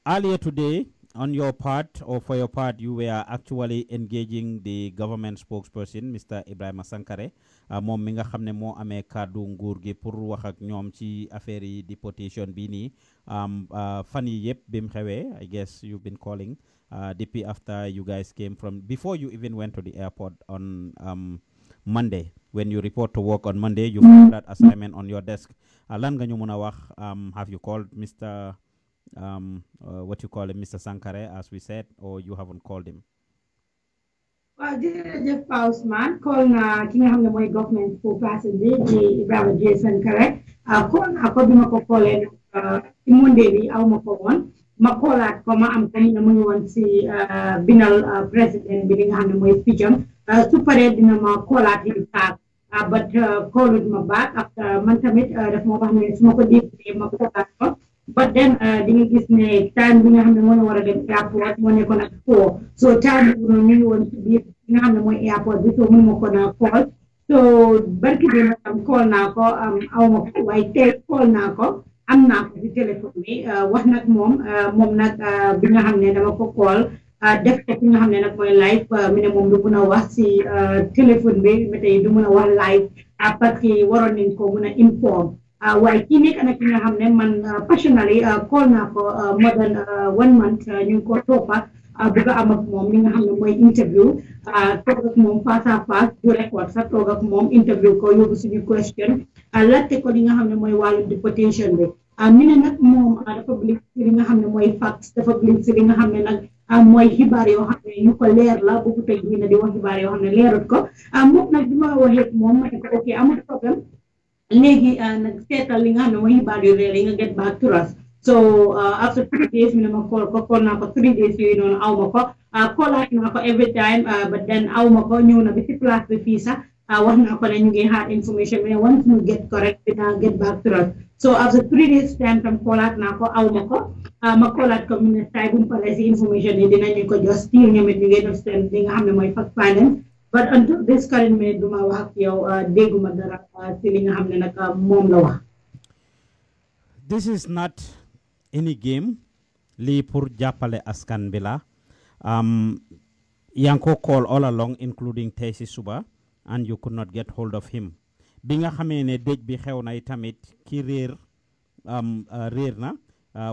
Earlier today, on your part or for your part, you were actually engaging the government spokesperson, Mr. Ibrahima Sankare. Moom mi nga xam ne moo amee kàddu nguur gi pour wax ak ñoom ci affaire yi deportation bi nii fan yi yëpp bi mu xewee I guess you've been calling depuis after you guys came from before you even went to the airport on Monday. When you report to work on Monday, you found that assignment on your desk. Lan nga ñu mën a wax have you called Mr. What you call him, Mr. Sankare, as we said, or you haven't called him? Well, jërëjëf Pa Ousmane call na ki nga xam ne mooy government pour passage bi di Ibrahima J Sankare call naa ko bi ma ko callee ci Monday bi aw ma ko woon ma callaat ko ma am ko mu ngi woon si binal président bi li nga xam ne mooy speecham su paree dina ma callaat yi back but callut ma back after man tamit daf ma wax ne su ma ko déggee ma callaat ko. But then di nga gis ne time bi nga xam ne moo war a dem airport moo nekkoon ak 4 so time bi ñu ngi woon ci biir nga xam ne mooy airport bi so mun ma ko na call so barki bi ma tam call naa ko aw ma ko waaye tey call naa ko am naa ko ci téléphone bi wax nag moom nag bi nga xam ne dama ko call def ko fi nga xam ne nag mooy live mi ne moom du mun a wax si téléphone bi mais tey du mun a wax live parce que waroon nañ ko mun a inform waaye kii nekk na ki nga xam ne man personally call naa ko more than 1 month ñu ngi ko toppa bëgg a am ak moom li nga xam ne mooy interview toog ak moom face à face du record sax toog ak moom interview ko yóbbu suñu question laajte ko li nga xam ne mooy wàllu deportation bi mi ne nag moom dafa bilig si li nga xam ne mooy facts dafa bilig si li nga xam ne nag mooy xibaar yoo xam ne yu ko leer la bëggu teg bi na di wax xibaar yoo xam ne leerut ko moom nag bi ma waxee moom ma ne ko ok amul problème léegi nag seetal li nga xam ne mooy xibaar yu leer yi nga get back to us so after 3 days mi ne ma call naa ko 3 days yooyu noonu aw ma ko callaat naa ko every time but then aw ma ko ñëw na bi ci place bi fii sax wax naa ko ne ñu ngi hard information mais once ñu get correct dina get back to us so after 3 days time tam callaat naa ko aw ma ko ma callaat ko mu ne tay bu mu paree si information yi dinañu ko jox still ñoom it ñu ngi def seen li nga xam ne mooy fact finding but until this current minute duma wax ak yow dégguma dara ci li nga xam ne nag moom la wax. This is not any game lii pour jàppale askan bi la yaa ngi ko call all along including tey si suba and you could not get hold of him bi nga xamee ne dëj bi xew na tamit ki réer na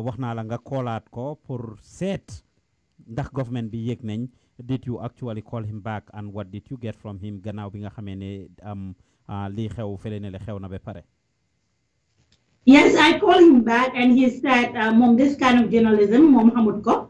wax naa la nga koolaat ko pour seet ndax government bi yëg nañ did you actually call him back and what did you get from him gannaaw bi nga xamee ne lii xew fele ne le xew na ba pare. Yes, I called him back and he said, Mom, this kind of journalism, Mom Hamud ko.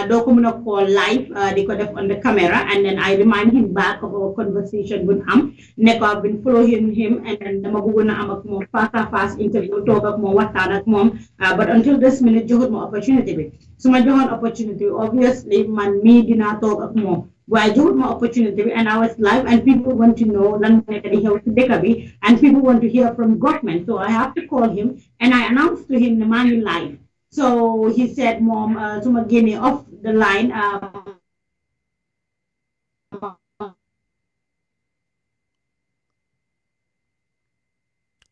doo ko mën a call live di ko def on the camera, and then I remind him back of our conversation buñ am ne ko I've been following him and then dama bëggoon a am ak moom face à face interview toog ak moom waxtaan ak moom but until this minute joxut ma opportunity bi su ma joxoon opportunity obviously man mii dinaa toog ak moom waaye joxut ma opportunity bi, and I was live and people want to know lan moo nekk di xew ci dëkk bi and people want to hear from government, so I have to call him and I announced to him ne maa ngi live. So he said, Mom, suma génne off the line.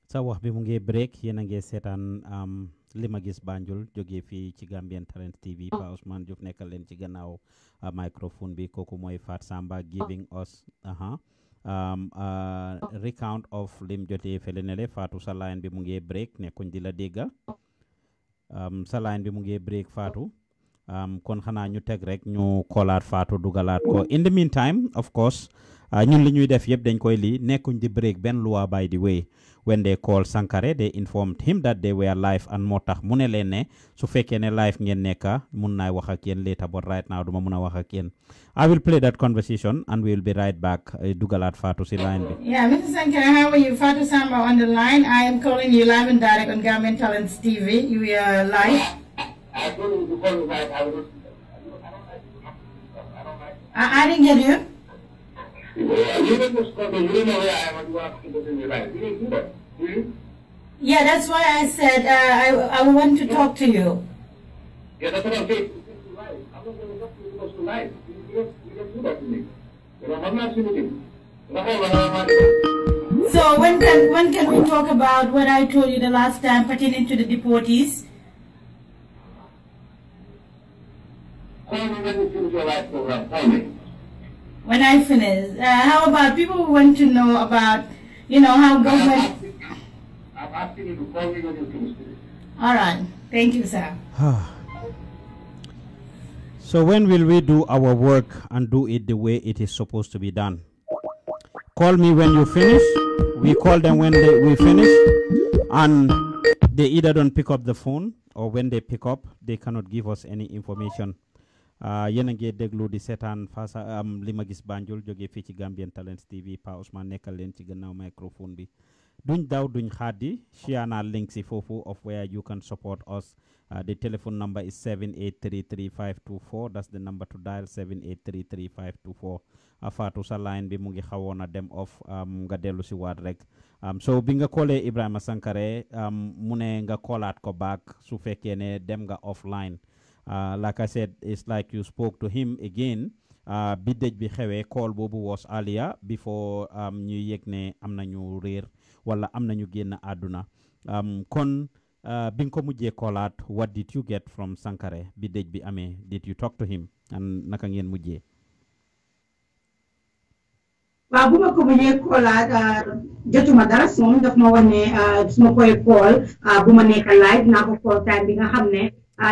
Sa wax bi mu ngi break yéen a ngi seetaan li ma gis Banjul jógee fii ci Gambian Talents TV Pa Ousmane Diouf nekkal leen ci gannaaw microphone bi kooku mooy Fat Samba giving us recount of lim jotee fele nele Fatou sa line bi mu ngi break nekkuñ di la dégga sa line bi mu ngi break Fatou kon xanaa ñu teg rek ñu koolaat Fatou dugalaat ko in the meantime of course ñun li ñuy def yëpp dañ koy lii nekkuñ di break benn loi by the way when they call Sankare they informed him that they were live and moo tax mu ne leen ne su fekkee ne live ngeen nekka mun naa wax ak yéen later but right now duma mun a wax ak yéen I will play that conversation and we will be right back dugalaat Fatou si line bi. Yeah, Mr. Sankare, how are you? Fatou Samba on the line. I am calling you live and direct on Gambian Talents TV. You are live. I didn't get you. Yeah, that's why I said I want to talk to you. Yeah, that's what I'm saying. I'm not going to talk to you because tonight. You don't do that to me. I'm not seeing So when can we talk about what I told you the last time pertaining to the deportees? Call me when you finish your live program. Call me. When I finish, how about people who want to know about, how government... I'm asking you to call me when you finish it. All right. Thank you, sir. So when will we do our work and do it the way it is supposed to be done? Call me when you finish. We call them when we finish. And they either don't pick up the phone or when they pick up, they cannot give us any information. Yéen a ngi déglu di seetaan face li ma gis Banjul jóge fii ci Gambian Talents TV Pa Ousmane nekkal leen ci gannaaw microphone bi duñ daw duñ xaadi share naa link si foofu of where you can support us. The telephone number is 7833524. That's the number to dial, 7833524. Fatou sa line bi mu ngi xawoon a dem off nga dellu si waat rek so bi nga callee Ibrahima Sankare mu ne nga colaat ko back su fekkee ne dem nga offline. Like I said, it's like you spoke to him again. Bidej bi xewé call bobu was earlier before ñu yek ne am nañu réer wala am nañu génn àdduna kon bi nga ko mujjee colaat what did you get from Sankare bidej bi amee did you talk to him and naka ngeen mujjee waaw bu ma ko mujjee colaat jotuma dara moom daf ma wax ne su ma koy call bu ma nekk live naa ko call time bi nga xam ne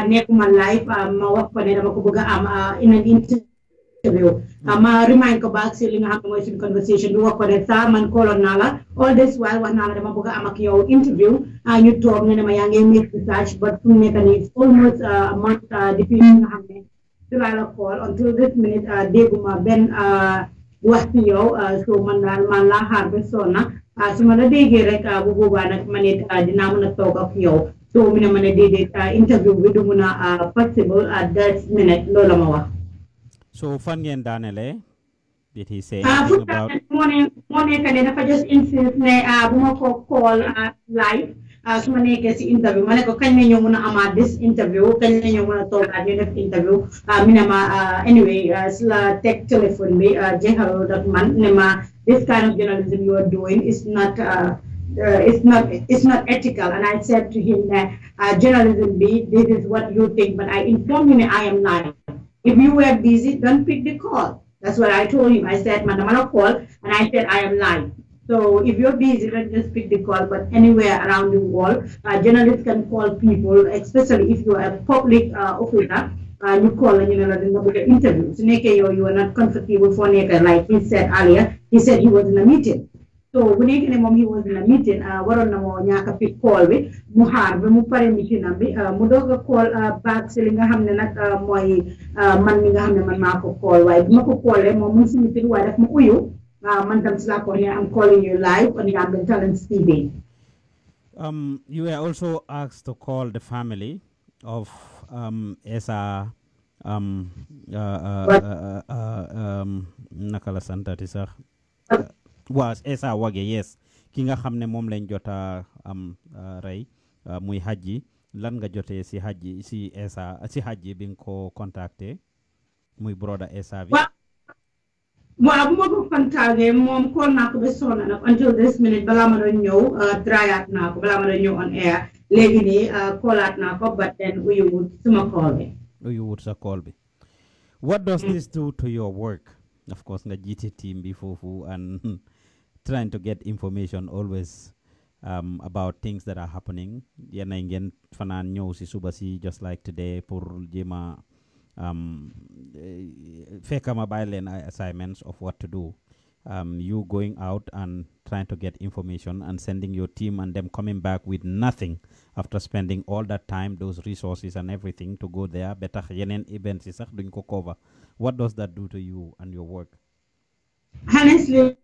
nekkuma live ma wax ko ne dama ko bëgg a am in an interview ma remind ko back si li nga xam ne mooy suñu conversation bi wax ko ne sa man kooloon naa la all this while wax naa la dama bëgg a am ak yow interview ñu toog ne ma yaa ngi make research but fu mu nekk nii it's almost a month depuis nga xam ne si laa la call until this minute dégguma benn wax si yow so man daal man laa xaar ba sonna su ma la déggee rek bu boobaa nag ma ne dinaa mën a toog ak yow so mu ne ma ne déedéet interview bi du mun a possible at that minute loolu ma wax. So fan ngeen daanele did he say anything about moo nekk ne dafa just insist ne bu ma ko call live su ma nekkee si interview ma ne ko kañ la ñu mun a amaat this interview kañ la ñu mun a toogaat ñu def interview mi ne ma anyway si la teg téléphone bi jeexaloo ak man ne ma this kind of journalism you are doing is not it's not ethical, and I said to him that journalism B, this is what you think, but I informed him I am lying. If you were busy, don't pick the call. That's what I told him. I said, Madam, I'll call, and I said I am lying. So if you're busy, don't just pick the call. But anywhere around the world, journalists can call people, especially if you are a public officer. You call and you know the interview. So you are not comfortable for like he said earlier. He said he was in a meeting. So bu nekkee ne moom he was in a meeting waroon na moo ñaaka pick call bi mu xaar ba mu pare meeting am bi mu doog a call back si li nga xam ne nag mooy man mi nga xam ne man maa ko call waaye bu ma ko callee moom mu ngi si meeting waaye daf ma uyu man tam si laa ko ne I'm calling you live on Gambian Talents TV. You were also asked to call the family of Essa nakala santati sax was Essa Waggeh, yes, ki nga xam ne moom lañ jota rey muy Haji lan nga jotee si Haji si Essa si Haji bi nga ko contacté muy broda Essa bi. waaw bu ma ko contacté moom call naa ko ba sonn nag until this minute balaa ma doon ñëw tryaat naa ko balaa ma doon ñëw on air léegi nii callaat naa ko but then uyuwut suma call bi. Uyuwut sa call bi. What does this do to your work? Of course, nga jiite team bi foofu and trying to get information always about things that are happening. Yena ngeen fanaan ñëw si suba si just like today pour jéema fekka ma bàyyi leen assignments of what to do. You going out and trying to get information and sending your team and them coming back with nothing after spending all that time, those resources and everything to go there. Better yenen events is duñ ko cover. What does that do to you and your work? Honestly,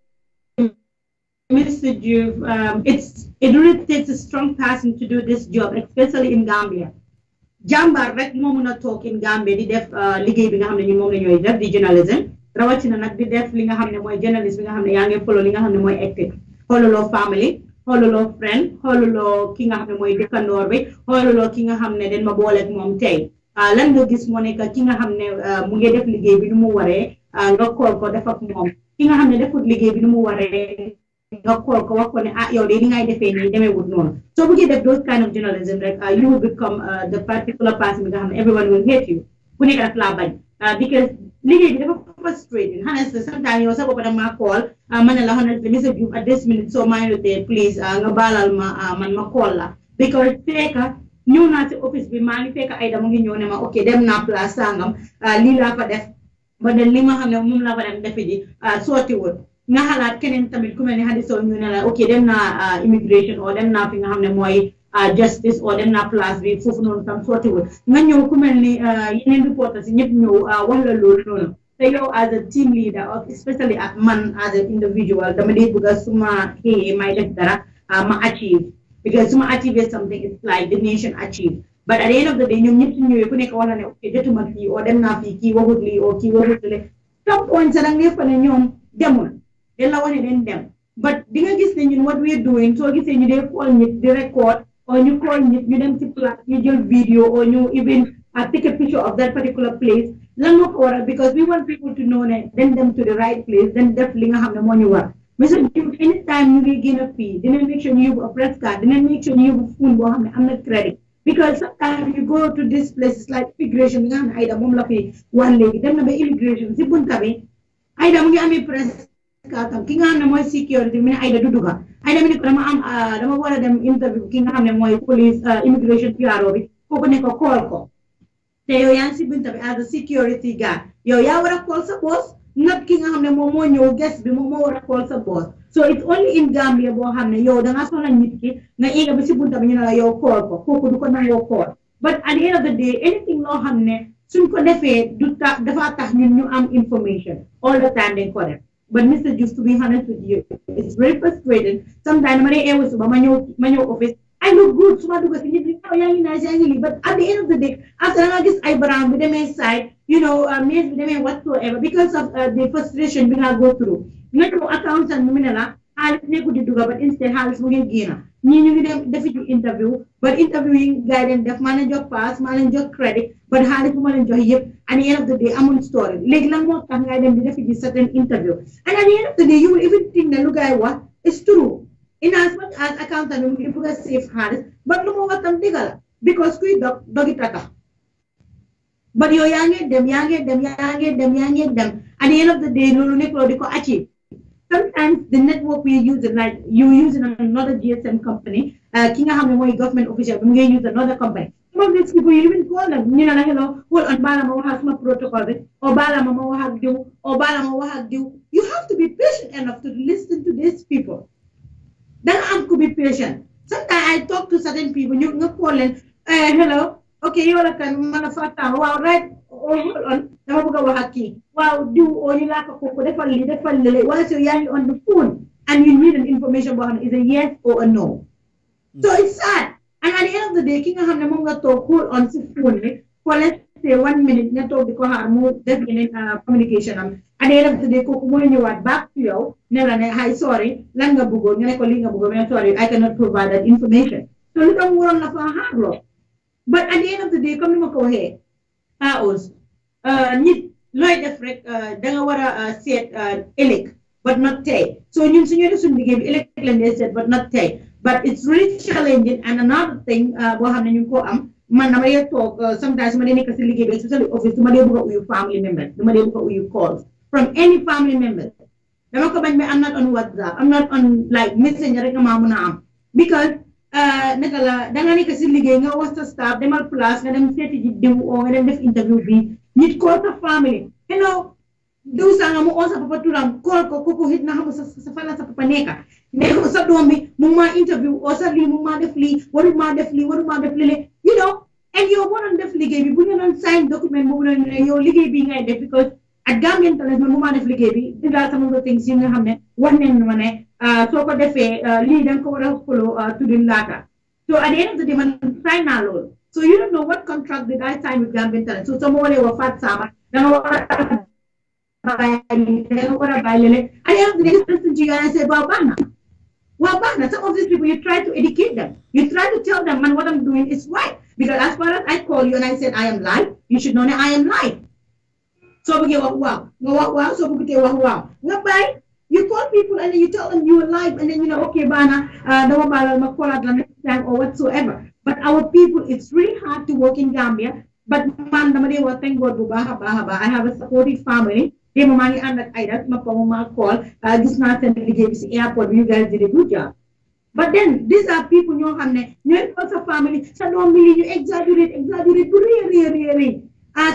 Mr. Juve, it really takes a strong person to do this job, especially in Gambia. Jambar rek moo mën a toog in Gambia di def liggéey bi nga xam ne ñun moom la ñooy def di journalism rawatina nag di def li nga xam ne mooy journalist bi nga xam ne yaa ngi follow li nga xam ne mooy active xoolaloo family xoolaloo friend xoolaloo ki nga xam ne mooy dëkkandoor bi xoolaloo ki nga xam ne den ma booleeg moom tey lan nga gis moo nekk ki nga xam ne mu ngi def liggéey bi nu mu waree nga kool ko def ak moom ki nga xam ne defut liggéey bi nu mu waree nga kool ko wax ko ne yow de li ngay defee nii demeewut noonu soo bëggee def those kind of journalism rek you will become the particular person bi nga xam ne everyone will hate you ku nekk daf laa bañ because liggéey bi dafa frustrating honestly sometimes yow sa bopp da maa call ma ne la honestly Mr. Diouf at this minute soo maa ngi please nga baalal ma man ma call la because fekka ñëw naa si office bi maa ngi fekk Aida mu ngi ñëw ne ma ok dem naa place sangam lii laa fa def ba den li ma xam ne moom laa fa dem defi ji sottiwul nga xalaat keneen tamit ku mel ni Hadi Sow ñu ne la ok dem naa immigration o dem naa fi nga xam ne mooy justice o dem naa place bi foofu noonu tam sottiwul nga ñëw ku mel ni yeneen reporters yi ñëpp ñëw wax la loolu noonu te yow as a team leader especially ak man as an individual dama dee bëgg suma xëyee may def dara ma achieve because suma achieve something it's like the nation achieve but at the end of the day ñoom ñëpp ñëwee ku nekk wax na ne ok jotuma fii o dem naa fii kii waxut lii o kii waxut le some point sa danga fa ne ñoom demul den la wax ne den dem but di nga gis ne ñun what we are doing soo gisee ñu dee call nit di record or ñu call nit ñu dem ci place ñu jël video or ñu even take a picture of that particular place lan moo ko waral because we want people to know ne den dem to the right place den def li nga xam ne moo ñu war Mr. Diouf anytime ñu ngi génn a fii dinañ make sure ñu yóbbu a press card dinañ make sure ñu yóbbu phone boo xam ne am na credit because sometimes you go to this places like immigration bi nga xam ne Aida moom la fi wax léegi dem na ba immigration si bunta bi Aida mu ngi amee press card ki nga xam ne mooy security mi ne Aida du dugga Aida mi ne ko dama war a dem interview ki nga xam ne mooy police immigration PRO bi kooku ne ko call ko te yow yaa ngi si bunta bi as a security guard yow yaa war a call sa boss nag ki nga xam ne moom moo ñëw guest bi moom moo war a call sa boss so it's only in Gambia boo xam ne yow da nga soxla nit ki nga éega bi si bunta bi ñu ne la yow call ko kooku du ko nangoo call but at the end of the day anything loo xam ne suñ ko defee du tax dafa tax ñun ñu am information all the time dañ ko def but Mr. Diouf to be honest with you it's very frustrating sometimes ma dee eewu suba ma ñëw office I look good suma dugga si ñëpp li yaa ngi nice yaa ngi lii but at the end of the day after nga gis ay baram bi demee side you know mails bi demee whatsoever because of the frustration bi nga go through nga ñëw accountant mu ne la xaalis nekkul di dugga but instead xaalis mu ngi génn ñii ñu ngi dem defi ci interview but interview yi gars yi leen def maa leen jox pass maa leen jox credit but xaalis bu ma leen jox yëpp at the end of the day amul story léegi lan moo tax ngay dem di defi ci certain interview and at the end of the day you will even think ne lu gars yi wax is true in as much as accountant bi mu ngi bëgg a save xaalis but lu ma wax tam dëgg la because kuy dogi tata but yow yaa ngi dem at the end of the day loolu nekk loo di ko achieve sometimes the network we use like you using another GSM company ki nga xam ne mooy government official bi mu ngi use another company some of these people you even call them ñu ne la hello hold on baala ma wax ak suma protocol bi o baala ma wax ak diw o baala ma wax ak diw you have to be patient enough to listen to these people Then I could be patient. Sometimes I talk to certain people, you call them, hello, okay, you're like a manufacturer, wow, right? Hold on, wow, do or you like a cocoa, definitely, once you're on the phone and you need an information about it, is a yes or a no. So it's sad. And at the end of the day, King Hamnamunga talk hold on to phone for let's say 1 minute, not talk because I move definitely communication. At the end of the day, when you are back to you, hi, sorry, Langa Bugo, Linga Bugo, sorry, I cannot provide that information. So look at what I'm hard rock. But at the end of the day, come to my head, Paos, need Lloyd Efrek, Dangawara said, elect, but not take. So you should be given elect, said, but not take. But it's really challenging. And another thing, man, talk sometimes especially office your family members, you calls from any family members. I'm not on WhatsApp, I'm not on like messenger because nga was the staff, demal plus, nga dem seti dem o nga dem def interview bi, nit call sa family. Hello, do sa mo osa papa turam call ko hit na mo sa fala sa papa neka. Neko sa domi mo ma interview o sa li mo ma def li, waru ma def li, you know, and you want to def ligay bi bu ñu non sign document mo na yo ligay bi ngay def because at Gambian Talents mo ma def ligay bi these are some of the things yi nga xamne wax nañ ma ne so ko defé li dañ ko wara follow to the later. So at the end of the day man sign na lool. So you don't know what contract did I sign with Gambian Talents. So some wala wa fat sama da nga at the end of the day listen to you and I say babana. Well, some of these people, you try to educate them. You try to tell them, man, what I'm doing is right. Because as far as I call you and I said I am live, you should know that I am live. So we get wow. You call people and then you tell them you are live and then you know, okay, bana, or whatsoever. But our people, it's really hard to work in Gambia. But man, thank God, I have a supportive family. They money and that my call, this not send the airport, you guys did a good job. But then these are people you have also family, so don't really you exaggerate, really.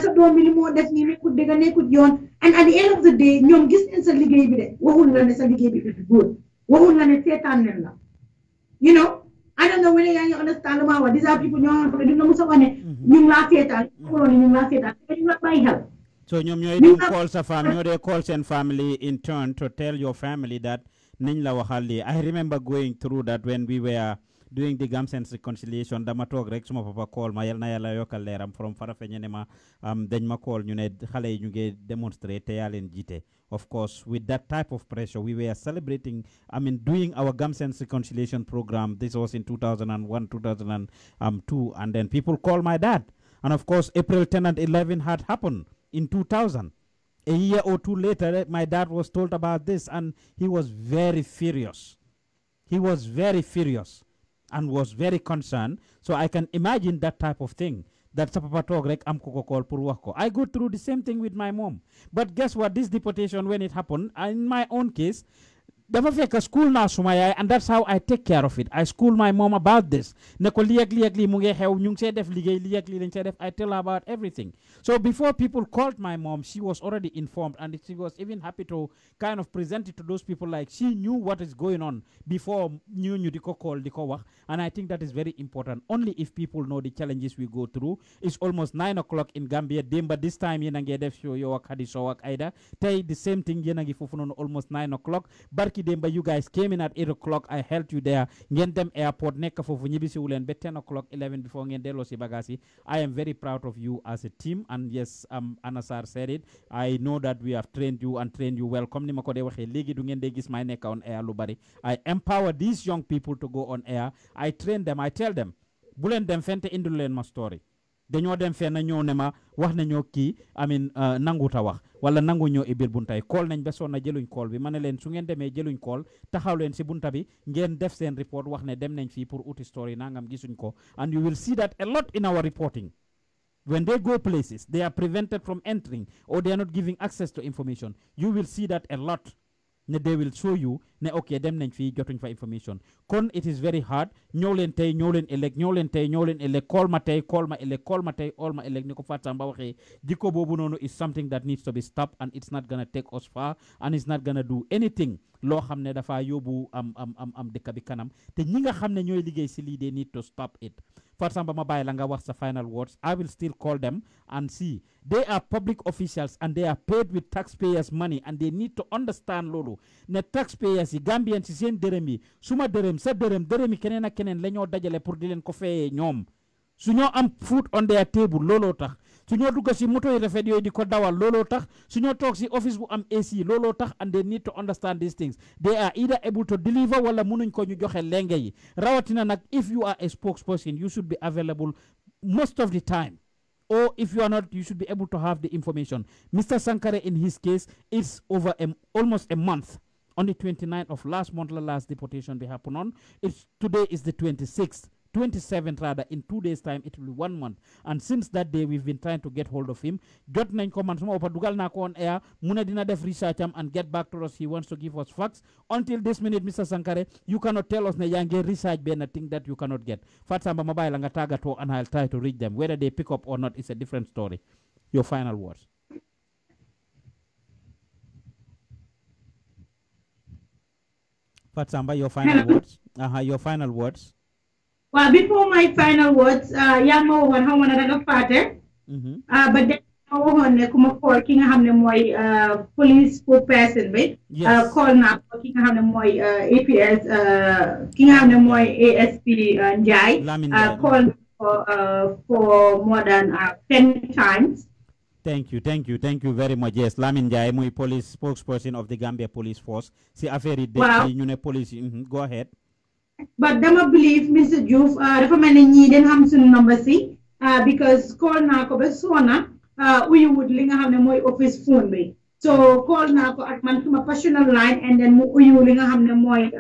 So don't really more definitely could dig a could yawn. And at the end of the day, you just instantly gave it. What would necessarily give it good? What would say you know? I don't know whether you understand about these are people you know someone you laugh at you not my help. So you call sa family, they call send family in turn to tell your family that Ninla Wahali. I remember going through that when we were doing the Gamsen's reconciliation. Damatog Rexuma Papa call my Nayala Yokaler from Farafenema, then ma call you need Hale you demonstrate in Jite. Of course, with that type of pressure, we were celebrating, doing our Gamsen's reconciliation program. This was in 2001, 2002, and then people call my dad. And of course, April 10 and 11 had happened in 2000. A year or two later, my dad was told about this and he was very furious. He was very furious and was very concerned. So I can imagine that type of thing. That I go through the same thing with my mom. But guess what? This deportation, when it happened, in my own case, dafa fekk school na suma yaay, and that's how I take care of it. I school my mom about this. Ne ko li ak li mu ngi xew ñu ngi see def liggéey li ak li lañ see def. I tell her about everything. So before people called my mom, she was already informed, and she was even happy to kind of present it to those people like she knew what is going on before ñu di ko call di ko wax. And I think that is very important. Only if people know the challenges we go through. It's almost 9 o'clock in Gambia. Demba this time yéen a ngi def show yow ak Hadi Sow ak Aida. Tey the same thing yéen a ngi foofu noonu almost 9 o'clock. Demba, you guys came in at 8 o'clock. I helped you there. Ngendem airport nekk fofu ñibisi wulen be 10 o'clock 11 before ngeen delo si bagasi. I am very proud of you as a team, and yes, Anasar said it. I know that we have trained you and trained you well. Comme ni ma ko de waxe legi du ngeen de gis may nekk on air lu bari. I empower these young people to go on air. I train them. I tell them bu len dem fente indul len ma story. Dañoo dem fenn ñoo ne ma wax nañoo kii nanguta wax wala nangu ñoo ibil buntay call nañ ba sonna jëluñ call bi ma ne leen su ngeen demee jëluñ call taxaw leen si bunta bi ngeen def seen report wax ne dem nañ fii pour uti story nangam gisuñ ko, and you will see that a lot in our reporting. When they go places, they are prevented from entering or they are not giving access to information. You will see that a lot. They will show you ne ok dem nañ fii jotuñ fa information kon it is very hard ñëw leen tey ñëw leen ëllëg ñëw leen tey ñëw leen ëllëg call ma tey call ma ëllëg call ma tey call ma ëllëg ni ko Fatou Samba waxee jikko boobu noonu is something that needs to be stopped and it's not gonna take us far and it's not gonna do anything loo xam ne dafa yóbbu am dëkk bi kanam te ñi nga xam ne ñooy liggéey si lii they need to stop it Fatou Samba ma bàyyi la nga wax sa final words I will still call them and see they are public officials and they are paid with taxpayers money and they need to understand loolu ne taxpayers yi Gambian si seen dërëm yi suma dërëm sa dërëm yi keneen ak keneen la ñoo dajale pour di leen ko fayee ñoom su ñoo am food on their table looloo tax su ñoo dugg si moto yi rafet yooyu di ko dawal looloo tax su ñoo toog si office bu am AC looloo tax and they need to understand these things they are either able to deliver wala mënuñ ko ñu joxe lenge yi rawatina nag if you are a spokesperson you should be available most of the time or if you are not you should be able to have the information Mr. Sankare in his case it's over almost a month on the 29th of last month the last deportation be happen on today is the 27th rather in 2 days time it will be 1 month and since that day we've been trying to get hold of him jot nañ ko man suma oppa dugal naa ko on air mu ne dina def research am and get back to us he wants to give us facts until this minute Mr. Sankare you cannot tell us ne yaa ngi research benn thing that you cannot get Fatou Samba ma bàyyi la nga tàggatoo and I'll try to reach them whether they pick up or not is a different story your final words Fatou Samba your final words your final words well, before my final words, yang mo wan how mana daga fate. But then mo wan ne kuma call king hamne moy police spokesperson be. Call na king hamne moy APS king hamne moy ASP Njai. Call for more than 10 times. Thank you very much. Yes, Lamin Njai, moy police spokesperson of the Gambia Police Force. Si affaire yi police. Go ahead. But dama believe Mr. Diouf dafa mel ni ñii den xam suñu number si because call naa ko ba sona uyu wut li nga xam ne mooy office phone bi so call naa ko ak man suma personal line and then mu uyu li nga xam ne mooy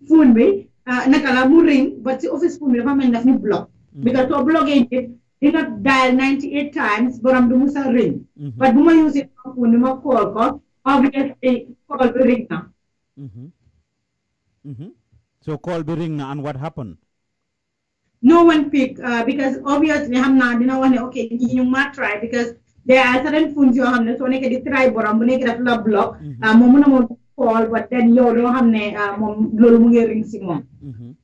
phone bi naka la mu ring but si office phone bi dafa mel ni daf ñu block because soo bloqué it dina dial 98 times borom du musa ring but bu ma use phone bi ma call ko obviously call bi ring na So call be ring and what happened? No one picked because obviously I'm not didn't want okay you might try because there are certain phones you have so they try but I'm gonna get a block mom call but then you don't have mom lolu mu ring si mom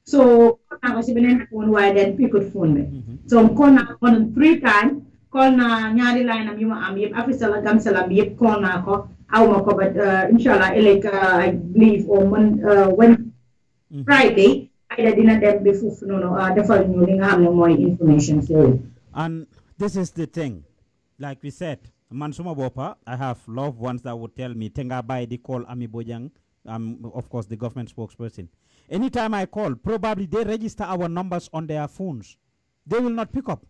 so I was even phone why then pick up phone so I'm call na on 3 times call na ñaari line am yuma am yep officer la Gambisara yep call na ko awma ko but inshallah like I believe or when Friday, I didn't have before defal ñu li nga xamne moy information so and this is the thing like we said man suma bopa I have loved ones that would tell me tenga bay di call Ami Bojang of course the government spokesperson anytime I call probably they register our numbers on their phones they will not pick up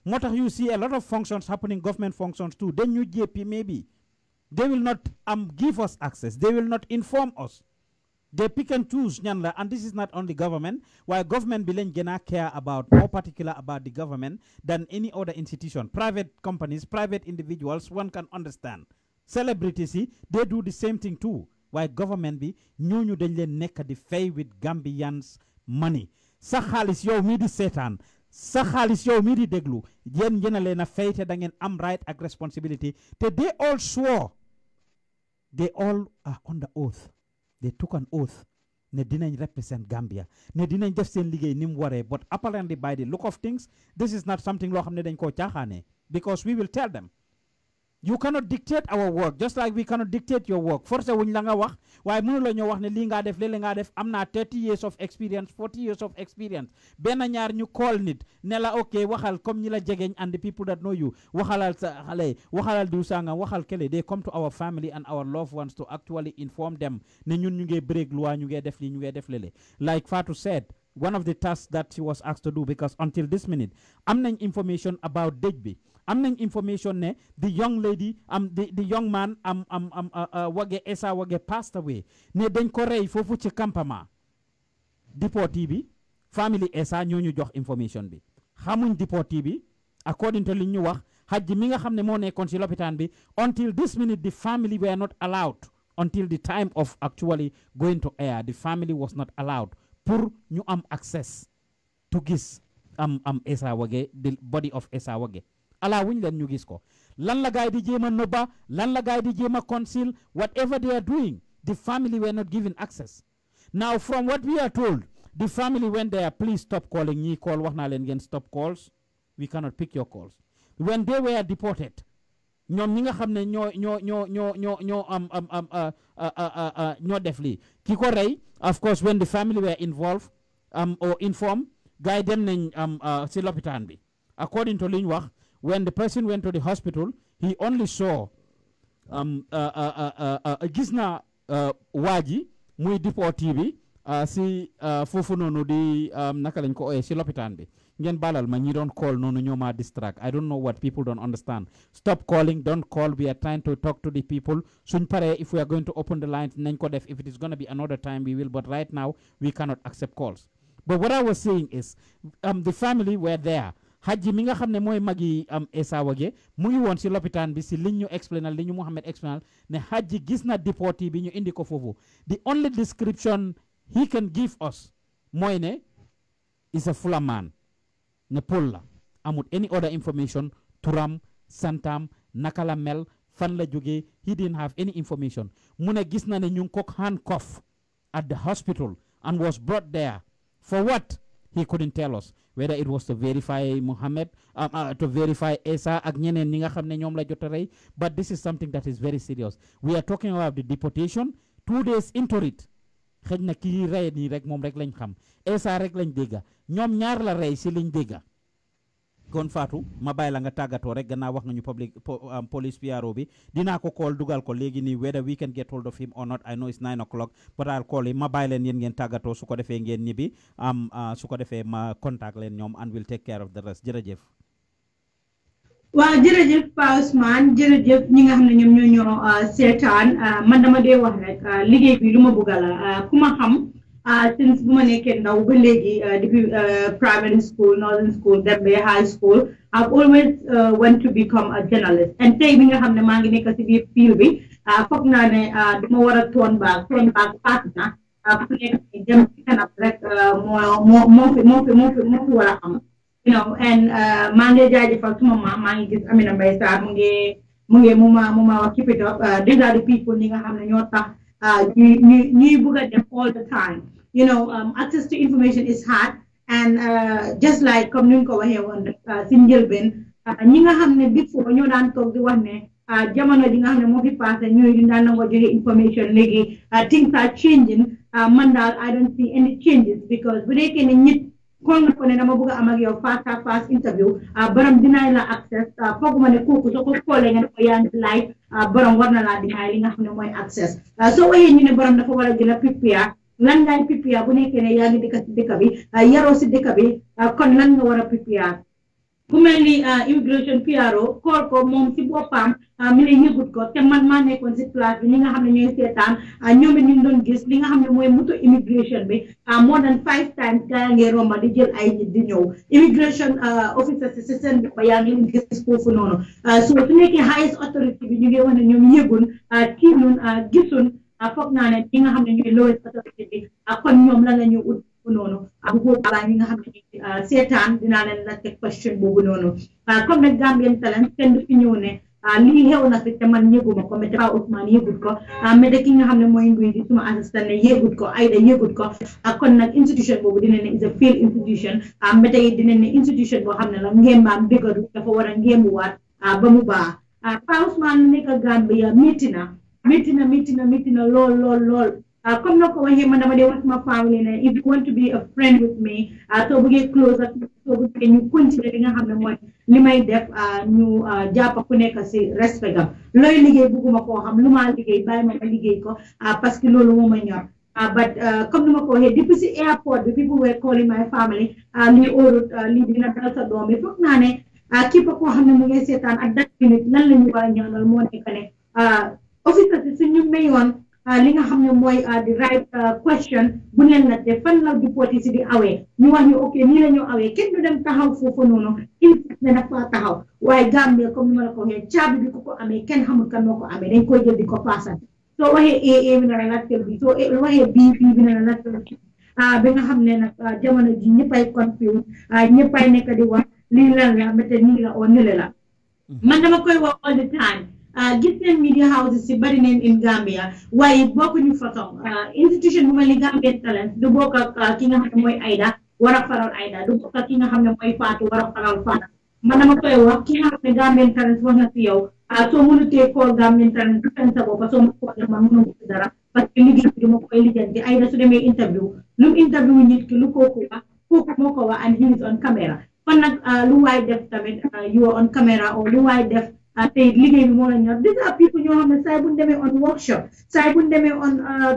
motax you see a lot of functions happening government functions too then you JP maybe they will not give us access they will not inform us. They pick and choose, Nyanla, and this is not only government. Why government bilen gonna care about more particular about the government than any other institution. Private companies, private individuals, one can understand. Celebrities, they do the same thing too. Why government be ñu dañ leen nekk di fay with Gambians money. Sa xaalis yow mi di seetaan, sa xaalis yow mi di déglu, yéen a leen a fay te da ngeen am right ak responsibility. Te they all swore. They all are on the oath. They took an oath ne dinañ represent Gambia ne dinañ def seen liggéey ni mu waree but apparently by the look of things this is not something loo xam ne dañ koo caaxaane because we will tell them you cannot dictate our work just like we cannot dictate your work forcé wuñ la nga wax waaye mënu la ñoo wax ne lii ngaa def léeg-léeg ngaa def am naa 30 years of experience 40 years of experience benn ñaar ñu call nit ne la ok waxal comme ñi la jegeñ and the people that know you waxalal sa xale waxalal diw sanga waxal kele they come to our family and our loved ones to actually inform them ne ñun ñu ngee break loi ñu ngee def lii ñu ngee def lele like Fatou said one of the tasks that she was asked to do because until this minute am nañ information about dëj bi am nañ information ne the young lady the young man Waggeh Essa Waggeh passed away ne dañ ko rey foofu ci Campama Deportee bi family Essa ñoo ñu jox information bi xamuñ Deportee bi according to li ñu wax Hajji mi nga xam ne moo nekkoon ci lopitaan bi until this minute the family were not allowed until the time of actually going to air. The family was not allowed pour ñu am access to gis Essa Waggeh, the body of Essa Waggeh. Ala wuñ leen ñu gis ko. Lan la gaay di jéema noba, lan la gaay di jéema conceal, whatever they are doing, the family were not given access. Now from what we are told, the family went there, please stop calling, ñi call wax na leen ngeen stop calls. We cannot pick your calls. When they were deported, ñoom ñi nga xam ne ñoo def lii ki ko rey, of course when the family were involved or informed, gaay dem nañ si lopitaan bi. According to liñ wax, when the person went to the hospital, he only saw gis na waaji muy deportee bi si foofu noonu di naka lañ ko ooyee si lopitaan bi. Ngeen balal ma ñi don't call noonu ñoo ma distract. I don't know what people don't understand. Stop calling, don't call. We are trying to talk to the people. Suñ paree, if we are going to open the lines, nañ ko def. If it is going to be another time, we will. But right now, we cannot accept calls. But what I was saying is, the family were there. Haji mi nga xam ne mooy magi Essa Waggeh mu ngi woon si lopitaan bi si liñ ñu explainal li ñu Muhammed explainal ne Haji gis na deportee bi ñu indi ko foofu. The only description he can give us mooy ne is a Fula man. Ne Pol la amut any other information, turam, santam, nakala mel, fan la jóge, he didn't have any information. Mu ne gis na ne ñu ko handcuff at the hospital and was brought there. For what? He couldn't tell us. Whether it was to verify Muhammad, to verify Essa ak ñeneen ñi nga xam ne ñoom la jot a rey. But this is something that is very serious. We are talking about the deportation. 2 days into it. Xëj na kii rey nii rek moom rek lañ xam. Essa rek lañ dégga. Ñoom ñaar la rey si liñ dégga. Kon Fatou ma bàyyi la nga tàggatoo rek gannaaw wax nga ñu police PRO bi dinaa ko call dugal ko léegi nii whether we can get hold of him or not. I know it's 9 o'clock but I'll call him. Ma bàyyi leen yéen ngeen tàggatoo su ko defee ngeen ñibbi su ko defee ma contact leen ñoom and will take care of the rest. Jërëjëf. waaw jërëjëf Pa Ousmane jërëjëf ñi nga xam ne ñoom ñoo seetaan man dama dee wax rek liggéey bi lu ma bëgg la ku ma xam since bu ma nekkee ndaw ba léegi depuis primary school, northern school, Gambia high school, I've always want to become a journalist. And tey bi nga xam ne maa ngi nekk si biir field bi foog naa ne dama war a turn back pass na ku nekk dem ci kanam rek moo fi war a am. You know, and maa ngi jaajëfal suma maa ngi gis Amina Mbaye Sarr mu ma keep it up. These are the people ñi nga xam ne ñoo tax ñuy bëgg a dem all the time. You know, access to information is hard, and just like comme ni ñu ko waxee woon rek si njëlbeen ñi nga xam ne before ñoo daan toog di wax ne jamono ji nga xam ne moo fi passé ñooy di daan nangoo joxe information léegi things are changing. Man daal I don't see any changes because bu nekkee ne nit kon nga ko ne dama bëgg a am ak yow face interview borom dinaay la access fooguma ne kooku soo ko xoolee nga ne ko yaa ngi live borom war na laa dinaay li nga xam ne mooy access soo waxee ñu ne borom dafa war a gën a prepare lan ngay prepare bu nekkee ne yaa ngi dëkk si dëkk bi yaroo si dëkk bi kon lan nga war a prepare ku mel ni immigration PRO kool ko moom si boppam mi ne yëgut ko te man maa nekkoon si place bi ñi nga xam ne ñooy seetaan ñoom it ñu ngi doon gis li nga xam ne mooy moto immigration bi more than 5 times gaa ngi romba di jël ay nit di ñëw immigration officer si seen bopp yaa ngi leen gis foofu noonu so su nekkee highest authority bi ñu ngi wax ne ñoom yëgun kiinun gisun foog naa ne ñi nga xam ne ñooy lowest authority bi kon ñoom lan la ñu ut noonu bu boobaa ñi nga xam ne seetaan dinaa leen la teg question boobu noonu comme nag Gambian Talents kenn du fi ñëw ne lii xew na fi te man yëguma ko mais Pa Ousmane yëgut ko mais ki nga xam ne mooy nguy di suma assistant ne yëgut ko Aida yëgut ko kon nag institution boobu dina ne is a failed institution mais tey dina ne institution boo xam ne la ngémbaam dëgëru dafa war a ngémbuwaat ba mu baax Pa Ousmane nekk Gambia métti na lool comme na ko waxee man dama dee wax sama family ne if you want to be a friend with me soo bëggee close ak soo bëggee ñu continuer li nga xam ne mooy li may def ñu jàpp ku nekk si respect am looy liggéey bëgguma koo xam lu maa liggéey bàyyi ma liggéey ko parce que loolu moo ma ñor but comme ni ma ko waxee depuis si airport bi people were calling my family lii óorut lii dina dal sa doom bi foog naa ne képp koo xam ne mu ngi seetaan ak that minute lan la ñu war a ñaanal moo nekk ne officer si suñu mayoon li nga xam ne mooy the right question bu leen la te fan la deportee si di awee ñu wax ñu ok nii la ñu awee kenn du dem taxaw foofu noonu insiste ne dafa taxaw waaye Gambia comme ni ma la ko waxee caabi bi ku ko amee kenn xamul kan moo ko amee dañ koy jël di ko paasal so waxee AA bi na la laajteel bi so waxee B bi na la laajteel bi ba nga xam ne nag jamono ji ñëppay confuse ñëppay nekk di wax lii lan la mbete nii la oo nële la man dama koy wax all the time gis neen media houses si bari neen in Gambia waaye bokkuñu façon institution bu mel ni Gambian Talents du bokk ak ki nga xam ne mooy Aida war a faral Aida du bokk ak ki nga xam ne mooy Fatou war a faral Fatou man dama koy wax ki nga xam ne Gambian Talents wax na si yow soo mënutee call Gambian Talents du fen sa bopp soo ma ko man mënu ko dara parce que liggéey bi dama koy lijjanti Aida su demee interview lu interview nit ki lu kooku wax kooku moo ko wax and he is on camera kon nag lu waay def tamit you are on camera or lu waay def tey liggéey bi moo la ñor these are people ñoo xam ne saa bu ñu demee on workshop saa bu ñu demee on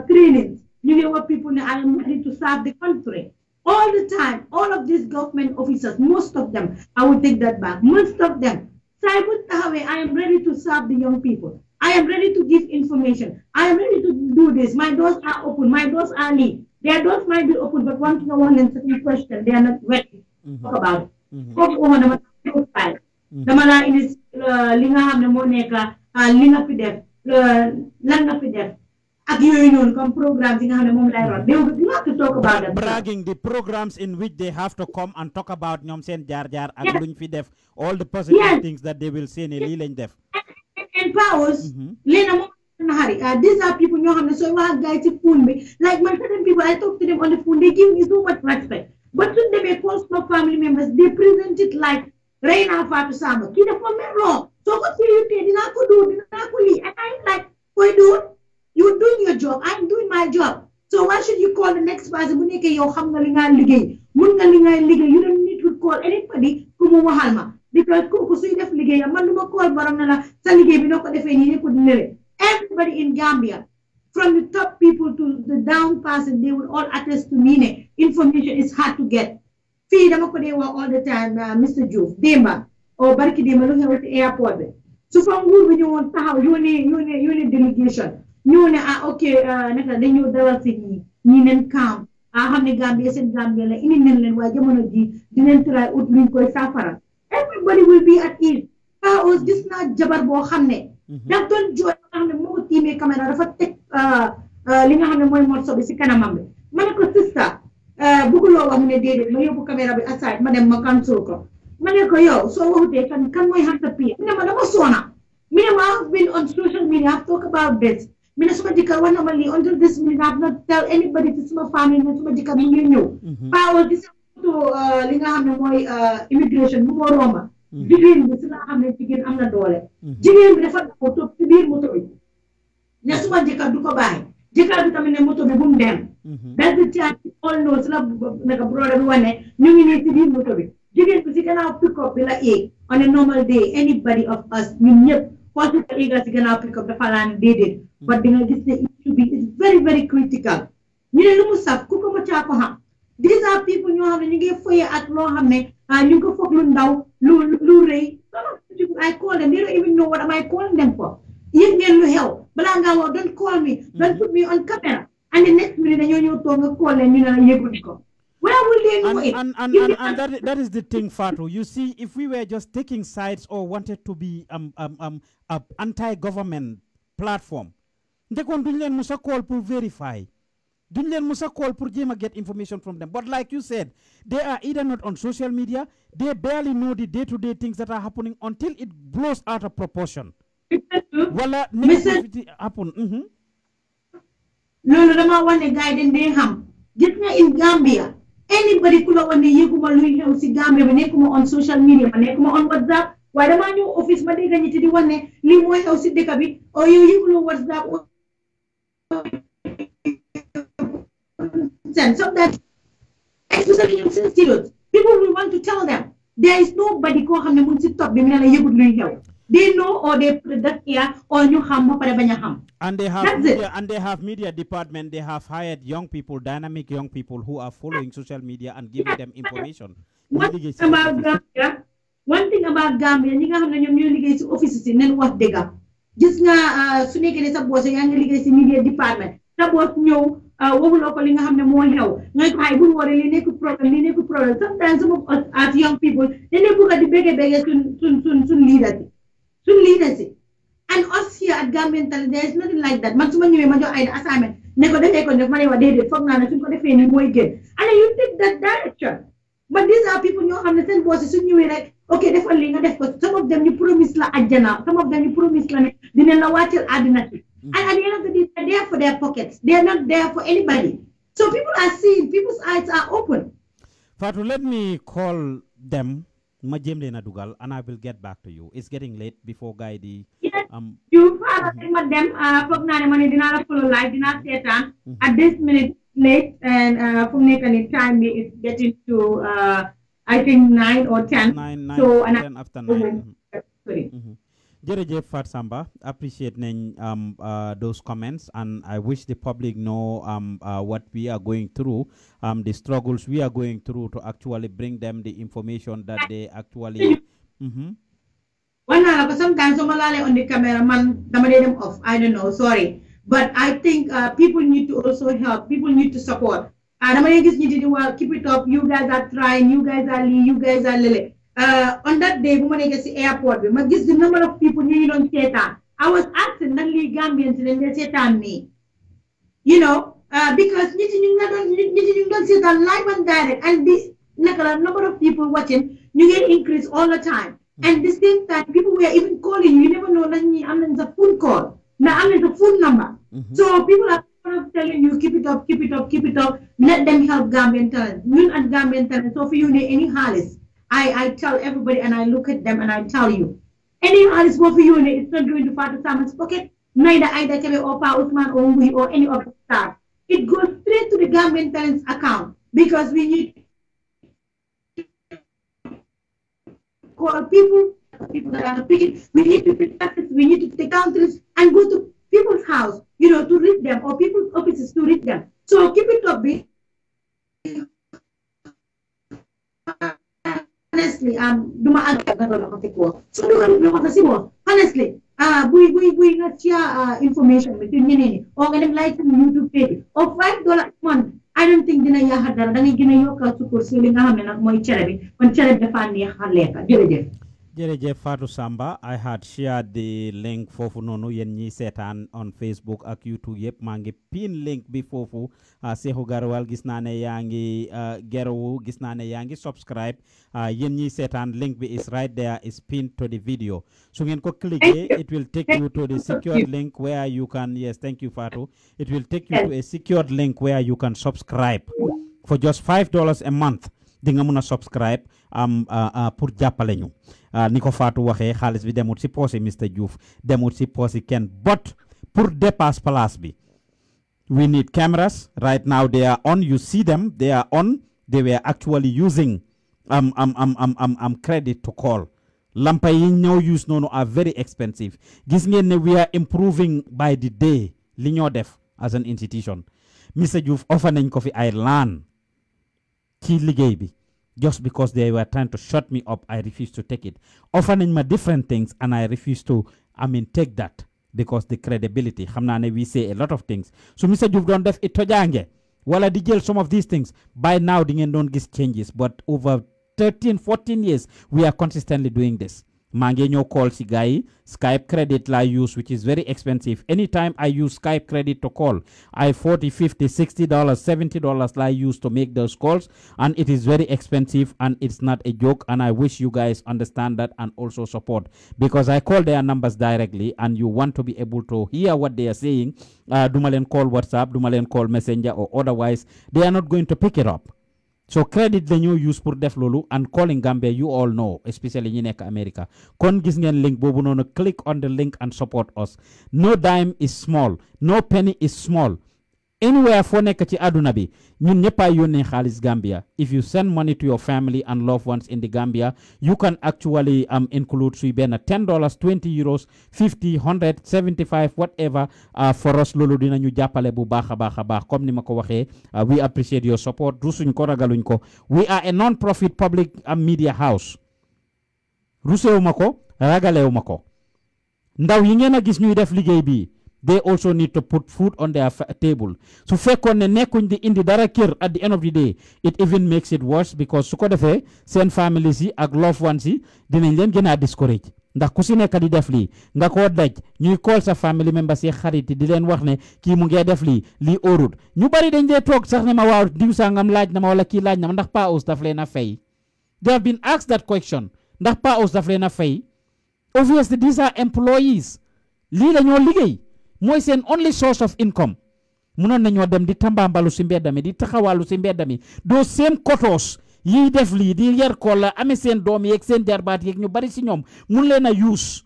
training ñu ngi wax people ne I am ready to serve the country all the time all of these government officers most of them I will take that back most of them saa bu taxawee I am ready to serve the young people I am ready to give information I am ready to do this my doors are open my doors are lead their doors might be open but once no one answers the question they are not ready to talk about it kooku waxoon dama profile dama laa indi li nga xam ne moo nekk li nga fi def lan nga fi def ak yooyu noonu comme programme yi nga xam ne moom lay ron they will have to talk about that bragging the programs in which they have to come and talk about ñoom seen jaar-jaar ak luñ fi def all the positive things that they will say ne lii lañ def and powers leena moom Hari, these are people ñoo xam ne sooy wax ak guys ci phone bi like man certain people I talk to them on the phone they give me so much respect but suñ demee call small family members they present it like Rainier Fatou Samba kii dafa mel wrong soo ko sérieux dinaa ko do dinaa ko lii and I'm like koy do you doing your job I'm doing my job so why should you call the next person bu nekkee yow xam nga li nga liggéey mun nga li ngay liggéey you don't need to call anybody ku mu waxal ma because kooku suy def liggéeyam man du ma call borom na la sa liggéey bi noo ko defee nii nekkul nele everybody in Gambia from the top people to the down person they will all attest to me ne information is hard to get fii dama ko dee wax all the time Mr. Diouf démba o barki démba lu xew ci airport bi su fa nguur bi ñëwoon taxaw yónnee délégation ñëw ne ok naka dañoo dalal si ñi neen kaam xam ne Gambia seen Gambia la indi neen leen waaye jamono ji dinañ try ut luñ koy saafara everybody will be at ease paos gis naa jabar boo xam ne daf doon jooy nga xam ne moo tiimee caméra dafa teg li nga xam ne mooy morso bi si kanamam bi ma ne ko sista bëgguloo wax mu ne déedéet ma yóbbu caméra bi aside ma dem ma cancel ko ma ne ko yow soo waxutee kan mooy xam sa pied mu ne ma dama soona mi ne ma I've been on social media I've talked about this mi ne suma jëkkër wax na ma lii until this minute I've not tell anybody ci suma famille ne suma jëkkër mu ngi ñëw paawa gis li nga xam ne mooy immigration bu moo romba jigéen bi si nga xam ne jigéen am na doole jigéen bi dafa daw toog ci biir moto bi ne suma jëkkër du ko bàyyi jëkkër bi tamit ne moto bi bu mu dem dal di caat all know si la naka brother bi wane ñu ngi nii ci biir moto bi jigéen bi si gannaaw pick up bi la éeg on a normal day anybody of us ñun ñëpp xool si éega si gannaaw pick up dafa laa ne déedéet but di nga gis ne issue bi is very very critical ñu ne lu mu saf ku ko ma caa ko xam these are people ñoo xam ne ñu ngi foye ak loo xam ne ñu ngi ko foog lu ndaw lu rëy I call them they don't even know what am I calling them for yéen ngeen lu xew balaa ngaa wax don't call me don't put me on camera and the next minute dañoo ñëw toog nga call leen ñu ne la yëguñ ko where will they know it and that is the thing Fatou you see if we were just taking sides or wanted to be a anti-government platform ndekoon duñ leen musa call pour verify duñ leen musa call pour jéem a get information from them but like you said they are either not on social media they barely know the day-to-day things that are happening until it blows out of proportion wala negativity happen loolu dama wax ne gars yi dañ dee xam gis nga in Gambia anybody ku la wax ne yëguma luy xew si Gambia bi nekkuma on social media ma nekkuma on WhatsApp waaye damaa ñëw office ma dégg ñi di wax ne lii mooy xew si dëkk bi o yow yëguloo WhatsApp so that especially in studios people will want to tell them there is nobody koo xam ne mu ngi si top bi mu ne la yëgut luy xew they know or they put that here or ñu xam ba pare bañ a xam and they have media department they have hired young people dynamic young people who are following social media and giving them information one thing about Gambia ñi nga xam ne ñoom ñooy liggéey si office si nen wax dëgg gis nga su nekkee ne sa boss yaa ngi liggéey si media department sa boss ñëw waxuloo ko li nga xam ne moo xew nga ko ay bul waree li nekk problème sometimes some of us as young people dañuy bëgg di bége suñ leader si And us here at Gambian Talents, there is nothing like that. Man, suma ñëwee ma jox ay assignment. Ne ko defee ko def ma ne wa déedéet foog naa ne suñ ko defee ni mooy gën. And then you take that direction. But these are people ñoo xam ne seen boss suñ ñëwee rek okay defal li nga def ko. Some of them you promise la àjjana. Some of them you promise la ne dinañ la wàcceel àddina si. And at the end of the day, they're there for their pockets. They're not there for anybody. So people are seeing, people's eyes are open. Fatu, let me call them. Ma jëm leen a dugal, and I will get back to you. It's getting late before guy di. Yes, you father ma dem foog naa ne ma ne dinaa la follow live dinaa seetaan at this minute late and fu mu nekk nii time bi is getting to I think 9 or 10. 9 so 10 after 9. Sorry. Jërëjëf Fat Samba, appreciate those comments, and I wish the public know what we are going through, the struggles we are going through to actually bring them the information that they actually. Sometimes on the camera, man, them off. I don't know, sorry, but I think people need to also help. People need to support. And keep it up. You guys are trying. You guys are Lee. You guys are Lily. On that day, when I get to the airport, I guess the number of people you don't say that. I was asking Nali Gambians and they said me. You know, because you don't see that live and direct, and this number of people watching, you get increase all the time. And the same time, people were even calling you. You never know I'm the phone call. Now I'm the phone number. So people are telling you keep it up, keep it up, keep it up. Let them help Gambian Talents. You at Gambian Talents. So for you, any Harris. I tell everybody and I look at them and I tell you, any artist for you, it's not going to Father Simon's pocket, neither either Kebe or Pa Usman or any of the staff. It goes straight to the Gambian Talents account because we need to call people that are speaking, we need to practice, we need to take countries and go to people's house, you know, to read them or people's offices to read them. So keep it up, honestly, honestly, we not share information between you or get like YouTube page or $5 a month. I don't think dina ya hadara da ngay gëna yokal sukur ci li nga xamne nak moy cere bi kon cere dafa neex lekka jërëjëf Fatou Samba, I had shared the link fofu nonu yen ñi seetaan on Facebook ak YouTube yep maa ngi pin link bi fofu Seexu Garawal gis naa ne yaa ngi gerawu gis naa ne yaa ngi subscribe yen ñi seetaan link bi is right there is pinned to the video su ngeen ko cliquer it will take you to the secured link where you can yes thank you Fatou it will take you to a secured link where you can subscribe for just $5 a month di nga mëna subscribe pour jàppale ñu ni ko Fatou waxee xaalis bi demut si poche Mr Diouf demut si poche kenn but pour dépasse place bi we need cameras right now they are on you see them they are on they were actually using credit to call lampa yi ñoo use noonu are very expensive gis ngeen ne we are improving by the day li ñoo def as an institution Mr Diouf offer nañ ko fi ay laan ci liggéey bi just because they were trying to shut me up, I refused to take it. Offering me different things, and I refused to, take that because the credibility. We say a lot of things. So, Mr. You've done def it tojange. While I did some of these things, by now, the don't get changes. But over 13, 14 years, we are consistently doing this. Mangenyo call si guy, Skype credit la use, which is very expensive. Anytime I use Skype credit to call, I $40, $50, $60, $70 la use to make those calls, and it is very expensive and it's not a joke. And I wish you guys understand that and also support because I call their numbers directly, and you want to be able to hear what they are saying. Dumalen call WhatsApp, Dumalen call Messenger, or otherwise they are not going to pick it up. So credit the new use pour def lolu and calling Gambia you all know especially in America. Kon gis ngeen link bobu nono click on the link and support us. No dime is small, no penny is small. Anywhere for nek ci aduna bi ñun ñepa yone xaliss Gambia. If you send money to your family and loved ones in the Gambia, you can actually include suy ben $10, €20, $50, $100, $75 whatever for us lolu dinañu jappalé bu baaxa baax comme ni mako waxé we appreciate your support rusuñ ko ragaluñ ko. We are a non-profit public media house. Rusewuma ko ragalewuma ko. Ndaw yi ngeen gis ñuy def liggéey bi they also need to put food on their table. So fekkoon ne nekkuñ di indi dara kër at the end of the day it even makes it worse because su ko defee seen families yi ak loved ones yi dinañ leen gën a discourage ndax ku si nekk di def lii nga koo daj ñuy call sa family members yi xarit di leen wax ne kii mu ngee def lii óorut ñu bari dañ dee toog sax ne ma waaw diw sangam laaj na ma wala kii laaj na ma ndax Pa Ous daf leen a fay. They have been asked that question ndax Pa Ous daf leen a fay. Obviously these are employees lii la ñoo liggéey mooy seen only source of income munoon nañoo dem di tambaambalu si mbedd mi di taxawaalu si mbedd mi those same kotos yiy def lii di yar ko la amee seen doom yeeg seen jarbaat yeeg ñu bari si ñoom mun leen a use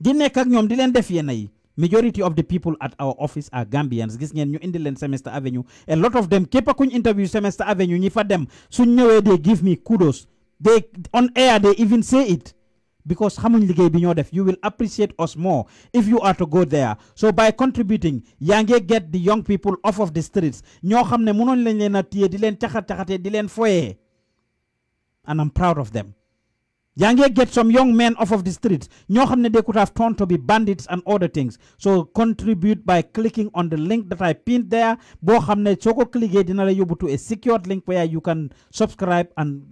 di nekk ak ñoom di leen def yenn yi. Majority of the people at our office are Gambians gis ngeen ñu indi leen Semester Avenue a lot of them képp kuñ interview Semester Avenue ñi fa dem suñ ñëwee they give me kudos they on air they even say it because xamuñ liggéey bi ñoo def. You will appreciate us more if you are to go there. So by contributing yaa ngi get the young people off of the streets ñoo xam ne mënoon lañ leen a téye di leen caxat-caxatee di leen foyee and I'm proud of them. yaa ngi get some young men off of the streets ñoo xam ne they could have turned to be bandits and other things. So contribute by clicking on the link that I pinned there boo xam ne soo ko cliquer dina la yóbbu to a secured link where you can subscribe and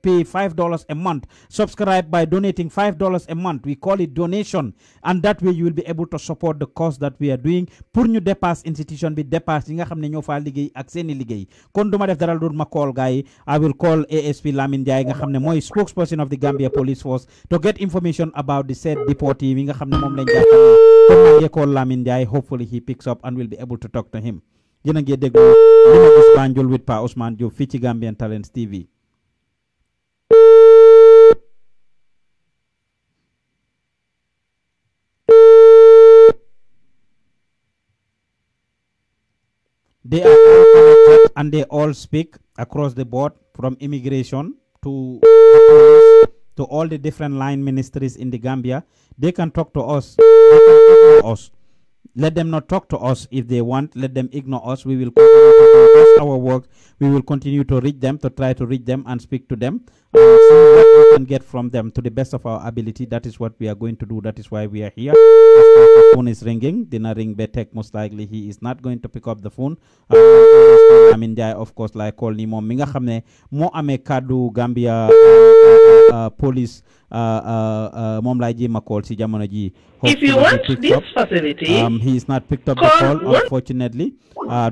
pay $5 a month. Subscribe by donating $5 a month. We call it donation, and that way you will be able to support the cause that we are doing pour ñu dépasse institution bi dépasse yi nga xam ne ñoo faa liggéey ak seeni liggéey. Kon duma def dara lu ma call gars yi. I will call ASP Lamin Ndiaye nga xam ne mooy spokesperson of the Gambia Police Force to get information about the said deportee mi nga xam ne moom lañ jàppale. Kon maa ngi call Lamin Ndiaye. Hopefully he picks up and will be able to talk to him. Yéen a ngi déglu li ma gis Banjul with Pa Ousman Diop fii ci Gambian Talents TV. They are all connected and they all speak across the board from immigration to police to all the different line ministries in the Gambia. They can talk to us. They can ignore us. Let them not talk to us if they want. Let them ignore us. We will continue to do just our work. We will continue to reach them, to try to reach them and speak to them and see what we can get from them to the best of our ability. That is what we are going to do. That is why we are here. Of course, the phone is ringing. Dina ring Betek. Most likely he is not going to pick up the phone. Of course, like call ni mo minga xamne mo ame kadu Gambia police mom lay jima call si jamono ji. If you want this facility, he is not picked up the call, unfortunately.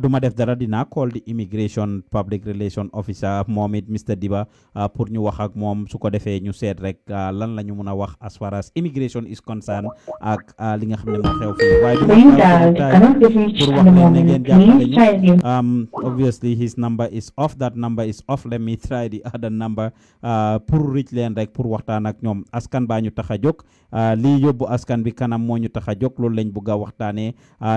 Duma def dara dina call the immigration public relation officer Mohamed Mr. Diba pour ñu wax ak mom su ko defé ñu sét rek lan lañu mëna wax as far as immigration is concerned ak li nga xamné mo xew fi way obviously his number is off. That number is off. Let me try the other number pour reach len rek pour waxtaan ak ñom. Askan ba ñu taxa jog li yobbu askan bi kanam mo ñu taxa jog loolu lañ bëgg waxtaane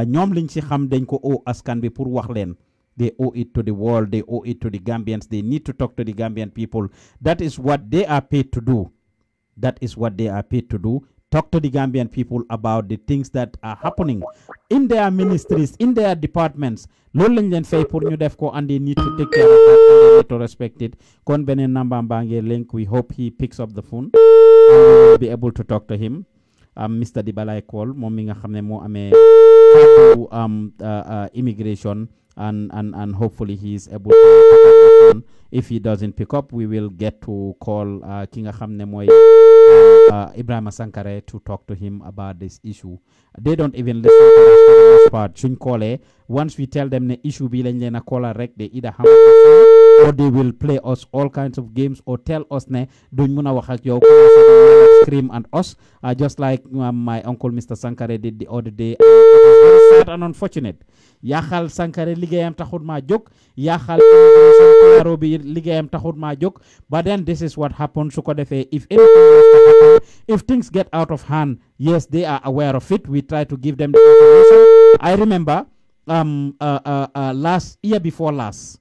ñom liñ ci xam dañ ko o askan bi pour wax len. They owe it to the world. They owe it to the Gambians. They need to talk to the Gambian people. That is what they are paid to do. That is what they are paid to do. Talk to the Gambian people about the things that are happening in their ministries, in their departments. Loolu lañ leen fay pour ñu def ko, and they need to take care of that and they need to respect it. Kon beneen number baa ngi link. We hope he picks up the phone and we will be able to talk to him. Mr. Dibalay call moom mi nga xam ne moo amee immigration and hopefully he is able to pick up the phone. If he doesn't pick up, we will get to call ki nga xam ne mooy Ibrahima Sankare to talk to him about this issue. They don't even listen to us for the most part. Suñ callee, once we tell them the issue bi lañ leen a call rek, they either hang up the phone or they will play us all kinds of games or tell us ne duñ mëna wax ak yow, scream at us, just like my uncle Mr. Sankare did the other day. It was very sad and unfortunate. Yaxal Sankare liggéeyam taxut ma jóg, yaxal immigration bi liggéeyam taxut ma jóg. But then this is what happens. Su ko defee, if anything was to happen, if things get out of hand, yes, they are aware of it. We try to give them the information. I remember last year before last,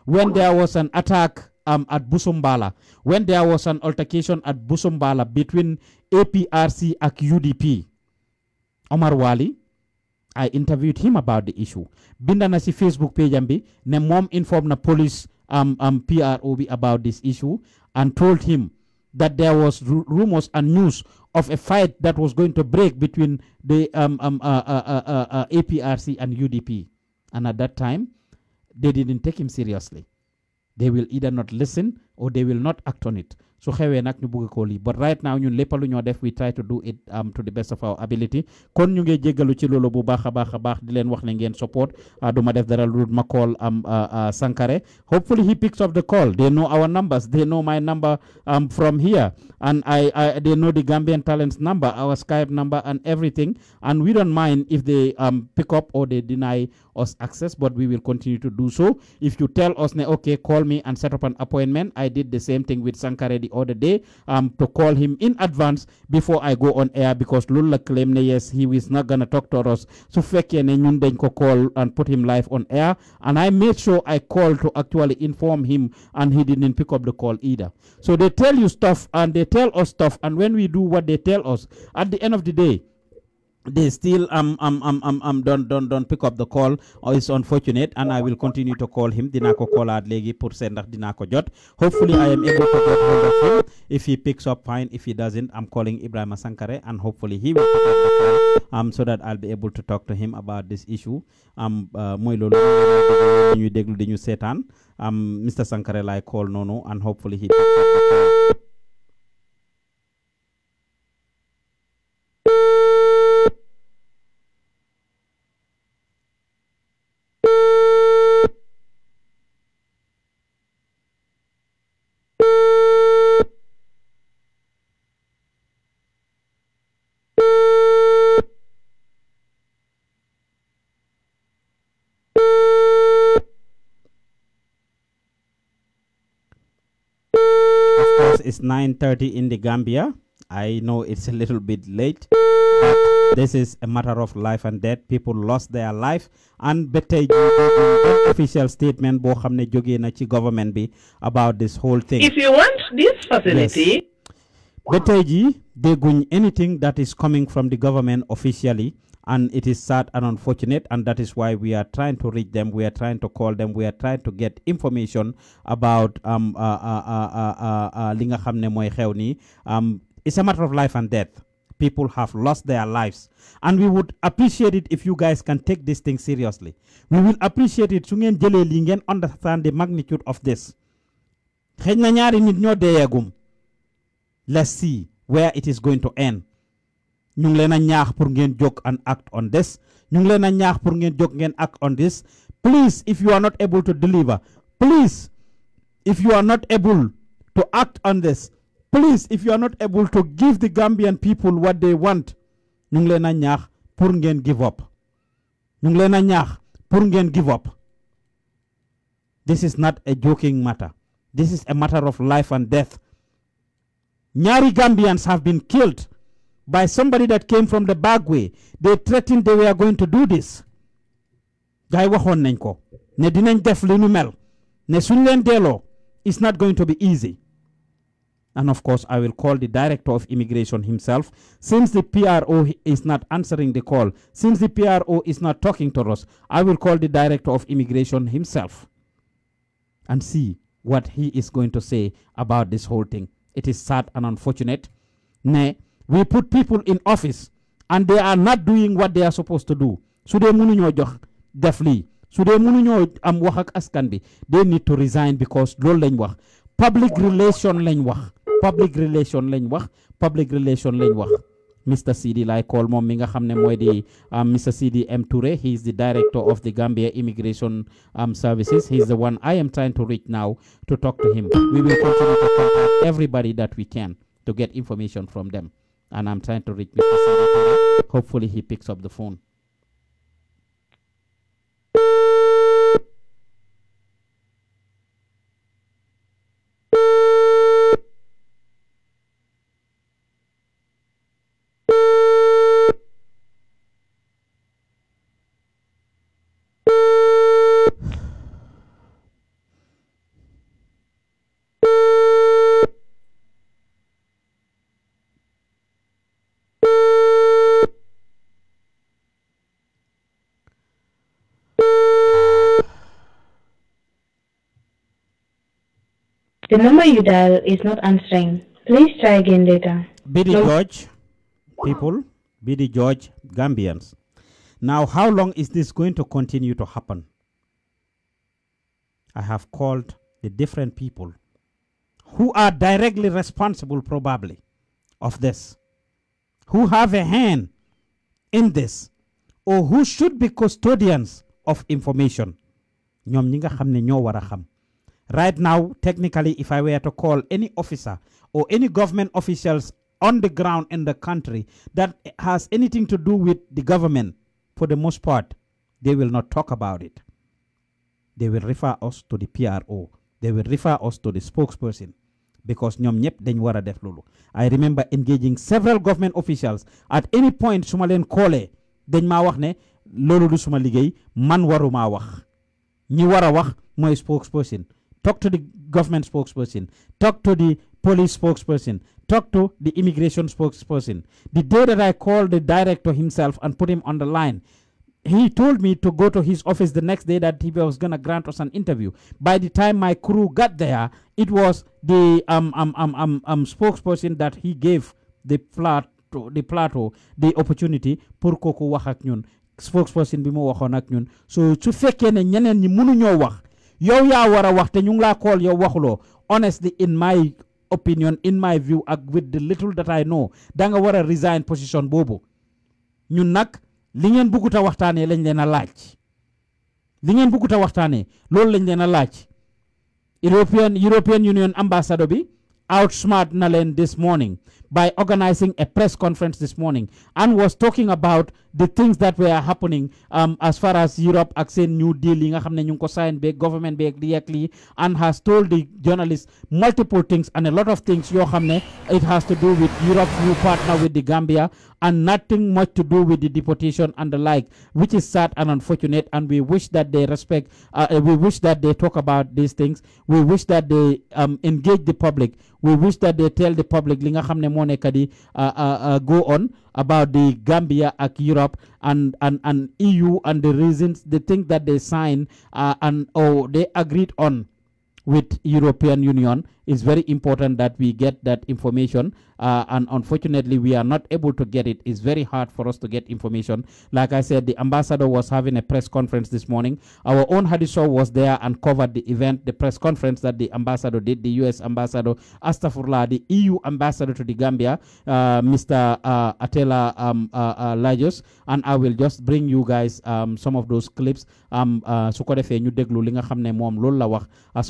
when there was an attack at Busumbala, when there was an altercation at Busumbala between APRC and UDP, Omar Wali, I interviewed him about the issue. Binda na si Facebook page ambi ne mom informed na police PROB about this issue and told him that there was rumors and news of a fight that was going to break between the APRC and UDP. And at that time, they didn't take him seriously. They will either not listen or they will not act on it. su xewé nak ñu bëgg ko li but right now ñun lepp lu ñoo def we try to do it to the best of our ability kon ñu ngi jéggalu ci lolu bu baaxa baax di leen wax ne ngeen support duma def dara lu ma call Sankare. Hopefully he picks up the call. They know our numbers, they know my number from here, and they know the Gambian Talents number, our Skype number and everything, and we don't mind if they pick up or they deny us access, but we will continue to do so. If you tell us okay, call me and set up an appointment. I did the same thing with Sankare the other day to call him in advance before I go on air, because Lula claimed yes, he is not gonna talk to us. So fekkee ne ñun dañ ko call and put him live on air, and I made sure I called to actually inform him, and he didn't pick up the call either. So they tell you stuff and they tell us stuff, and when we do what they tell us, at the end of the day they still don't pick up the call, or it's unfortunate, and I will continue to call him. Dina ko call at legi pour sen ndax dina ko jot. Hopefully I am able to get hold of him. If he picks up, fine. If he doesn't, I'm calling Ibrahim Sankare, and hopefully he will pick up the call so that I'll be able to talk to him about this issue. Moy lolu ñu déglu di ñu sétane. Mr. Sankare lay call nono, and hopefully he picks up the call. It's 9:30 in the Gambia. I know it's a little bit late, but this is a matter of life and death. People lost their life, and betay official statement bo xamne joge na ci government bi about this whole thing. If you want this facility, betay ji deguñ anything that is coming from the government officially. And it is sad and unfortunate, and that is why we are trying to reach them. We are trying to call them. We are trying to get information about li nga xamne moy xew ni. It's a matter of life and death. People have lost their lives, and we would appreciate it if you guys can take this thing seriously. We will appreciate it su ngeen jëlé li ngeen understand the magnitude of this. Xëy na ñaari nit ñoo deyagum. Let's see where it is going to end. ñu ngi leena ñaax pour ngeen jóg and act on this. ñu ngi leena ñaax pour ngeen jóg ngeen act on this. Please, if you are not able to deliver, please, if you are not able to act on this, please, if you are not able to give the Gambian people what they want, ñu ngi leena ñaax pour ngeen give up. ñu ngi leena ñaax pour ngeen give up. This is not a joking matter. This is a matter of life and death. Ñaari Gambians have been killed by somebody that came from the back way. They threatened they were going to do this. Gay waxon nañ ko ne dinañ def li nu mel ne suñ leen delo, it's not going to be easy. And of course, I will call the director of immigration himself. Since the PRO is not answering the call, since the PRO is not talking to us, I will call the director of immigration himself and see what he is going to say about this whole thing. It is sad and unfortunate. We put people in office and they are not doing what they are supposed to do. So they mënuñoo jox def lii. So they mënuñoo am wax ak askan bi. They need to resign because loolu lañ wax. Public relation lañ wax. Public relation lañ wax. Public relation lañ wax. Mr. CD lay call moom mi nga xam ne mooy di Mr. CD M Touré. He is the director of the Gambia Immigration Services. He is the one I am trying to reach now to talk to him. We will continue to contact everybody that we can to get information from them. And I'm trying to reach Mr. CD. Hopefully he picks up the phone. The number you dial is not answering. Please try again later. Bidi George, people, Bidi George, Gambians. Now, how long is this going to continue to happen? I have called the different people. who are directly responsible probably of this, who have a hand in this, or who should be custodians of information. ñoom ñi nga xam ne ñoo war a xam. Right now, technically, if I were to call any officer or any government officials on the ground in the country that has anything to do with the government, for the most part, they will not talk about it. They will refer us to the PRO. They will refer us to the spokesperson, because ñoom ñep dañ wara def lolu. I remember engaging several government officials. At any point suma len callé dañ ma wax ne lolu du suma liggéey, man waruma wax. Ñi wara wax moy spokesperson. Talk to the government spokesperson. Talk to the police spokesperson. Talk to the immigration spokesperson. The day that I called the director himself and put him on the line, he told me to go to his office the next day that he was going to grant us an interview. By the time my crew got there, it was the spokesperson that he gave the plateau the opportunity pour kooku wax ak ñun. Spokesperson bi mo waxoon ak ñun. So su fekkee ne ñeneen ñi mënu ñoo wax, yow yaa war a wax te ñu ngi laa call yow waxuloo. Honestly, in my opinion, in my view, with the little that I know, da nga war a resign position boobu. ñun nag li ngeen bëgguta waxtaanee lañ leen a laaj. Li ngeen bëgguta waxtaanee loolu lañ leen a laaj. European Union ambassador bi outsmart na leen this morning by organizing a press conference this morning and was talking about the things that were happening as far as Europe ak seen new deal yi nga xam ne ñu ngi ko sign be government be directly, and has told the journalists multiple things and a lot of things yoo xam ne it has to do with Europe's new partner with the Gambia and nothing much to do with the deportation and the like, which is sad and unfortunate, and we wish that they respect, we wish that they talk about these things, we wish that they engage the public, we wish that they tell the public li nga xam ne moo nekk di go on about the Gambia ak Europe and EU and the reasons, the things that they signed or they agreed on with European Union. Is very important that we get that information, and unfortunately we are not able to get it. It's very hard for us to get information. Like I said, the ambassador was having a press conference this morning. Our own Hadiso was there and covered the event, the press conference that the ambassador did, the US ambassador, Astafurla, the EU ambassador to the Gambia, Mr. Atela Lajos, and I will just bring you guys some of those clips. As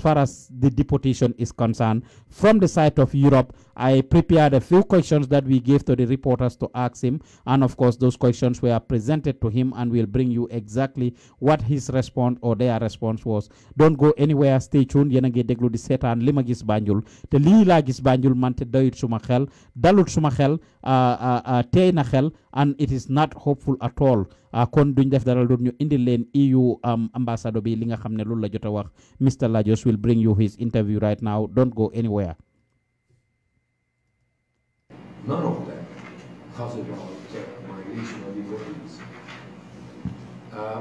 far as the deportation is concerned, from the side of Europe, I prepared a few questions that we gave to the reporters to ask him, and of course those questions were presented to him, and we'll bring you exactly what his response or their response was. Don't go anywhere, stay tuned. Yena nge deglu di setan lima gis Banjul te li la gis Banjul man te doyut suma xel, dalut suma xel, tey na xel, and it is not hopeful at all. Kon duñ def dara lu ñu indi leen EU ambassador bi li nga xam ne loolu la jota wax. Mr. Lajos will bring you his interview right now. Don't go anywhere. None of them has about migration or deportees.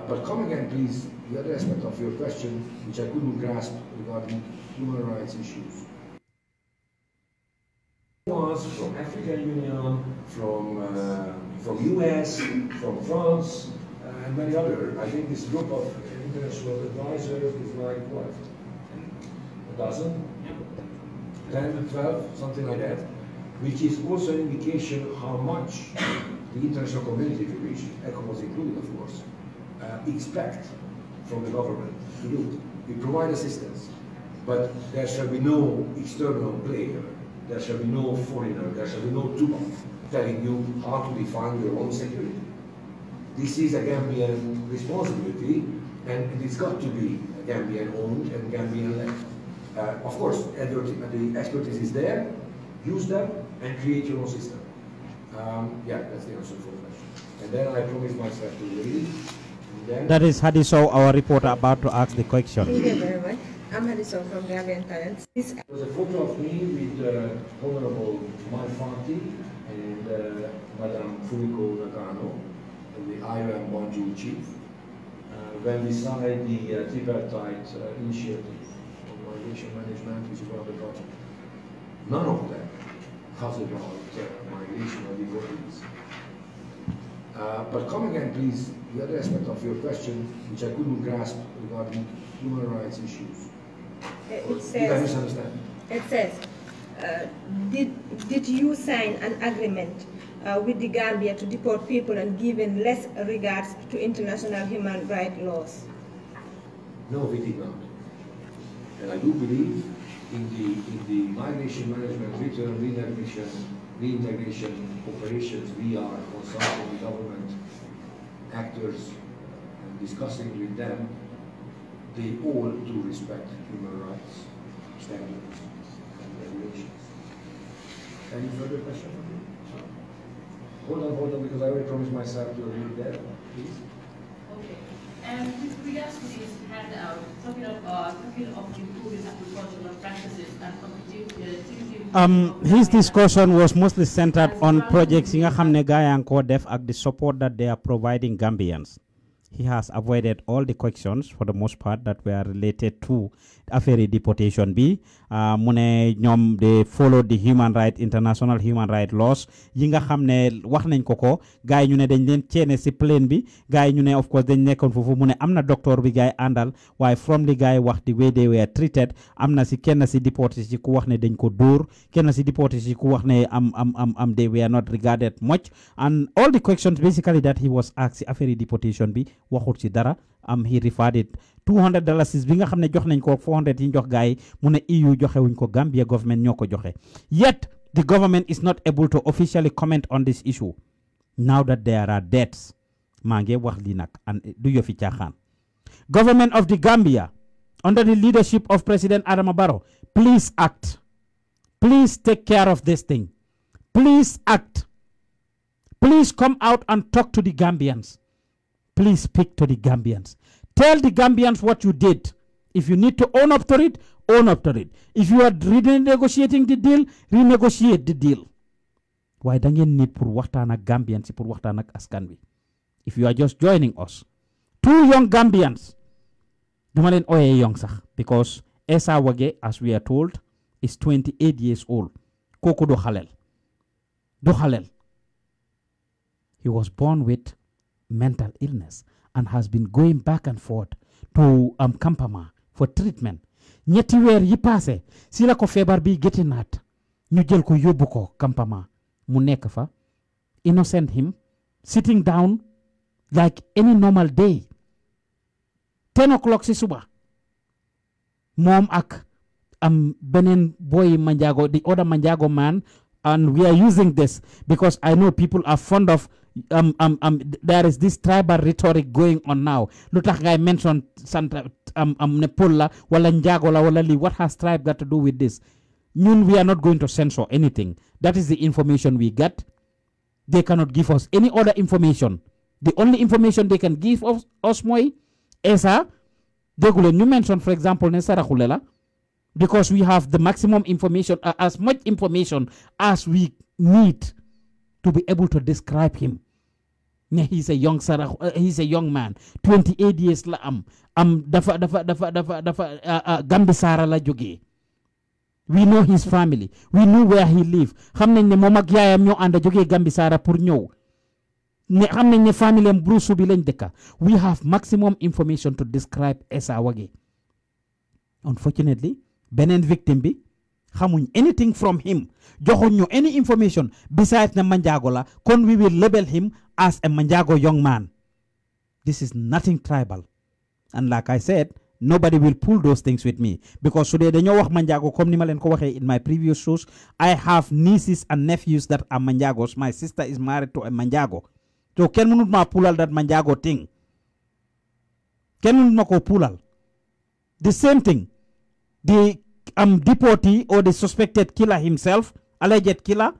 But come again, please, the other aspect of your question, which I couldn't grasp regarding human rights issues. Was from African Union, from US, from France, and many other. I think this group of international advisors is like what? A dozen? 10, 12, something like that. Which is also an indication how much the international community, which ECHO was included, of course, expect from the government to do. We provide assistance, but there shall be no external player, there shall be no foreigner, there shall be no tuba telling you how to define your own security. This is a Gambian responsibility, and it's got to be Gambian owned and Gambian led. Of course, the expertise is there, use them, and create your own system. Yeah, that's the answer for the question. And then I promised myself to read. That is Hadiso, our reporter, about to ask the question. Thank you very much. I'm Hadiso from Gambian Talents. There was a photo of me with Honorable Manfati and Madame Fumiko Nakano, the IRM Banjul chief, when we signed the tripartite initiative on migration management, which is one of the projects. None of them has about migration or deportees. But come again, please, the other aspect of your question, which I couldn't grasp regarding human rights issues. It Did I says, misunderstand? It says, did you sign an agreement with the Gambia to deport people and given less regards to international human rights laws? No, we did not. And I do believe in the migration management, return, reintegration operations. We are consulting the government actors and discussing with them. They all do respect human rights standards and regulations. Any further questions? Hold on, because I already promised myself to read there, please. Okay. And with regards to this handout, talking of improving agricultural practices and competitive. His discussion was mostly centered on projects in Def and the support that they are providing Gambians. He has avoided all the questions for the most part that were related to affaire deportation B. Mune ñom they follow the international human rights laws. Yinga xamne wax nañ ko ko gaay ñu ne dañ leen ciéné ci plane bi gaay ñu ne of course dañ nekkon fofu mune amna docteur bi gaay andal why from the guy wax the way they were treated amna ci kenn ci deportees ci ku wax ne dañ ko door kenn ci deportees ci ku wax ne they were not regarded much and all the questions basically that he was asked affaire deportation bi waxut ci dara he referred it $200 bi nga xamne jox nañ ko 400 yi jox gaay mu ne EU joxe wuñ ko Gambia government ñoko joxe yet the government is not able to officially comment on this issue now that there are deaths mangé wax li nak and du yo fi tiaxan government of the Gambia under the leadership of President Adama Barrow please act, please take care of this thing, please act, please come out and talk to the Gambians. Please speak to the Gambians. Tell the Gambians what you did. If you need to own up to it, own up to it. If you are renegotiating the deal, renegotiate the deal. Why don't you need pour waxtaan ak Gambians pour waxtaan ak askan wi? If you are just joining us, 2 young Gambians, duma leen oye young sax because Essa Waggeh, as we are told, is 28 years old. Kooku du xalel. Du xalel. He was born with mental illness and has been going back and forth to Campama for treatment. Ñetti weer yi passé si la ko feebar bi getting naat ñu jël ko yóbbu ko Campama mu nekk fa innocent him sitting down like any normal day 10 o'clock si suba moom ak benen boy Manjago, the other Manjago man, and we are using this because I know people are fond of there is this tribal rhetoric going on now. Lutax ngay mention Santa Nepola wala Njago la wala li. What has tribe got to do with this? We are not going to censor anything. That is the information we get. They cannot give us any other information. The only information they can give us moy Essa degule ñu mention for example ne Saraxulela because we have the maximum information, as much information as we need to be able to describe him. He's a young man, 28 years la dafa Gambisara la jógee. We know his family. We know where he live. Xam nañ ne moom ak yaayam ñoo ànd jógee Gambisara pour ñëw. Ne xam nañ ne family am Bruce bi lañ dëkka. We have maximum information to describe Essa Waggeh. Unfortunately, beneen victim bi xamuñ anything from him. Joxuñ ñu any information besides na Manjago la, kon we will label him as a Manjago young man. This is nothing tribal. And like I said, nobody will pull those things with me because today dañoo wax Manjago comme ni ma leen ko waxee in my previous shows. I have nieces and nephews that are Manjagos. My sister is married to a Manjago. So kenn mënut ma pulal that Manjago thing. Kenn mënut ma ko pulal. The same thing. The deportee or the suspected killer himself, alleged killer,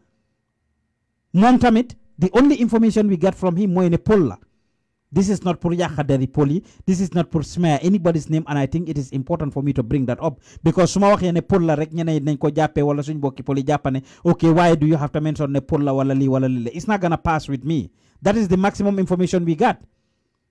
moom tamit, the only information we get from him mooy ne Pol la. This is not pour yàqa deri Poli. This is not pour smear anybody's name, and I think it is important for me to bring that up because su ma waxee ne Pol la rek ñeneen nañ ko jàppee wala suñ bokki Poli jàppane okay, why do you have to mention ne Pol la wala lii wala lii? It's not gonna pass with me. That is the maximum information we got.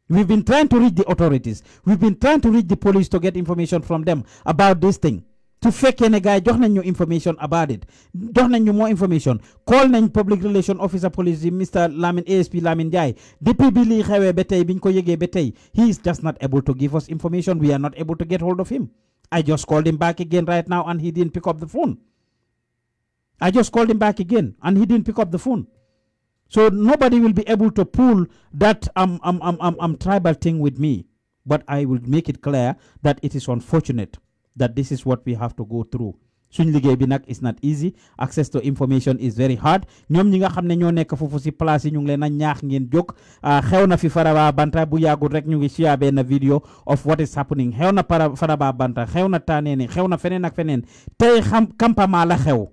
We've been trying to reach the authorities. We've been trying to reach the police to get information from them about this thing. To fekkee ne guy jox nañ ñu information about it. Jox nañ ñu more information. Call nañ public relation officer police Mr. Lamin ASP Lamin Jai. Depuis bi li xewee ba tey biñ ko yëgee ba tey, he is just not able to give us information. We are not able to get hold of him. I just called him back again right now and he didn't pick up the phone. I just called him back again and he didn't pick up the phone. So nobody will be able to pull that tribal thing with me. But I will make it clear that it is unfortunate that this is what we have to go through. Suñ liggéey bi nak is not easy. Access to information is very hard. Ñoom ñi nga xam ne ñoo nekk foofu si place yi ñu ngi leen a ñaax ngeen jóg. Xew na fi Faraba Banta bu yàggul rek ñu ngi share benn video of what is happening. Xew na Faraba Banta, xew na Taneni, xew na feneen ak feneen. Tey Campama la xew.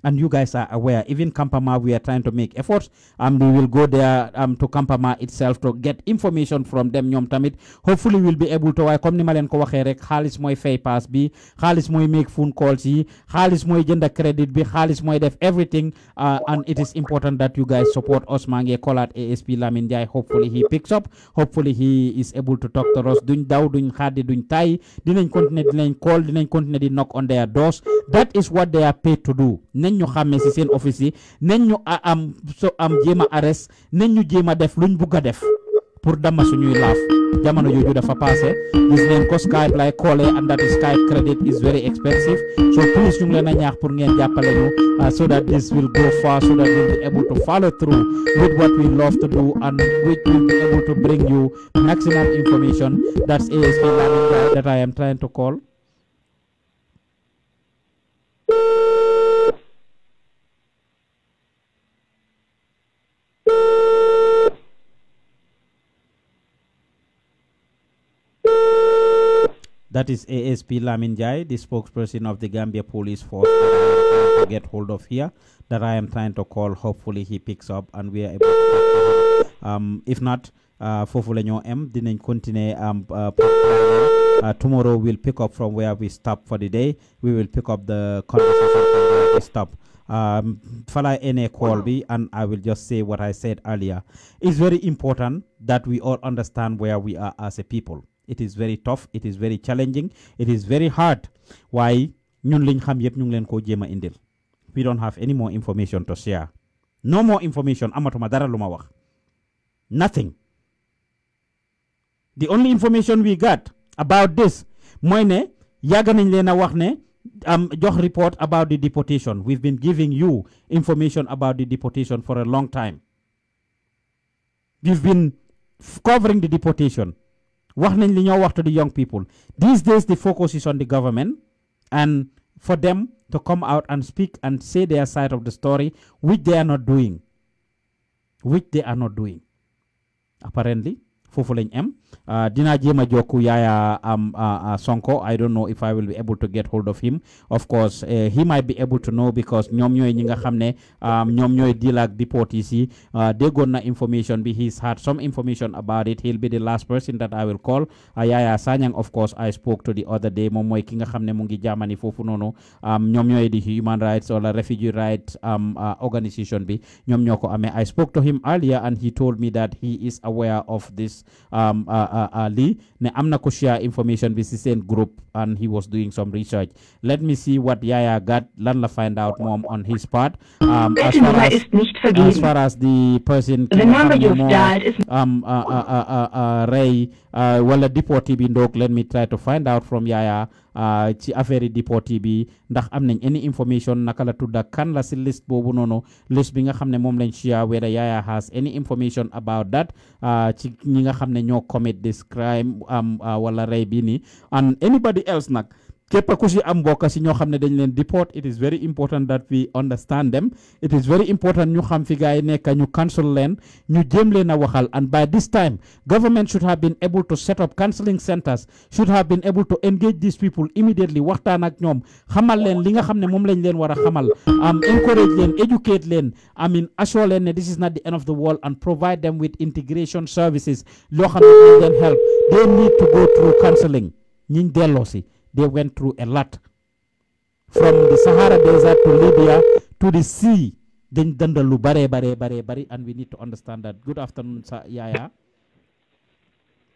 And you guys are aware, even Campama, we are trying to make efforts. We will go there to Campama itself to get information from them. Ñoom tamit hopefully we'll be able to, comme ni ma leen ko waxee rek, xaalis mooy fay pass bi, xaalis mooy make phone calls yi, xaalis mooy jënd credit bi, xaalis mooy def everything. And it is important that you guys support us. Maa ngi call at ASP Lamin Jai. Hopefully he picks up. Hopefully he is able to talk to us. Duñ daw, duñ xaadi, duñ tay. Dinañ continue, dinañ call, dinañ continue di knock on their doors. That is what they are paid to do. Ñu xamé ci seen office yi nañ ñu jéema arrest nañ ñu jéema def luñ bugga def pour dama suñuy laaf jamono jooju dafa passé gis neen ko Skype lay callee and that is Skype credit is very expensive, so please ñu ngi leen a ñaax pour ngeen jàppale ñu so that this will go far, so that we'll be able to follow through with what we love to do and which will be able to bring you maximum information. That's ASP Lamin that I am trying to call. That is ASP Lamin Jai, the spokesperson of the Gambia Police Force that I am trying to get hold of here, that I am trying to call. Hopefully he picks up and we are able to talk to him. If not, dinañ continue tomorrow we'll pick up from where we stop for the day. We will pick up the conversation from where we stop. Fala ene call me and I will just say what I said earlier. It's very important that we all understand where we are as a people. It is very tough, it is very challenging, it is very hard. Why ñun liñ xam yépp ñu ngi leen ko jéema indil. We don't have any more information to share. No more information, amatuma dara luma wax. Nothing. The only information we got about this mooy ne yàgg nañ leen a wax ne jox report about the deportation. We've been giving you information about the deportation for a long time. We've been covering the deportation. Wax nañ li ñoo wax to the young people. These days the focus is on the government and for them to come out and speak and say their side of the story, which they are not doing. Apparently fofu lañ am dina jema jokku Yaya Sonko. I don't know if I will be able to get hold of him. Of course he might be able to know because ñom ñoy ñi nga xamne ñom ñoy deal ak deportees yi déggon na information bi. He's had some information about it. He'll be the last person that I will call. Yaya Sanyang, of course, I spoke to the other day. Mom moy ki nga xamne mu ngi Germany fofu nono ñom ñoy di human rights or refugee rights organization bi ñom ñoko amé. I spoke to him earlier and he told me that he is aware of this Ali ne amna ko share information bi ci sen group and he was doing some research. Let me see what Yaya got, lan la find out mom on his part. As far as the person the number you've dialed is Ray wala deportee bi ndok, let me try to find out from Yaya ci affaire deportee bi ndax am nañ any information naka la tudda kan la ci list bobu nono, list bi nga xamne mom lañ share, whether Yaya has any information about that ci ñi nga xamne ñoo commit this crime wala ray bi ni and anybody else nak képp ku ci am mbokk ci ñoo xamne dañ leen deport. It is very important that we understand them. It is very important ñu xam fi gaay nekk ñu cancel leen ñu jëm leen a waxal, and by this time government should have been able to set up counseling centers, should have been able to engage these people immediately, waxtaan ak ñoom xamal leen li nga xamne mom lañ leen wara xamal, encourage leen, educate leen, assure leen ne this is not the end of the world and provide them with integration services loo xamne dañ leen help. They need to go through counseling. ñiñ delloosi they went through a lot. From the Sahara Desert to Libya to the sea. Then dandalu bare, and we need to understand that. Good afternoon, Yaya.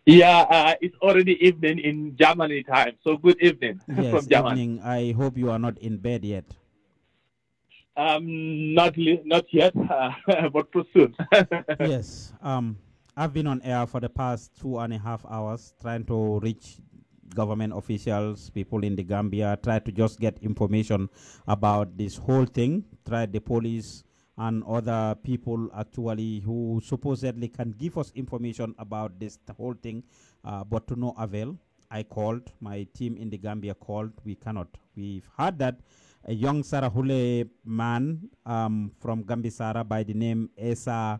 Yeah, it's already evening in Germany time. So good evening from Germany. Evening. I hope you are not in bed yet. Not yet, but soon. Yes. I've been on air for the past 2.5 hours trying to reach government officials, people in the Gambia, try to just get information about this whole thing. Try the police and other people actually who supposedly can give us information about this whole thing, but to no avail. I called, my team in the Gambia called, we cannot. We've heard that a young Sarahule man from Gambisara by the name Essa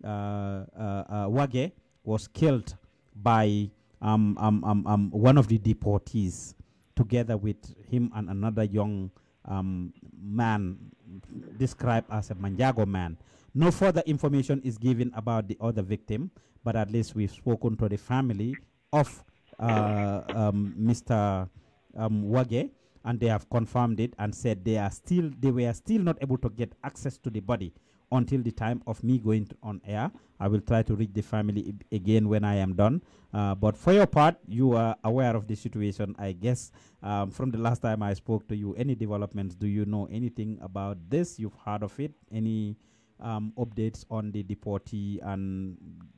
Waggeh was killed by one of the deportees, together with him and another young man described as a Manjago man. No further information is given about the other victim, but at least we've spoken to the family of Mr. Waggeh, and they have confirmed it and said they were still not able to get access to the body until the time of me going on air. I will try to reach the family again when I am done. But for your part, you are aware of the situation, I guess. From the last time I spoke to you, any developments? Do you know anything about this? You've heard of it? Any updates on the deportee and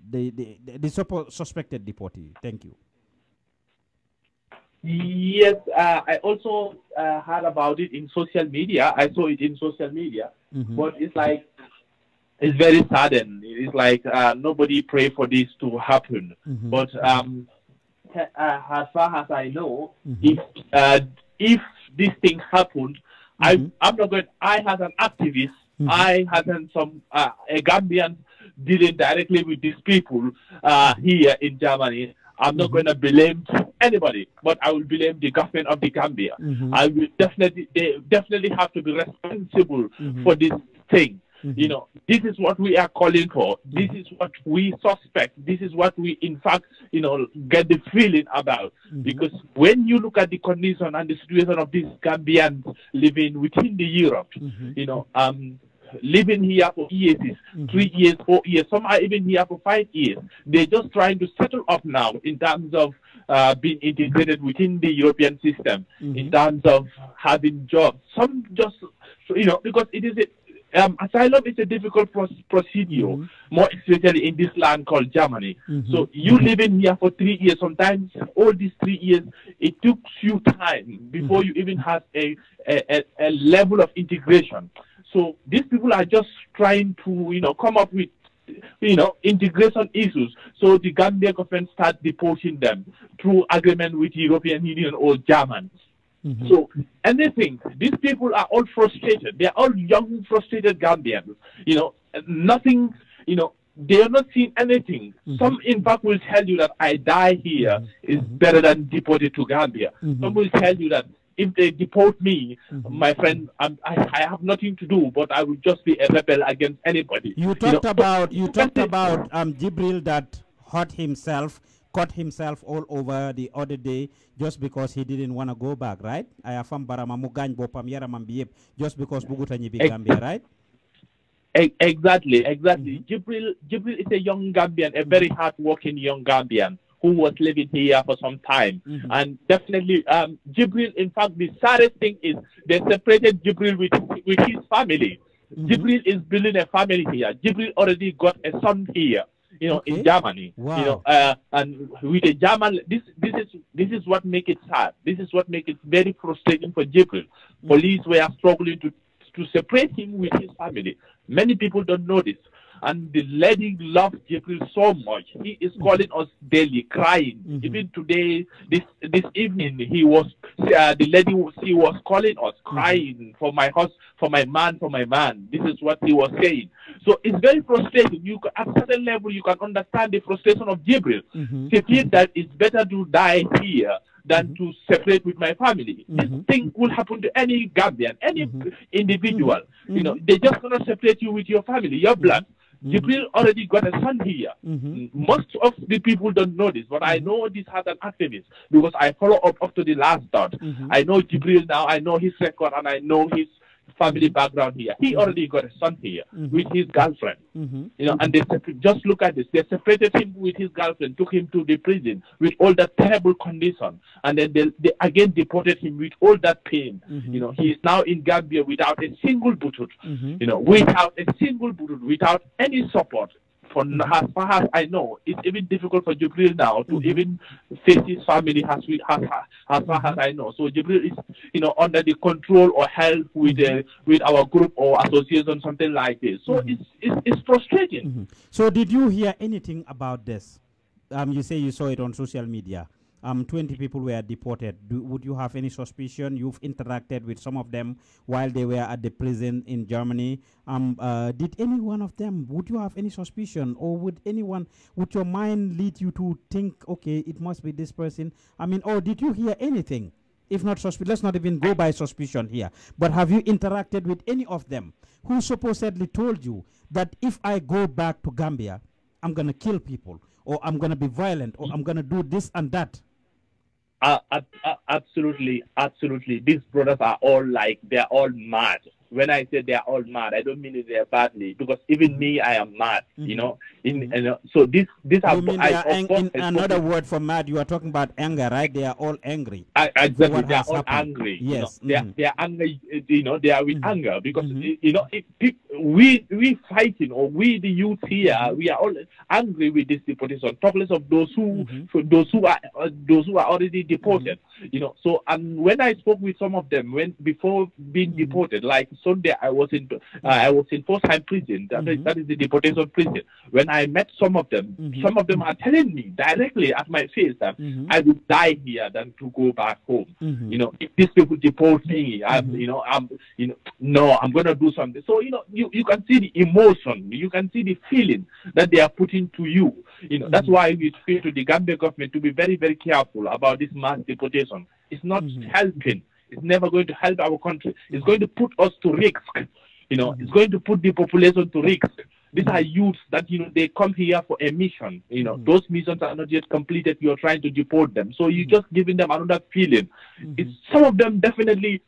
the suspected deportee? Thank you. Yes, I also heard about it in social media. I saw it in social media, but it's like, it's very sudden. It's like nobody pray for this to happen. But as far as I know, if this thing happened, I'm not going. I as an activist, I had some a Gambian dealing directly with these people here in Germany. I'm not going to blame anybody, but I will blame the government of the Gambia. I will they definitely have to be responsible for this thing. You know, this is what we are calling for. This is what we suspect. This is what we, in fact, you know, get the feeling about. Because when you look at the condition and the situation of these Gambians living within the Europe, you know, living here for years, 3 years, 4 years, some are even here for 5 years. They're just trying to settle up now in terms of being integrated within the European system, in terms of having jobs. Some just, you know, because it is asylum is a difficult procedure, more especially in this land called Germany. So you living here for 3 years, sometimes all these 3 years, it took you time before you even have a level of integration. So these people are just trying to, you know, come up with, you know, integration issues. So the Gambia government start deporting them through agreement with the European Union or Germans. So anything, these people are all frustrated. They are all young, frustrated Gambians. You know, nothing, you know, they are not seeing anything. Some, in fact, will tell you that I die here is better than deported to Gambia. Some will tell you that if they deport me, my friend, I have nothing to do, but I will just be a rebel against anybody. You talked about Jibril that hurt himself, cut himself all over the other day just because he didn't want to go back, right? I have just because Buguta Nyibi Gambia, right? Exactly. Jibril is a young Gambian, a very hard-working young Gambian who was living here for some time. And definitely, Jibril, in fact, the saddest thing is they separated Jibril with his family. Jibril is building a family here. Jibril already got a son here, you know, in Germany. Wow. You know, and with a German, this is what makes it sad. This is what makes it very frustrating for Jibril. Police were struggling to separate him with his family. Many people don't know this. And the lady loves Jibril so much. He is calling us daily, crying. Even today, this evening, he was the lady she was calling us, crying for my house, for my man. This is what he was saying. So it's very frustrating. You at a certain level, you can understand the frustration of Jibril. He feels that it's better to die here than to separate with my family. This thing will happen to any Gambian, any individual. You know, they just cannot separate you with your family, your blood. Jibril already got a son here. Most of the people don't know this, but I know this as an activist because I follow up to the last dot. I know Jibril now, I know his record, and I know his family background here. He already got a son here with his girlfriend. You know, and they just look at this. They separated him with his girlfriend, took him to the prison with all that terrible condition, and then they again deported him with all that pain. You know, he is now in Gambia without a single butut. You know, without a single butut, without any support as far as I know, it's even difficult for Jibril now to even face his family as far as I know. So Jibril is, under the control or help with our group or association, something like this. So it's frustrating. So did you hear anything about this? You say you saw it on social media. 20 people were deported. Would you have any suspicion? You've interacted with some of them while they were at the prison in Germany. Did any one of them, would you have any suspicion, or would your mind lead you to think, okay, it must be this person? I mean, or did you hear anything? If not suspicion, let's not even go by suspicion here. But have you interacted with any of them who supposedly told you that if I go back to Gambia, I'm going to kill people, or I'm going to be violent, or I'm going to do this and that? Absolutely. These brothers are all they're all mad. When I say they're all mad, I don't mean it they're badly, because even me, I am mad. So this are. You mean in another word for mad? You are talking about anger, right? They are all angry. Exactly, they are all angry. Yes, they are angry. They are with anger because we fighting, or we the youth here, we are all angry with this deportation. Talk less of those who are already deported. So when I spoke with some of them before being deported, like Sunday, I was in Postheim prison. That is the deportation prison. When I met some of them are telling me directly at my face that I would die here than to go back home. If these people deport me, I'm going to do something. So you can see the emotion, you can see the feeling that they are putting to you. That's why we feel to the Gambian government to be very, very careful about this mass deportation. It's not helping. It's never going to help our country. It's going to put us to risk. It's going to put the population to risk. These are youths that, they come here for a mission. Those missions are not yet completed. You're trying to deport them. So you're just giving them another feeling. Some of them definitely,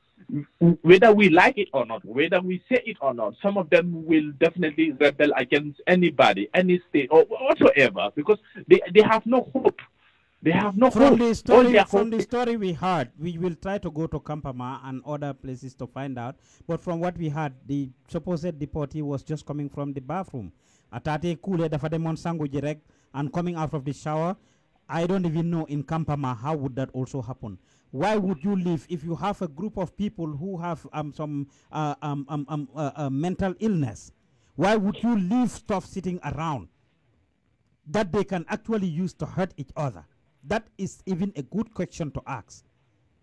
whether we like it or not, whether we say it or not, some of them will definitely rebel against anybody, any state, or whatsoever, because they have no hope. They have no from hope. From the story we heard, we will try to go to Campama and other places to find out. But from what we heard, the supposed deportee was just coming from the bathroom. Atate kule dafa demon sangu direct and coming out of the shower. I don't even know in Campama how would that also happen. Why would you leave if you have a group of people who have some mental illness? Why would you leave stuff sitting around that they can actually use to hurt each other? That is even a good question to ask.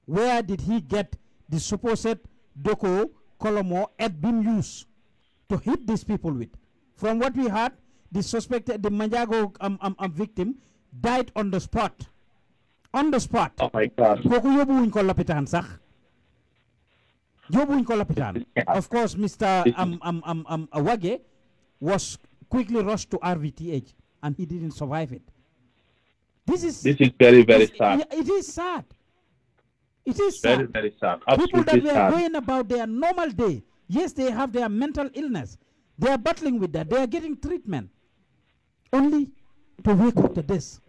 Where did he get the supposed Doko, Kolomo, had been used to hit these people with? From what we heard, the suspected, the Manjago victim, died on the spot. On the spot. Oh my God. Of course, Mr. Waggeh was quickly rushed to RVTH, and he didn't survive it. This is very, very sad. It is sad. It is sad. Very, very sad. People that were going about their normal day, yes, they have their mental illness. They are battling with that. They are getting treatment. Only to wake up to this.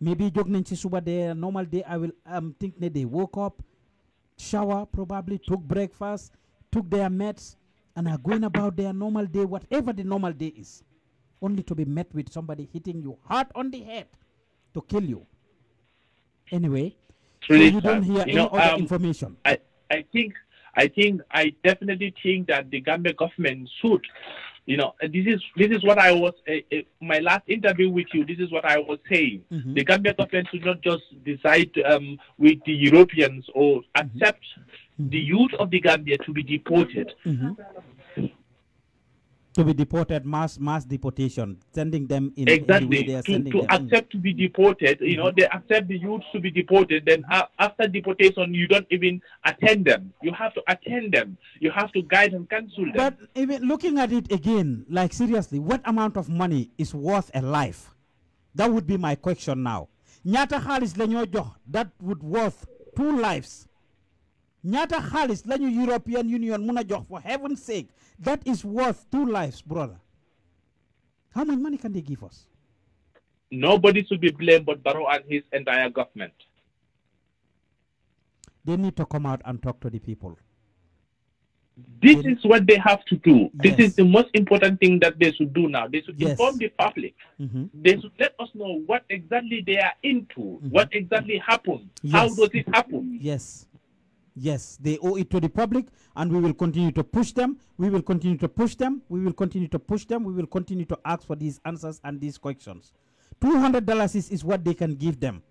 Maybe Jognenchi Suba, their normal day, I will think that they woke up, shower, probably took breakfast, took their meds, and are going about their normal day, whatever the normal day is. Only to be met with somebody hitting you hard on the head to kill you. Anyway, really so you don't hear any other information. I definitely think that the Gambia government should, this is what I was, my last interview with you, this is what I was saying. The Gambia government should not just decide with the Europeans or accept the youth of the Gambia to be deported. To be deported, mass deportation, sending them in. Exactly. They are to accept to be deported, they accept the youth to be deported. Then after deportation, you don't even attend them. You have to attend them. You have to guide and counsel them. But even looking at it again, like seriously, what amount of money is worth a life? That would be my question now. Nyata halis lenyo joh, that would worth 2 lives. Nyata halis lenyo European Union muna joh, for heaven's sake. That is worth 2 lives, brother. How much money can they give us? Nobody should be blamed but Barrow and his entire government. They need to come out and talk to the people. This is what they have to do. This is the most important thing that they should do now. They should inform the public. They should let us know what exactly they are into, what exactly happened, how does it happen. Yes, they owe it to the public, and we will continue to push them. We will continue to push them. We will continue to push them. We will continue to ask for these answers and these questions. $200 is what they can give them.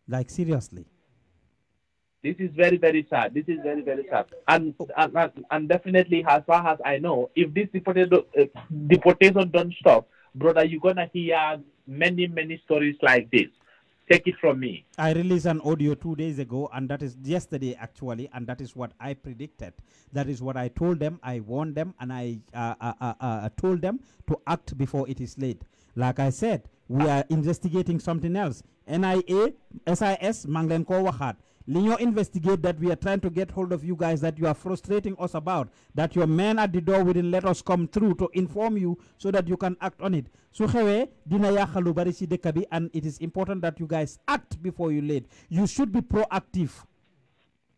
Like, seriously. This is very, very sad. This is very, very sad. And definitely, as far as I know, if this deportation don't stop, brother, you're going to hear many, many stories like this. Take it from me. I released an audio 2 days ago, and that is yesterday, actually, and that is what I predicted. That is what I told them. I warned them, and I told them to act before it is late. Like I said, we are investigating something else. NIA, SIS, Manglen ko wahat. Linyo investigate that we are trying to get hold of you guys that you are frustrating us about, that your men at the door wouldn't let us come through to inform you so that you can act on it. So dina yakhalu bari ci dekk bi, and it is important that you guys act before you late. You should be proactive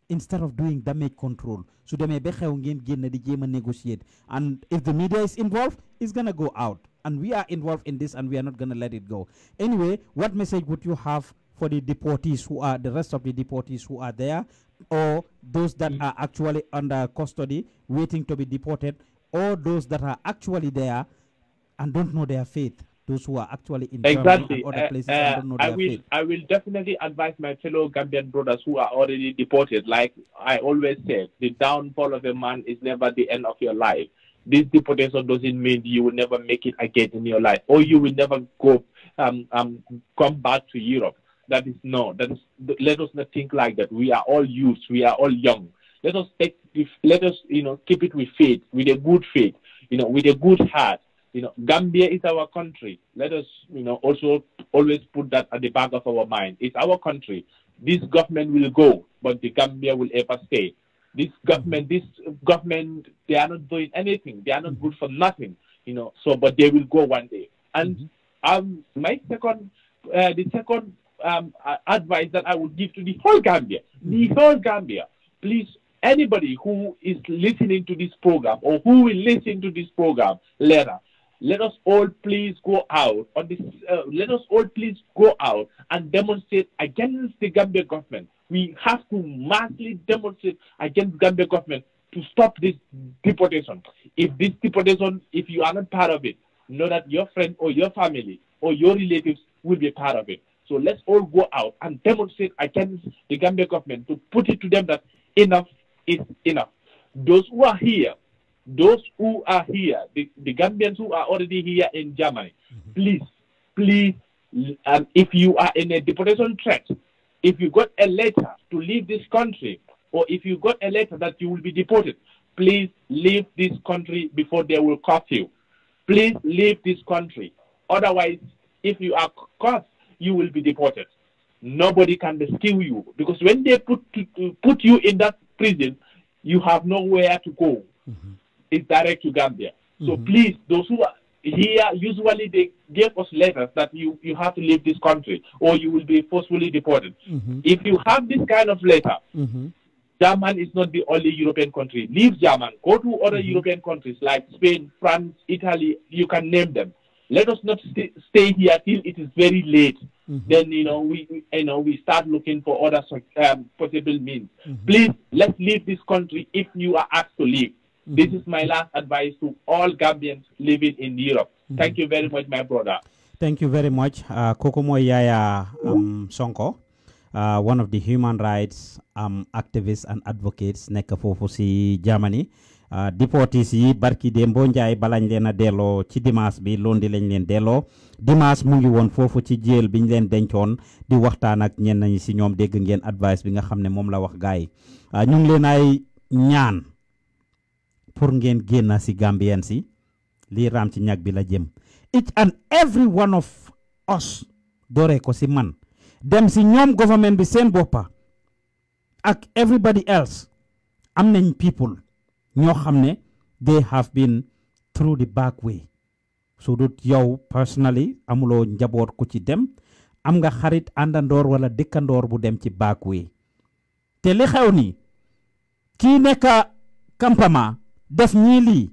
instead of doing damage control. So they may be negotiate. And if the media is involved, it's gonna go out. And we are involved in this, and we are not gonna let it go. Anyway, what message would you have for the deportees who are the rest of the deportees who are there, or those that are actually under custody waiting to be deported, or those that are actually there and don't know their faith, those who are actually in Germany and other places and don't know their faith? I will definitely advise my fellow Gambian brothers who are already deported. Like I always said, the downfall of a man is never the end of your life. This deportation doesn't mean you will never make it again in your life, or you will never go come back to Europe. That is no. That is. Let us not think like that. We are all youth. We are all young. Let us let us keep it with faith, with a good faith, with a good heart. Gambia is our country. Let us also always put that at the back of our mind. It's our country. This government will go, but the Gambia will ever stay. This government, they are not doing anything. They are not good for nothing. So, but they will go one day. And my second, advice that I would give to the whole Gambia, please, anybody who is listening to this program or who will listen to this program later, let us all please go out on this. Let us all please go out and demonstrate against the Gambia government. We have to massively demonstrate against Gambia government to stop this deportation. If this deportation, if you are not part of it, know that your friend or your family or your relatives will be part of it. So let's all go out and demonstrate against the Gambia government to put it to them that enough is enough. Those who are here, the Gambians who are already here in Germany, please, if you are in a deportation threat, if you got a letter to leave this country, or if you got a letter that you will be deported, please leave this country before they will cuff you. Please leave this country. Otherwise, if you are caught, you will be deported. Nobody can rescue you, because when they put you in that prison, you have nowhere to go. It's direct to Gambia. So please, those who are here, usually they give us letters that you have to leave this country or you will be forcefully deported. If you have this kind of letter, Germany is not the only European country. Leave Germany. Go to other European countries like Spain, France, Italy. You can name them. Let us not stay here till it is very late. Then we start looking for other possible means. Please, let's leave this country if you are asked to leave. This is my last advice to all Gambians living in Europe. Thank you very much, my brother. Thank you very much. Kokomo Yaya Sonko, one of the human rights activists and advocates nekk fofu ci Germany. Deportees yi barki dembo njaay balañ leena delloo ci dimanche bi londi lañ leen delloo dimanche mu ngi woon foofu ci jéel biñ leen dencoon di waxtaan ak ñenn ñi ci ñoom dégg ngeen advice bi nga xam ne moom la wax gaay ñu ngi leen ay ñaan pour ngeen génn ci Gambien si lii raam ci ñag bi la jëm. Each and every one of us dooree ko ci man dem ci ñoom government bi seen boppa ak everybody else am nañ people ñoo xam ne they have been through the back way. So dut yow personally amuloo njaboot ku ci dem am nga xarit àndandoor wala dëkkandoor bu dem ci back way te li xew ni kii nekk Campama def ñii lii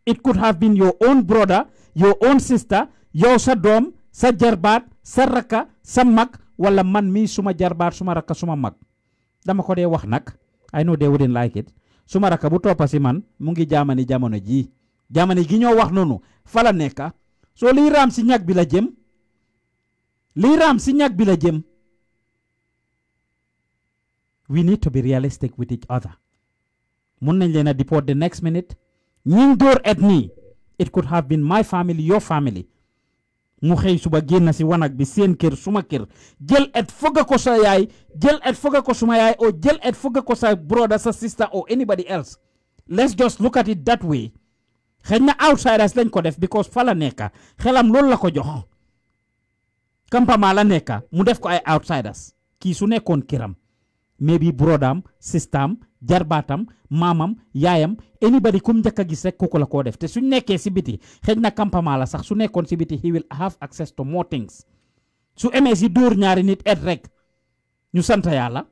it could have been your own brother your own sister yow sa doom sa jarbaat sa rakka sa mag wala man mii suma jarbaat suma rakka suma mag dama ko dee wax nag I know they wouldn't like it suma rakka bu toppa si man mu ngi jaamani jamono ji jaamani gi ñoo wax noonu fala nekka soo liy raam si ñag bi la jëm liy raam si ñag bi la jëm we need to be realistic with each other mun nañ leen a deport the next minute ñiñ door et nii it could have been my family your family mu xëy suba génn si wanag bi seen kër suma kër jël et foga ko sa yaay jël et foga ko suma yaay o jël et foga ko sa brother sa sister or anybody else let's just look at it that way xëy na outsiders lañ ko def because fa la nekka xelam loolu la ko jox Campama la nekka mu def ko ay outsiders kii su nekkoon këram maybe brodaam sistam jarbaatam maamam yaayam anybody kum njëkk a gis rek kooku la koo def te suñ nekkee si biti xëy na Campama la sax su nekkoon si biti he will have access to more things su emee si dóor ñaari nit et rek ñu sant yàlla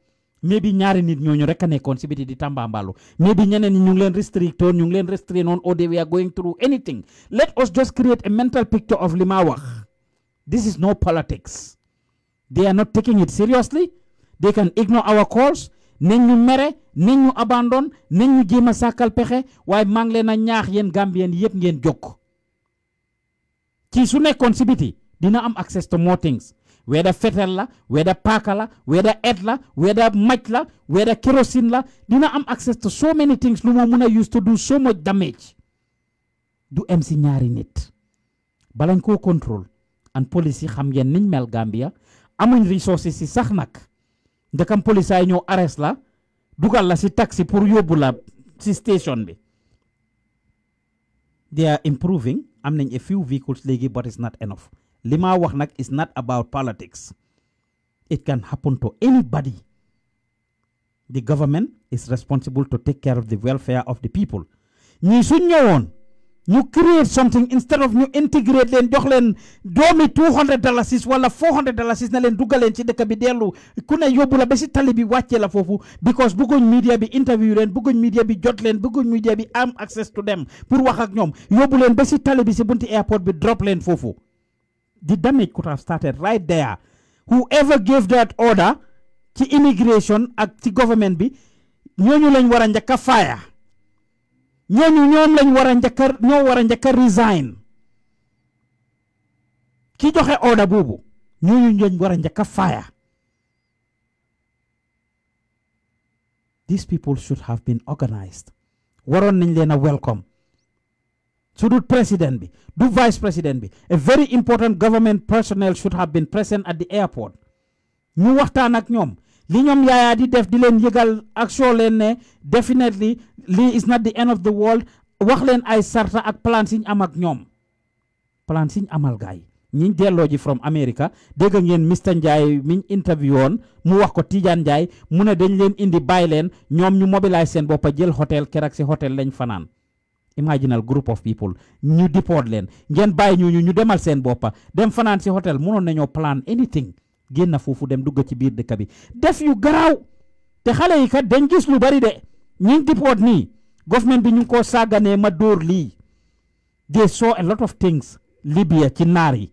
maybe ñaari nit ñooñu rek a nekkoon si biti di tambambalu maybe ñeneen ñi ñu ngi leen restrictoon ñu ngi leen restrain on or they were going through anything let us just create a mental picture of li ma wax this is no politics they are not taking it seriously they can ignore our calls nañ ñu mere nañ ñu abandon nañ ñu jéem a sàkkal pexe waaye maa ngi leen a ñaax yéen Gambien yëpp ngeen jokk ci su nekkoon si biti dina am access to more things whether fetel la whether paaka la whether et la whether maj la whether kerosene la dina am access to so many things lu moo mun a use to do so much damage du em si ñaari nit balañ koo contrôle and police yi xam ngeen niñ mel Gambia amuñ resources si sax nag ndekam police ay ñëw arrest la dugal la si taxi pour yóbbu la si station bi they are improving am nañ a few vehicles léegi but it's not enough li ma wax nag is not about politics it can happen to anybody the government is responsible to take care of the welfare of the people ñii suñ ñëwoon ñu create something instead of ñu integrate leen jox leen doomi $200 wala $400 na leen duggaleen ci dëkk bi dellu ku ne yóbbu la ba si tali bi wàccee la foofu because bëgguñ media bi interview leen bëgguñ media bi jot leen bëgguñ media bi am access to them pour wax ak ñoom yóbbu leen ba si tali bi si bunti airport bi drop leen foofu the damage could have started right there whoever gave that order ci immigration ak ci government bi ñooñu lañ war a njëkk a fire ñoom lañ war a njëkk a resign ki joxe order boobu ñooñu lañ war a njëkk a fire these people should have been organized waroon nañ leen a welcome su dul président bi du vice président bi a very important government personnel should have been present at the airport ñu waxtaan ak ñoom li ñoom yaayaa di def di leen yëgal ak soo leen ne definitely lii is not the end of the world wax leen ay sarta ak plan siñ am ak ñoom plan siñ amal gaay ñiñ delloo ji from America dégg ngeen Mr Ndiaye miñ interview woon mu wax ko Tidiane Ndiaye mu ne dañ leen indi bàyyi leen ñoom ñu mobilize seen boppa jël hotel keroog si hotel lañ fanaan imaginal group of people ñu deport leen ngeen bàyyi ñu demal seen boppa dem fanaan si hotel mënoon nañoo plan anything génn foofu dem dugg ci biir dëkk bi def yu garaaw te xale yi kat dañ gis lu bari de ñi deport nii government bi ñu ngi koo sàgganee ma dóor lii they saw a lot of things Libya ci naar yi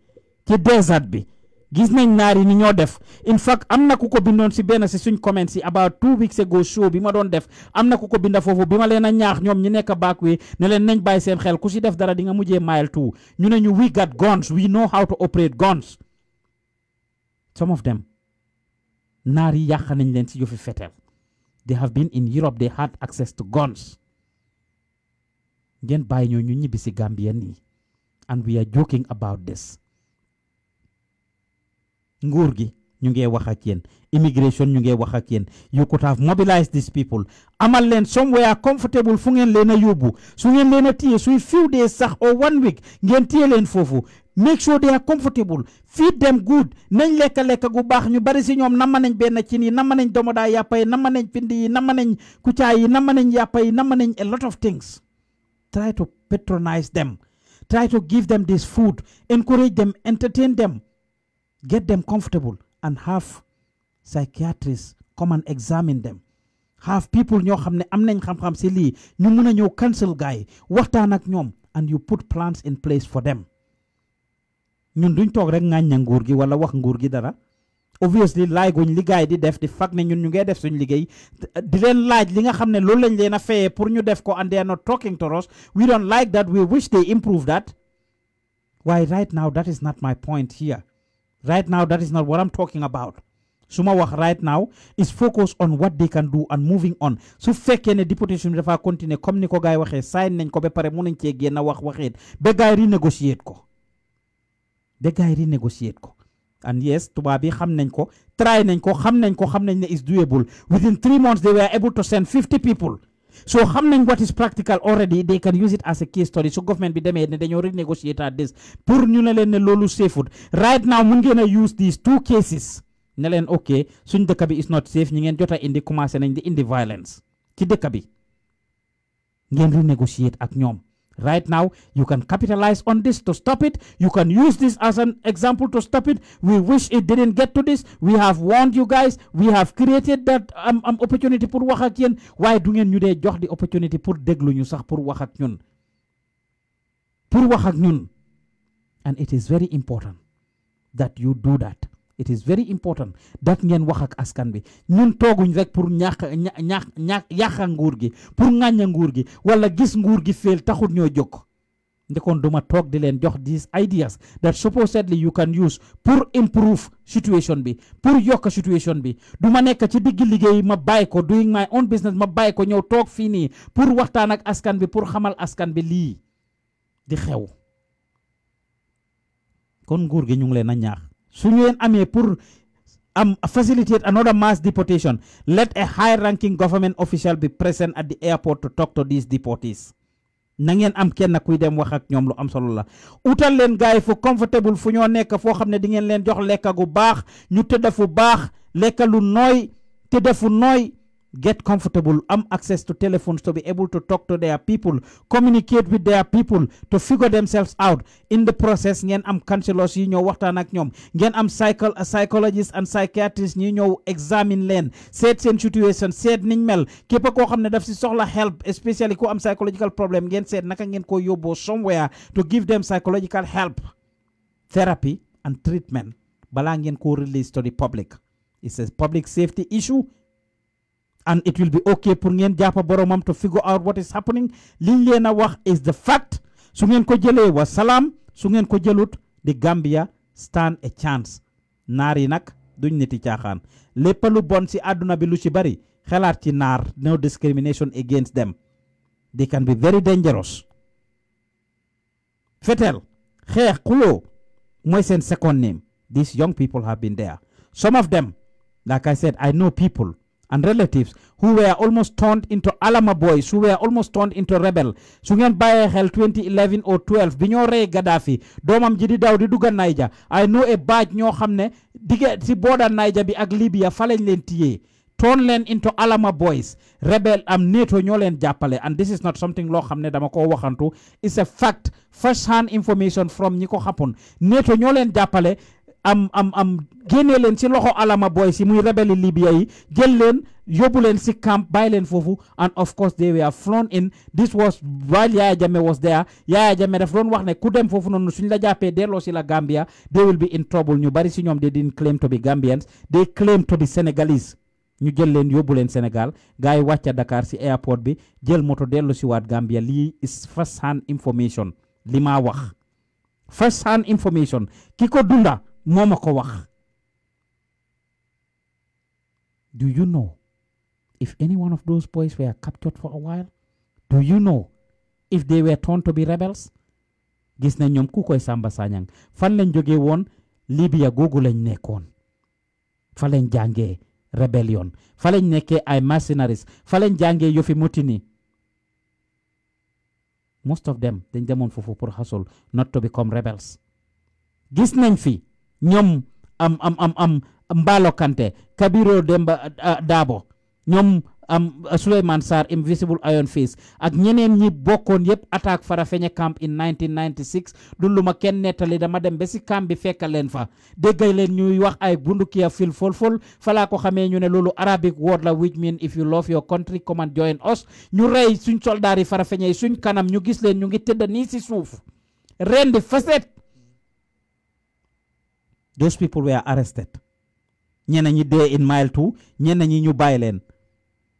ci desert bi gis nañ naar yi ni ñoo def in fact am na ku ko bindoon si benn si suñ comments yi about 2 weeks ago show bi ma doon def am na ku ko binda foofu bi ma leen a ñaax ñoom ñi nekk back wi ne leen nañ bàyyi seen xel ku si def dara di nga mujjee mile 2 ñu ne ñu we got guns we know how to operate guns some of them naar yi yàq nañ leen si yëfi fetel they have been in Europe they had access to guns ngeen bàyyi ñoo ñu ñibbi si Gambia nii and we are joking about this nguur gi ñu ngee wax ak yéen immigration ñu ngee wax ak yéen you could have mobilized these people amal leen somewhere comfortable fu ngeen leen a yóbbu su ngeen leen a téye suy few days sax or 1 week ngeen téye leen foofu make sure they are comfortable feed them good nañ lekka gu baax ñu bari si ñoom nama nañ benn cin yi nama nañ domodaa yàppa yi nama nañ pindi yi nama nañ kucaa yi nama nañ yàppa yi nama nañ a lot of things try to patronize them try to give them this food encourage them entertain them get them comfortable and have psychiatrists come and examine them have people ñoo xam ne am nañ xam-xam si lii ñu mun a ñëw cancel gaay waxtaan ak ñoom and you put plans in place for them ñun duñ toog rek ŋàñña nguur gi wala wax nguur gi dara obviously laay guñ li gaay di def di fag ne ñun ñu ngee def suñ liggéey di leen laaj li nga xam ne loolu lañ leen a fayee pour ñu def ko and they are not talking to us we don't like that we wish they improve that why right now that is not my point here right now that is not what I'm talking about suma wax right now is focus on what they can do and moving on su fekkee ne deportation bi dafa continuer comme ni ko gaay waxee sign nañ ko ba pare mun nañ cee génn wax waxeet ba gaay renégociate ko and yes tubaab bi xam nañ ko try nañ ko xam nañ ne is doable within 3 months they were able to send 50 people so xam nañ what is practical already they can use it as a case study so government bi demee ne dañoo renegotiate at this pour ñu ne leen ne loolu safeut right now mun ngeen a use these 2 cases ne leen ok suñ dëkk bi is not safe ñi ngeen jota indi commencé nañ di indi violence ci dëkk bi ngeen renegotiate ak ñoom right now you can capitalize on this to stop it you can use this as an example to stop it we wish it didn't get to this we have warned you guys we have created that opportunity pour wax ak yéen waaye du ngeen ñu dee jox di opportunity pour déglu ñu sax pour wax ak ñun and it is very important that you do that it is very important that ngeen wax ak askan bi ñun tooguñ rek pour yàqa nguur gi pour ŋàñña nguur gi wala gis nguur gi fail taxut ñoo jóg ndekoon duma toog di leen jox these ideas that supposedly you can use pour improve situation bi pour yokk situation bi duma nekk ci digg liggéey ma bàyyi ko doing my own business ma bàyyi ko ñëw toog fii nii pour waxtaan ak askan bi pour xamal askan bi lii di xew kon nguur gi ñu ngi leen a ñaax su ngeen amee pour facilitate another mass deportation let a high ranking government official be present at the airport to talk to these deportees na ngeen am kenn kuy dem wax ak ñoom lu am solo la utal leen gaay fu comfortable fu ñoo nekk foo xam ne di ngeen leen jox lekka gu baax ñu tëdda fu baax lekka lu nooy tëdda fu nooy get comfortable access to telephones to be able to talk to their people communicate with their people to figure themselves out in the process ngeen am counselors yi ñoo waxtaan ak ñoom ngeen am psychologists and psychiatrists ñi ñëw examine leen seet seen situation seet niñ mel képp koo xam ne daf si soxla help especially ku am psychological problem ngeen seet naka ngeen ko yóbboo somewhere to give them psychological help therapy and treatment balaa ngeen ko release to the public it's a public safety issue and it will be okay pour ngeen jàppa boromam to figure out what is happening liñ leen a wax is the fact su ngeen ko jëlee wa salaam su ngeen ko jëlut the Gambia stand a chance naar yi nag duñ niti caaxaan lépp lu bon si àdduna bi lu ci bari xelaat ci naar no discrimination against them they can be very dangerous fetel xeex xuloo mooy seen second name these young people have been there some of them like I said I know people and relatives who were almost turned into Alama boys, who were almost turned into rebel. Su ngeen bàyyee xel 2011 or 12 bi ñoo rey Gaddafi doomam ji di daw di dugga Niger I know a batch ñoo xam ne digge si border Niger bi ak Libya fa lañ leen tiyee turn leen into Alama boys rebel am NATO ñoo leen jàppale and this is not something loo xam ne dama ko waxantu it's a fact first hand information from ñi ko xapoon NATO ñoo leen jàppale génne leen ci loxo Alama boys yi muy rebeli Libya yi jël leen yóbbu leen ci camp bàyyi leen foofu and of course they were flown in this was while Yaya Jammeh was there Yaya Jammeh daf doon wax ne ku dem foofu noonu suñ la jàppee delloo ci la Gambia they will be in trouble ñu bari ci ñoom they didn't claim to be Gambians they claim to be Senegalese ñu jël leen yóbbu leen Sénégal gars yi wàcca Dakar ci airport bi jël moto dellu ci waat Gambia lii is first hand information li maa wax first hand information ki ko dunda moo ma ko wax. Do you know if any one of those boys were captured for a while? Do you know if they were turned to be rebels? Gis na ñoom ku koy Samba Sanyang fan lañ jógee woon Libya googu lañ nekkoon fa lañ jàngee rebellion fa lañ nekkee ay mercenaries fa lañ jàngee yofi mutini. Most of them dañ demoon foofu pour hustle not to become rebels. Gis nañ fi ñoom Mbalo Kante Kabiro Demba Dabo ñoom Suleiman Sarr Invisible Iron Face ak ñeneen ñi bokkoon yépp attaque Farafenni camp in 1996 du lu ma kenn nettali dama dem ba si camp bi fekk leen fa déggay leen ñuy wax ay bundukiya fil fol falaa ko xamee ñu ne loolu Arabic word la which mean if you love your country come and join us ñu rey suñ soldaar yi Farafenni yi suñ kanam ñu gis leen ñu ngi tëdd nii si suuf rendi faset. Those people were arrested. ñeneen ñi dee in mile 2 ñeneen ñi ñu bàyyi leen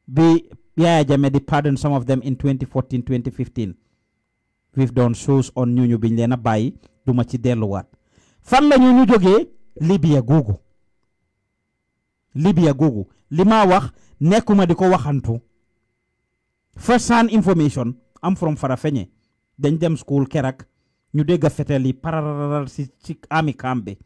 bi Yaya Jammeh di pardon some of them in 2014 2015 we've done shows on ñu biñ leen a bàyyi duma ci delluwaat fan la ñu jógee Libya googu li ma wax nekkuma di ko waxantu first hand information am from Farafenni dañ dem school kerak ñu dégg fetel yi pararal ci army camp bi.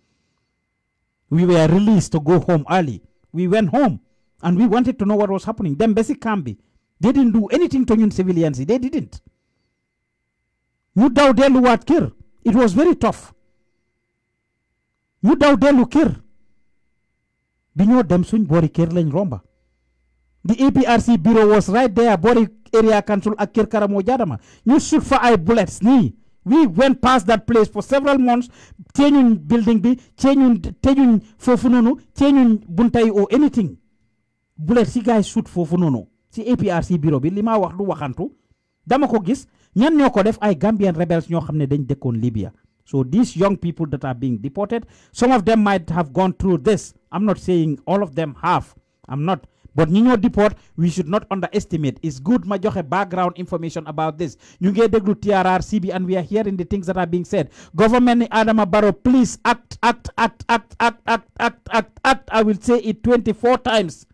We were released to go home early. We went home and we wanted to know what was happening. Them basic cambi. They didn't do anything to civilians. They didn't. You daw delu wat kir. It was very tough. You daw delu kir. Binyo dem suñ bori kir lañ romba. The APRC bureau was right there. Bori area council ak kir karamo jadama. You shoot for eye bullets ni. We went past that place for several months. Changing building bi, changing fofununu, changing buntai or anything. Bullet si guys shoot fofununu. Si APRC bureau bi lima wax du waxantu. Dama ko gis ñan ñoko def ay Gambian rebels ñoo xamne dañ dekkon Libya. So these young people that are being deported, some of them might have gone through this. I'm not saying all of them have. I'm not. But ñi deport, we should not underestimate. It's good ma joxe background information about this. Ñu ngi déglu TRR CB and we are hearing the things that are being said. Government ni Adama Barrow, please act. I will say it 24 times.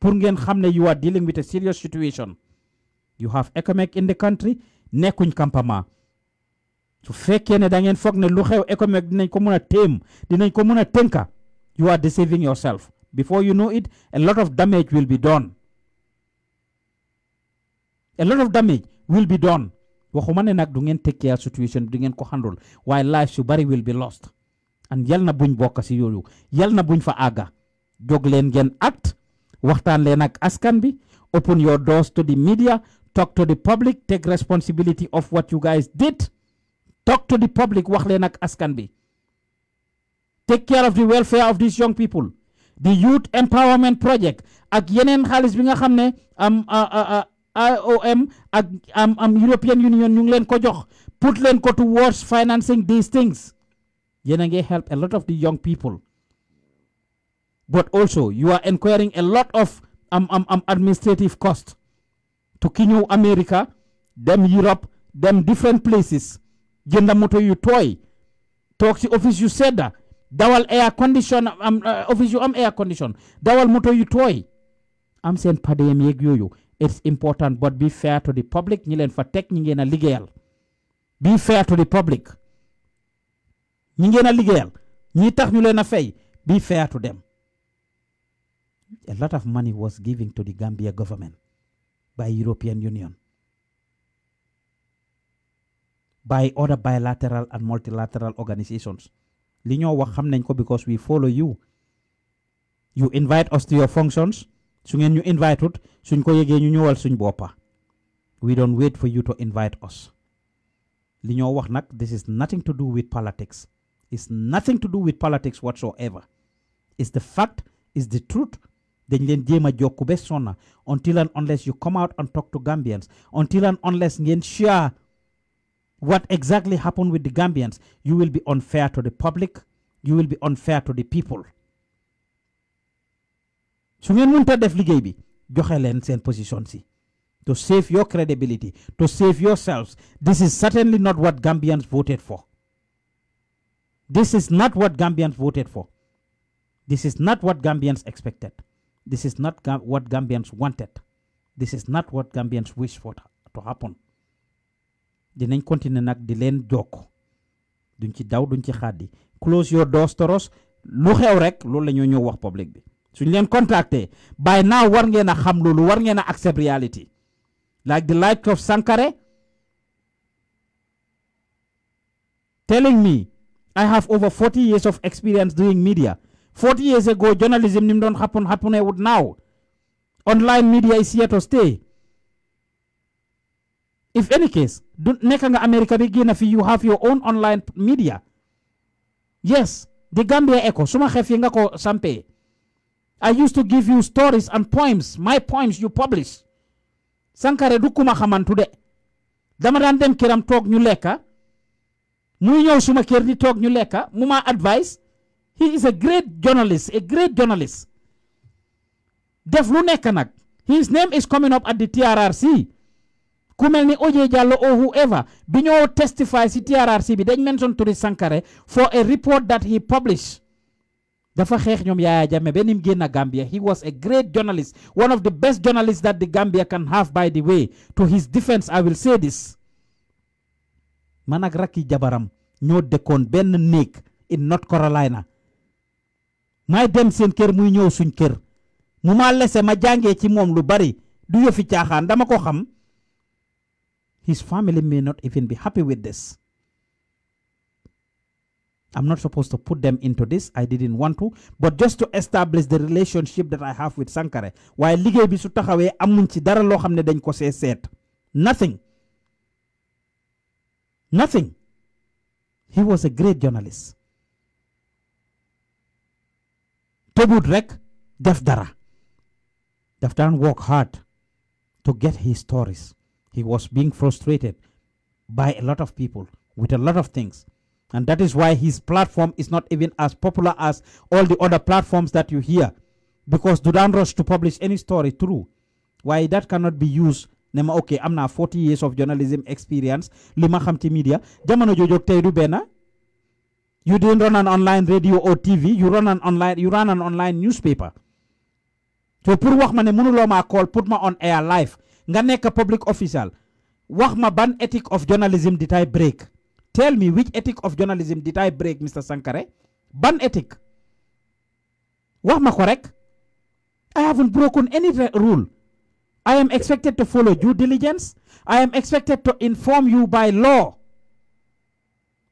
Pour ngeen xamne you are dealing with a serious situation. You have economic in the country, nekkuñ Campama. Su fekkee ne da ngeen foog ne lu xew economic dinañ ko mëna téem, dinañ ko mëna tënka, you are deceiving yourself. Before you know it, a lot of damage will be done. A lot of damage will be done. Waxuma ne nak du ngeen take care situation du ngeen ko handle while lives yu bari will be lost. And yal na buñ bokk ci yoyu, yal na buñ fa aga. Jog leen ngeen act, waxtaan leen ak askan bi, open your doors to the media, talk to the public, take responsibility of what you guys did. Talk to the public, wax leen ak askan bi. Take care of the welfare of these young people. The Youth Empowerment Project ak yeneen xaalis bi nga xam ne IOM ak European Union ñu ngi leen ko jox put leen ko towards financing these things. Yéen a ngi help a lot of the young people. But also you are incurring a lot of administrative cost to ki ñëw America, dem Europe, dem different places, jënda moto yu tooy, toog ci office yu sedda, dawal air condition office yu am air condition, dawal moto yu tooy. Am seen padem yeeg yooyu. It's important, but be fair to the public. ñi leen fa teg ñi ngeen a liggéeyal. Be fair to the public. ñi ngeen a liggéeyal, ñi tax ñu leen a fay, be fair to them. A lot of money was given to the Gambia government by European Union, by other bilateral and multilateral organizations. Li ñoo wax xam nañ ko because we follow you. You invite us to your functions. Su ngeen ñu invite ut suñ ko yegee ñu ñëwal suñ boppa. We don't wait for you to invite us. Li ñoo wax nag, this is nothing to do with politics. It's nothing to do with politics whatsoever. It's the fact, it's the truth. Dañ leen jéem a jokku be sonna until and unless you come out and talk to Gambians, until and unless ngeen share what exactly happened with the Gambians, you will be unfair to the public, you will be unfair to the people. Su ngeen mënta def liggéey bi, joxe leen seen position si. To save your credibility, to save yourselves. This is certainly not what Gambians voted for. This is not what Gambians voted for. This is not what Gambians expected. This is not what Gambians wanted. This is not what Gambians wish for to happen. Dinañ continue nak di leen jokk. Duñ ci daw, duñ ci xaddi. Close your doors to us. Lu xew rek loolu la ñoo ñëw wax public bi. Suñ leen contacté, by now war ngeen a xam loolu, war ngeen a accept reality. Like the likes of Sankare telling me, I have over 40 years of experience doing media. 40 years ago, journalism didn't happen would now. Online media is here to stay. If any case, nekanga America begin if you have your own online media. Yes, the Gambia Echo. Suma xefi nga ko sampe. I used to give you stories and poems. My poems you publish. Sankare du kuma xamantude. Dama dan dem kiram tok ñu lekka. Muy ñew suma kër di tok ñu lekka, muma advice. He is a great journalist, Def lu nekk nak. His name is coming up at the TRRC. Ku melni Oje Jallow or whoever bi ñoo testify ci TRRC bi dañ mention Touré Sankare for a report that he published. Dafa xex ñom Yaya Jammeh benim génna Gambia. He was a great journalist, one of the best journalists that the Gambia can have. By the way, to his defense I will say this. Man ak rakki jabaram ñoo dëkkoon benn néeg in North Carolina. May dem seen kër muy ñëw suñ kër. Mu ma lese ma jàngee ci moom lu bari du yëfi caaxaan dama ko xam. His family may not even be happy with this. I'm not supposed to put them into this. I didn't want to. But just to establish the relationship that I have with Sankare. Waaye liggéey bi su taxawee amuñ ci dara loo xam ne dañ ko see seet. Nothing. Nothing. He was a great journalist. Tebut rek def dara. Daf daan work hard to get his stories. He was being frustrated by a lot of people with a lot of things. And that is why his platform is not even as popular as all the other platforms that you hear. Because do not rush to publish any story true. Why that cannot be used. Nema okay, I'm now 40 years of journalism experience. Lima xamti media. Jamano jojok tay du bena. You didn't run an online radio or TV. You ran an online newspaper. So pour wax ma ne mënuloo ma call put ma on air live. Nga nekk public official. Wax ma ban ethic of journalism did I break? Tell me which ethic of journalism did I break, Mr. Sankare? Ban ethic? Wax ma correct? I haven't broken any rule. I am expected to follow due diligence. I am expected to inform you by law.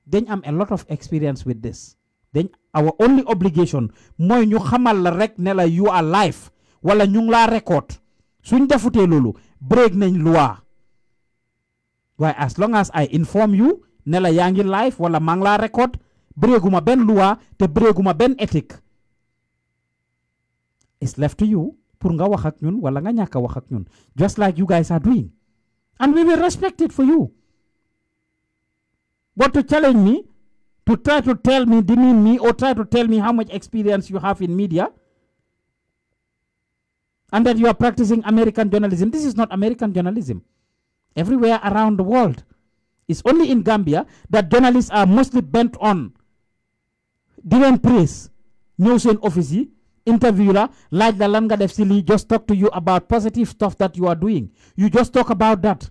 Then I'm a lot of experience with this. Then our only obligation moy ñu xamal la rek ne la you are live wala ñu la record. Suñ defutee lolu break nañ loi. Why as long as I inform you ne la yaa ngi live wala maa ngi laa record breakuma benn loi te breakuma benn ethique. It's left to you pour nga wax ak ñun wala nga ñàkk a wax ak ñun, just like you guys are doing, and we will respect it for you. But to challenge me, to try to tell me, demean me, or try to tell me how much experience you have in media and that you are practicing American journalism. This is not American journalism. Everywhere around the world. It's only in Gambia that journalists are mostly bent on giving praise. News in office, interviewer, like the Langa Def Sili, just talk to you about positive stuff that you are doing. You just talk about that.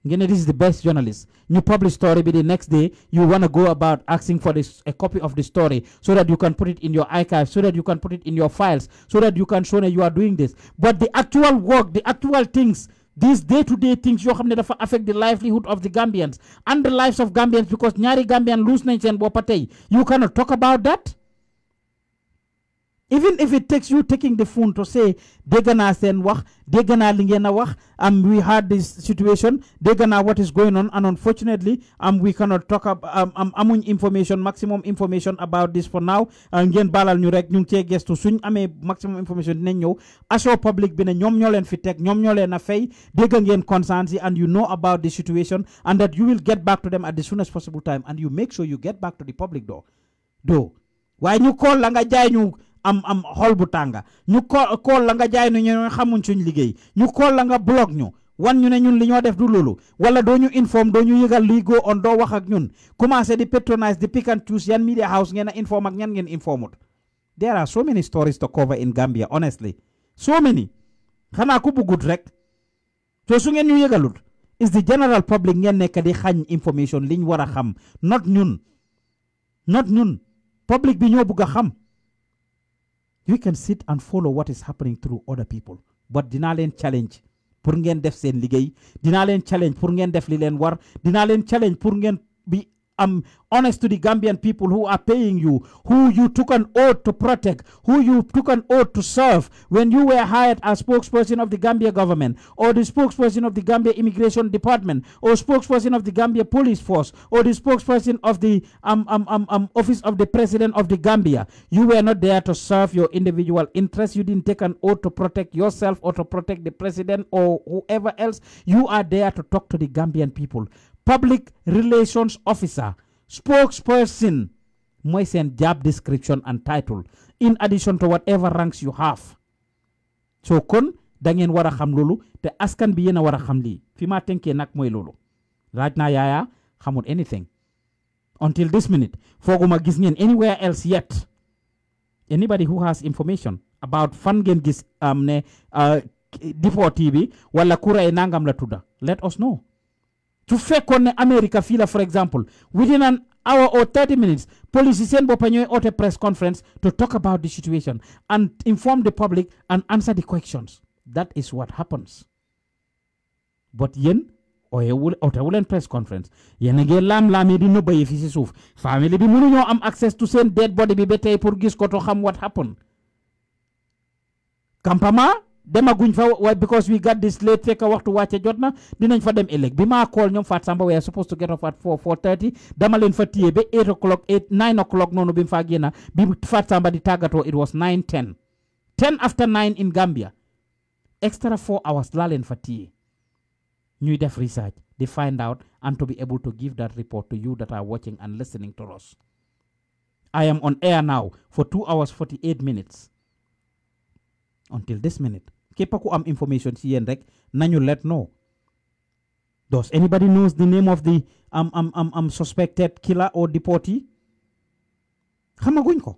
Again, this is the best journalist. You publish story, but the next day you want to go about asking for a copy of the story so that you can put it in your archive, so that you can put it in your files, so that you can show that you are doing this. But the actual work, the actual things, these day-to-day things, you have never affect the livelihood of the Gambians and the lives of Gambians, because nyari Gambian lose nation bopatay. You cannot talk about that. Even if it takes you taking the phone to say, Degana sen wax, Degana lingena wax, we had this situation, Degana what is going on, and unfortunately, we cannot talk about amuñ information, maximum information about this for now. Ngeen balal ñu rek ñu ci gestu suñ amé maximum information dinañ ñew assure public bi ne ñom ñoo leen fi tek, ñom ñoo leen a fay, dégg ngeen conscience and you know about the situation, and that you will get back to them at the soonest possible time, and you make sure you get back to the public do. Why ñu call la nga jaay ñu am xol bu tànga ñu kool la nga jaay ñu xamuñ suñ liggéey ñu kool la nga blog ñu wan ñu ne ñun li ñoo def du loolu wala doo ñu inform doo ñu yëgal luy go on doo wax ak ñun commencé di patronize di pick and choose yan media house ngeen a inform ak ñan ngeen informut. There are so many stories to cover in Gambia, honestly, so many. Xanaa ku bëggut rek so su ngeen ñu yëgalut is the general public ngeen nekk di xañ information liñ war a xam, not ñun public bi ñoo bëgg a xam. You can sit and follow what is happening through other people, but dinaa leen challenge pour ngeen def seen liggéey, dinaa leen challenge pour ngeen def li leen war, dinaa leen challenge pour ngeen be honest to the Gambian people who are paying you, who you took an oath to protect, who you took an oath to serve when you were hired as spokesperson of the Gambia government, or the spokesperson of the Gambia Immigration Department, or spokesperson of the Gambia Police Force, or the spokesperson of the Office of the President of the Gambia. You were not there to serve your individual interests. You didn't take an oath to protect yourself or to protect the president or whoever else. You are there to talk to the Gambian people. Public Relations Officer, spokesperson, mooy seen job description and title, in addition to whatever ranks you have. So kon da ngeen war a xam loolu te askan bi yéen a war a xam lii fi ma tënkee nag mooy loolu. Right now Yaya xamul anything until this minute. Fooguma gis ngeen anywhere else yet. Anybody who has information about fan ngeen gis ne Deportee bi wala kura e nangam la tudda, let us know. To fekkoon ne America fii la, for example, within an hour or 30 minutes, police seen boppa ñooy oote press conference to talk about the situation and inform the public and answer the questions. That is what happens. But yéen ootewuleen press conference, yéen a ngi laam-laamee di nëbba yi fi si suuf. Family bi mënuñoo am access to seen dead body bi ba tey pour gis ko to xam what happened. Campama demaguñ fa because we got this late fekk waxtu wàcce jot na, dinañ fa dem ëllëg. Bi ma call ñoom Fat Samba we are supposed to get off at 4:30, dama leen fa téye ba 9 o'clock noonu bi mu fa génna. Bi Fat Samba di tàggatoo it was 9:10. 10 after 9 in Gambia. Extra 4 hours laa leen fa téye. Ñuy def research, they find out and to be able to give that report to you that are watching and listening to us. I am on air now for 2 hours 48 minutes. Until this minute. Képp ku am information ci yéen rek nañu let know. Does anybody knows the name of the suspected killer or deportee? Xamaguñ ko.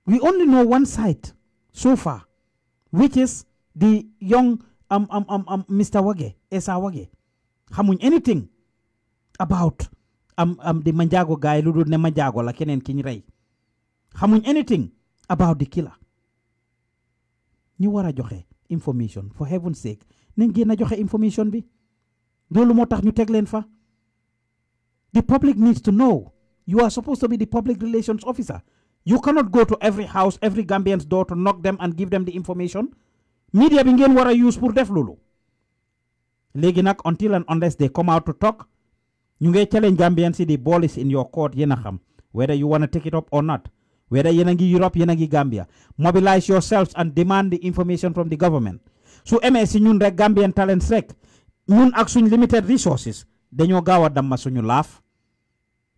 We only know one side so far, which is the young Mr. Waggeh, Essa Waggeh. Xamuñ anything about the Manjago guy lu dul ne Manjago la keneen ki ñu rey. Xamuñ anything about the killer. Ñu war a joxe information, for heaven's sake nañ gën a joxe information bi. Loolu moo tax ñu teg leen fa. The public needs to know. You are supposed to be the public relations officer. You cannot go to every house, every Gambian's door to knock them and give them the information. Media bi ngeen war a use pour def loolu. Léegi nag until and unless they come out to talk, ñu ngay challenge Gambians, the ball is in your court, yéen a xam whether you want to take it up or not. Whether yéen a ngi Europe, yéen a ngi Gambia. Mobilize yourselves and demand the information from the government. Su emee si ñun rek Gambian Talents rek, ñun ak suñ limited resources, dañoo gaaw a damma suñu laaf.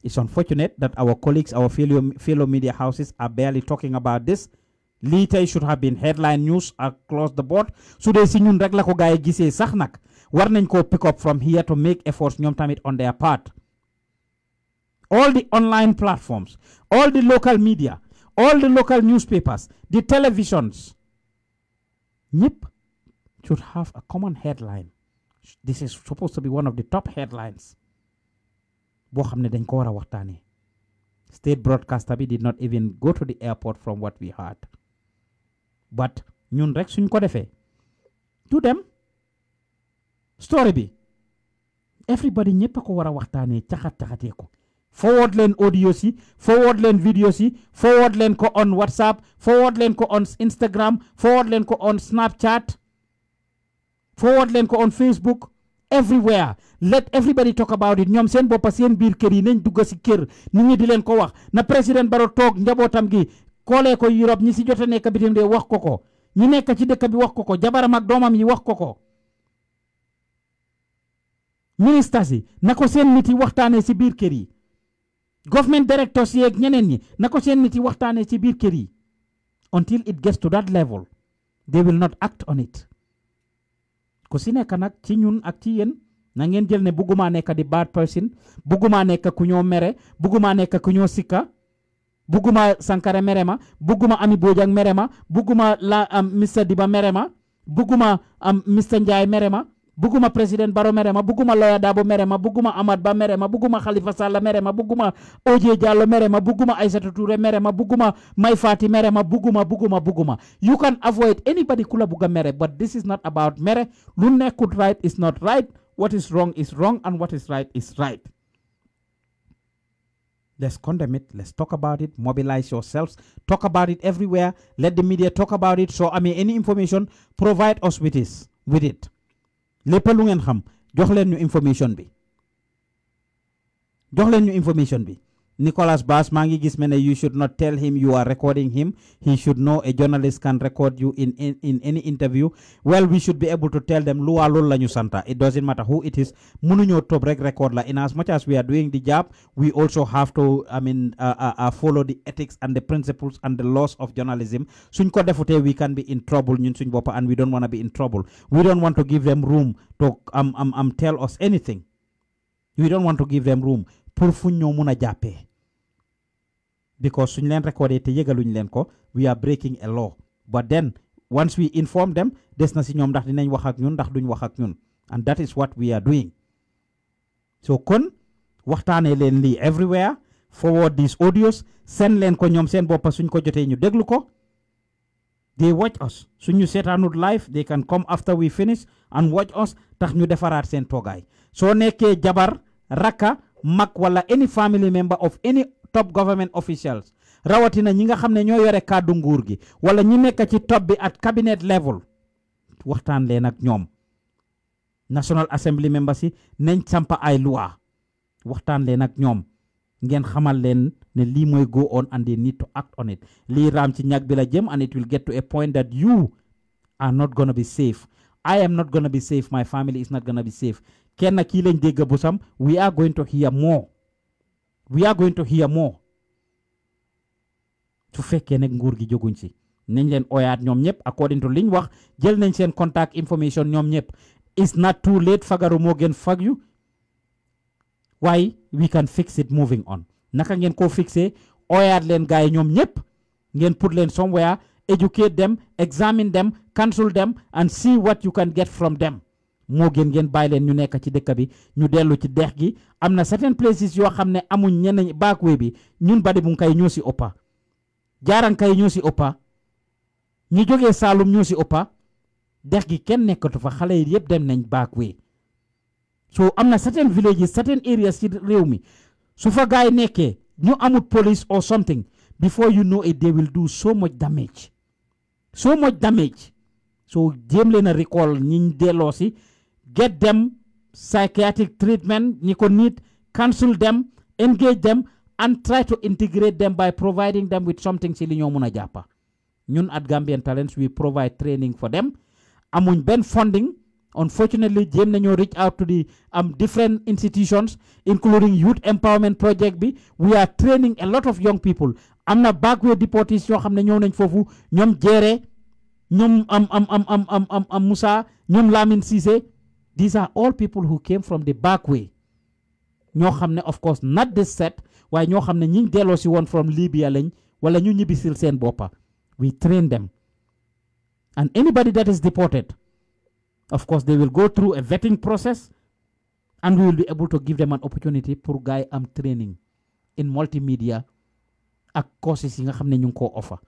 It's unfortunate that our colleagues, our fellow media houses are barely talking about this. Later should have been headline news across the board. Su dee si ñun rek la ko gaay gisee sax nag, war nañ ko pick up from here to make efforts ñoom tamit on their part. All the online platforms, all the local media, all the local newspapers, the televisions, ñëpp should have a common headline. This is supposed to be one of the top headlines. Boo xam ne dañ ko war a waxtaanee. State broadcaster bi did not even go to the airport from what we heard. But ñun rek suñ ko defee, to them, story bi, everybody ñëpp a ko war a waxtaanee caxat-caxatee ko. Forward leen audio si, forward leen video si, forward leen ko on WhatsApp, forward leen ko on Instagram, forward leen ko on Snapchat, forward leen ko on Facebook, everywhere. Let everybody talk about it. Ñoom seen boppa seen biir kër yi nañ dugg si kër nit ñi di leen ko wax. Na président Barrow toog njabootam gi koolee ko Europe, ñi si jot a nekk bitim de wax ko ko, ñi nekk ci dëkk bi wax ko ko, jabaram ak doomam yi wax ko ko. Ministers yi na ko seen nit yi waxtaanee si biir kër yi. Government directors yeeg ñeneen ñi na ko seen nit yi waxtaanee ci biir kër yi. Until it gets to that level, they will not act on it. Ku si nekk nag ci ñun ak ci yéen na ngeen jël ne bugguma nekk di bad person, bugguma nekk ku ñoo mere, bugguma nekk ku ñoo sikka, bugguma Sankare mere ma, bugguma Ami Bojang mere ma, bugguma Mr. Diba mere ma, bugguma Mr. Njai mere ma, bugguma président Barrow mere ma, bugguma Lawyer Dabo mere ma, bugguma Amad Ba mere ma, bugguma Khalifa Sallah mere ma, bugguma OJ Jallow mere ma, bugguma Aïssatou Touré mere ma, bugguma Mai Fati mere ma, bugguma. You can avoid anybody kula bugga mere, but this is not about mere. Lu nekkut right is not right. what is wrong and what is right is right. Let's condemn it. Let's talk about it. Mobilize yourselves. Talk about it everywhere. Let the media talk about it. So, any information, provide us with it. Lepp lu ngeen xam, jox leen ñu information bi. Jox leen ñu information bi. Nicholas Bass, mangi gis mene, you should not tell him you are recording him. He should know a journalist can record you in any interview. Well, we should be able to tell them, luwa lol lañu santa. It doesn't matter who it is. Munuñu top rek record la. In as much as we are doing the job, we also have to, follow the ethics and the principles and the laws of journalism. Suñ ko defute, we can be in trouble ñun suñ boppa, and we don't want to be in trouble. We don't want to give them room to tell us anything. We don't want to give them room pour fuñ ñoo mëna jappé. Because suñ leen recordé te yëgaluñ leen ko, we are breaking a law. But then once we inform them, des na si ñoom ndax dinañ wax ak ñun ndax duñ wax ak ñun. And that is what we are doing. So kon waxtaanee leen lii everywhere, forward these audios, send leen ko ñoom seen boppa suñ ko jotee ñu déglu ko. They watch us. Suñ ñu seetaanut live, they can come after we finish and watch us tax ñu defaraat seen toogaay. Soo nekkee jabar, rakka, mag wala any family member of any top government officials, rawatina ñi nga xam ne ñoo yore kàddu nguur gi wala ñi nekk ci top bi at cabinet level, waxtaan leen ak ñoom. National Assembly members yi nañ sampa ay loi, waxtaan leen ak ñoom ngeen xamal leen ne lii mooy go on and they need to act on it. Lii raam ci ñag bi la jëm, and it will get to a point that you are not gonna be safe. I am not gonna be safe. My family is not gonna be safe. Kenn kii lañ dégg busam. We are going to hear more. We are going to hear more. su fekkee nek nguur gi joguñ ci nañ leen oyaat ñoom ñëpp according to liñ wax, jël nañ seen contact information ñoom ñëpp. It's not too late. Fagaru moo gën fag yu. Why we can fix it moving on. Naka ngeen ko fixé, oyaat leen gaay ñoom ñëpp ngeen put leen somewhere, educate them, examine them, counsel them and see what you can get from them. Moo gën ngeen bàyyi leen ñu nekk ci dëkk bi ñu dellu ci dex gi. Am na certain places yoo xam ne amuñ ñeneen backway bi, ñun badi bu kay ñoo si ëppa, jaaran kay ñoo si ëppa, ñu jógee Saalum ñoo si ëppa. Dex gi kenn nekkatu fa, xale yi yëpp dem nañ backway. So am na certain villages, certain areas ci réew mi su fa gaay nekkee ñu amut police or something, before you know it they will do so much damage. So much damage. So jéem leen a recall ñiñ delloo si, get them psychiatric treatment, ñi ko need, counsel them, engage them and try to integrate them by providing them with something si li ñoo mun a jàppa. Ñun at Gambian Talents we provide training for them. Amuñ benn funding. Unfortunately, jéem nañoo reach out to the different institutions including youth empowerment project bi. We are training a lot of young people. Am na backway deportees yoo xam ne ñëw nañ foofu, ñoom Jeere, ñoom Musa, ñoom Lamin Cissé. These are all people who came from the backway. ñoo xam ne of course not this set, waaye ñoo xam ne ñiñ delloo si woon from Libya lañ wala ñu ñibbisil seen boppa. We train them. And anybody that is deported, of course, they will go through a vetting process and we will be able to give them an opportunity pour guy am training in multimedia ak courses yi nga xam ne ñu ngi koo offer.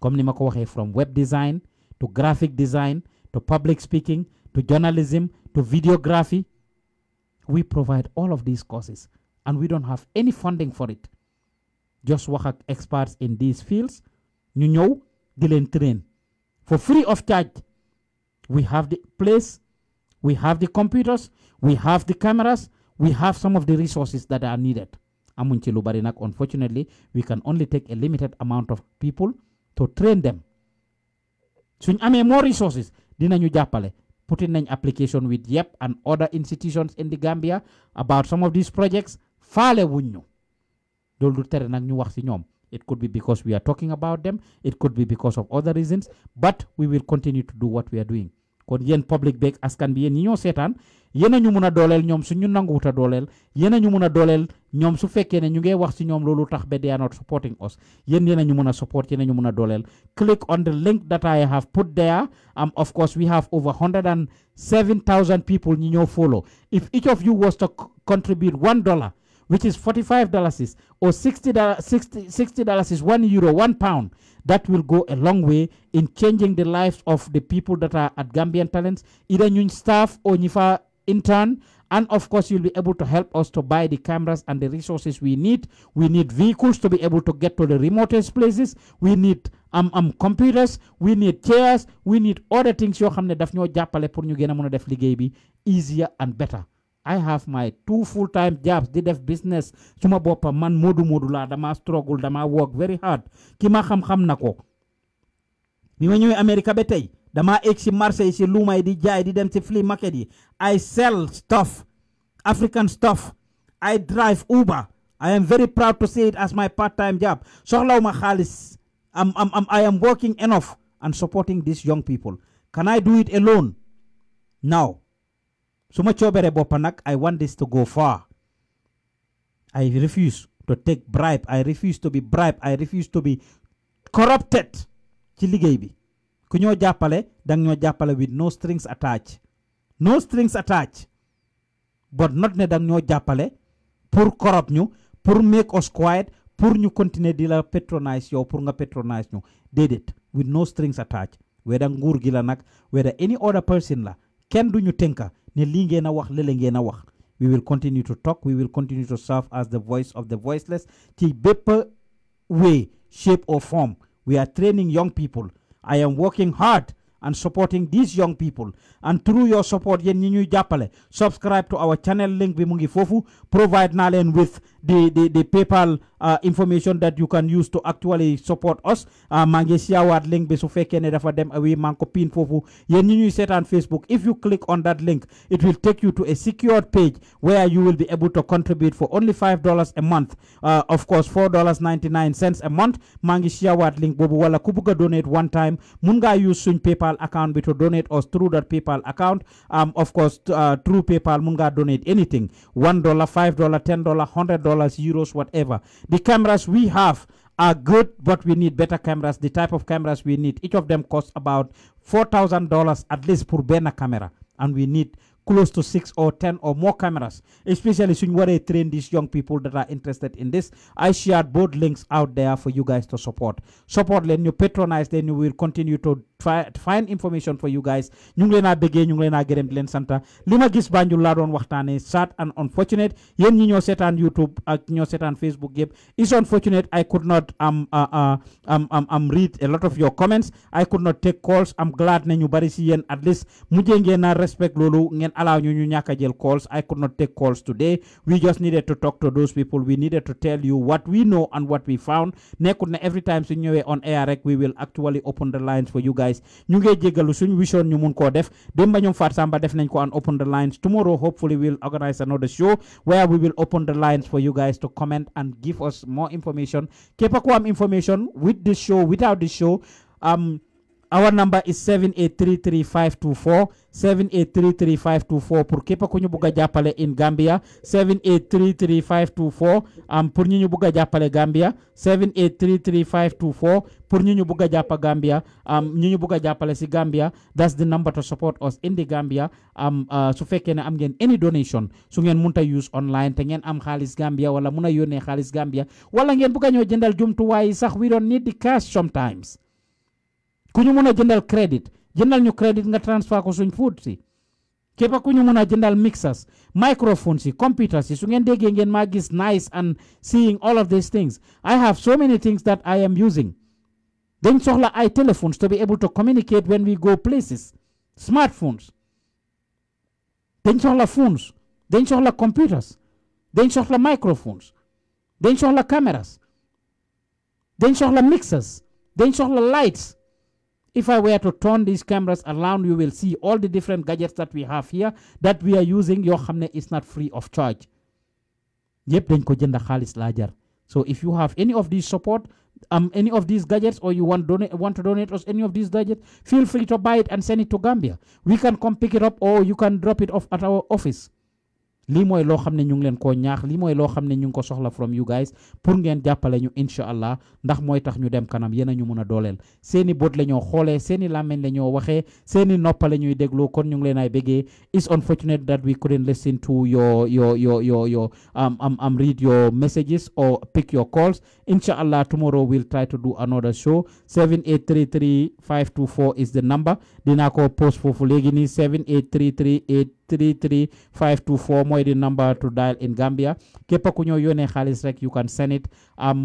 Comme ni ma ko waxee, from web design to graphic design to public speaking to journalism to videography. We provide all of these courses and we don't have any funding for it. Just wax ak experts in these fields, ñu ñëw di leen train for free of charge. We have the place, we have the computers, we have the cameras, we have some of the resources that are needed. Amuñ ci lu bari nak, unfortunately, we can only take a limited amount of people to train them. Suñ amee more resources, dinañu jàppale. Putting an application with YEP and other institutions in the Gambia about some of these projects. Faale wuñ ñu. Loolu du tere nag ñu wax ci ñoom. It could be because we are talking about them. It could be because of other reasons. But we will continue to do what we are doing. Kon yéen public beeg askan bi yéen ñi ñoo seetaan, yéen a ñu mun a dooleel ñoom su ñu nanguwut a dooleel, yéen a ñu mun a dooleel ñoom su fekkee ne ñu ngi wax ci ñoom loolu tax ba they are not supporting us. Yéen a ñu mun a support, yéen a ñu mun a dooleel. Click on the link that I have put there. Of course, we have over 107,000 people ñi ñoo follow. If each of you was to contribute $1, which is $45 or $60 is €1, £1, that will go a long way in changing the lives of the people that are at Gambian Talents, either new staff or ñi fa in turn. And of course, you'll be able to help us to buy the cameras and the resources we need. We need vehicles to be able to get to the remotest places. We need computers. We need chairs. We need other things yoo xam ne daf ñoo jàppale pour ñu gën a mën a def liggéey bi easier and better. I have my 2 full-time jobs. Di def business suma boppa man modu la dama struggle dama work very hard. Ki ma xam na ko. Bi ma ñëwee America ba tey dama egg si marché yi si luuma yi di jaay di dem si flea market yi. I sell stuff, African stuff. I drive Uber. I am very proud to say it as my part-time job. Soxlawuma xaalis. I am working enough and supporting these young people. Can I do it alone? No. Suma coobere boppa nag, I want this to go far. I refuse to take bribe. I refuse to be bribed. I refuse to be corrupted ci liggéey bi. Ku ñoo jàppale dang ñoo jàppale with no strings attached. No strings attached. But not ne dang ñoo jàppale pour corrupt ñu, pour make us quiet, pour ñu continuer di la patronize yow pour nga patronize ñu. Déedéet, with no strings attached. Whether nguur gi la nag, whether any other person la, kenn du ñu tënka ne lii ngeen a wax lele ngeen a wax. We will continue to talk. We will continue to serve as the voice of the voiceless. Ci bépp way, shape or form. We are training young people. I am working hard and supporting these young people. And through your support, yen ñi ñuy jàppale, subscribe to our channel link bi mu ngi fofu. Provide na leen with the PayPal information that you can use to actually support us. Maa ngi siyawaat link bi su fekkee ne dafa dem away maa ngi ko pin fofu. Yen ñi ñuy seetaan Facebook, if you click on that link, it will take you to a secured page where you will be able to contribute for only $5 a month. Of course, $4.99 a month. Maa ngi siyawaat link boobu wala ku bëgg a donate one time mun nga use suñ PayPal account bi to donate us through that PayPal account. Of course, through PayPal mun nga donate anything. $1, $5, $10, $100, euros, whatever. The cameras we have are good, but we need better cameras. The type of cameras we need, each of them costs about $4,000 at least per benna camera, and we need close to 6 or 10 or more cameras, especially suñ waree train these young people that are interested in this. I shared both links out there for you guys to support leen ñu patronize leen. We will continue to find information for you guys. ñu ngi leen a bëggee, ñu ngi leen a gërëm di leen santa. li ma gis Banjul laa doon waxtaane, sad and unfortunate. Yéen ñi ñoo seetaan YouTube ak ñoo seetaan Facebook yëpp, it's unfortunate I could not read a lot of your comments. I could not take calls. I'm glad ne ñu bari si yéen at least mujjee ngeen a respect loolu ngeen allow ñu ñàkk a jël calls. I could not take calls today. We just needed to talk to those people. We needed to tell you what we know and what we found. Nekkut ne every time su ñëwee on air rek we will actually open the lines for you guys. Ñu ngi jégalu suñ vision ñu mun koo def. Demba ñoom Fat Samba def nañ ko and open the lines. Tomorrow hopefully we'll organize another show where we will open the lines for you guys to comment and give us more information. Képp ku am information with this show, without this show, our number is 7833524 7833524 pour képp ku ñu bugg a jàppale in Gambia. 7833524 pour ñu bugg a jàppale Gambia. 7833524 pour ñu bugg a jàppa Gambia. ñu bugg a jàppale si Gambia. That's the number to support us in the Gambia. Su fekkee ne am ngeen any donation su ngeen munta use online te ngeen am xaalis Gambia wala mun a yónnee xaalis Gambia wala ngeen bugg a ñoo jëndal jumtuwaay sax, we don't need the cash sometimes. ku ñu mun a jëndal credit, jëndal ñu credit nga transfer ko suñ food si. képp ku ñu mun a jëndal mixers, microphones si, computers si. su ngeen déggee ngeen maa gis nice and seeing all of these things. I have so many things that I am using. dañ soxla ay telephones to be able to communicate when we go places. Smartphones. dañ soxla phones. dañ soxla computers. dañ soxla microphones. dañ soxla cameras. dañ soxla mixers. dañ soxla lights. If I were to turn these cameras around, you will see all the different gadgets that we have here that we are using. Yoo xam ne is not free of charge. Yep, dañ ko jënd xaalis laa jar. So if you have any of these support, any of these gadgets, or you want to donate us any of these gadgets, feel free to buy it and send it to Gambia. We can come pick it up, or you can drop it off at our office. lii mooy loo xam ne ñu ngi leen koo ñaax, lii mooy loo xam ne ñu ngi ko soxla from you guys pour ngeen jàppale ñu incha allah, ndax mooy tax ñu dem kanam, yéen a ñu mun a dooleel. seeni bët la ñoo xoolee, seeni làmmeñ la ñoo waxee, seeni noppa la ñuy déglu, kon ñu ngi leen ay bëggee. It's unfortunate that we couldn't listen to your read your messages or pick your calls. Inshallah, tomorrow we'll try to do another show. 7833524 is the number. Dinaa ko post foofu léegi nii 78338 33524 mooy the number to dial in Gambia. Képp ku ñoo yónnee xaalis rek you can send it.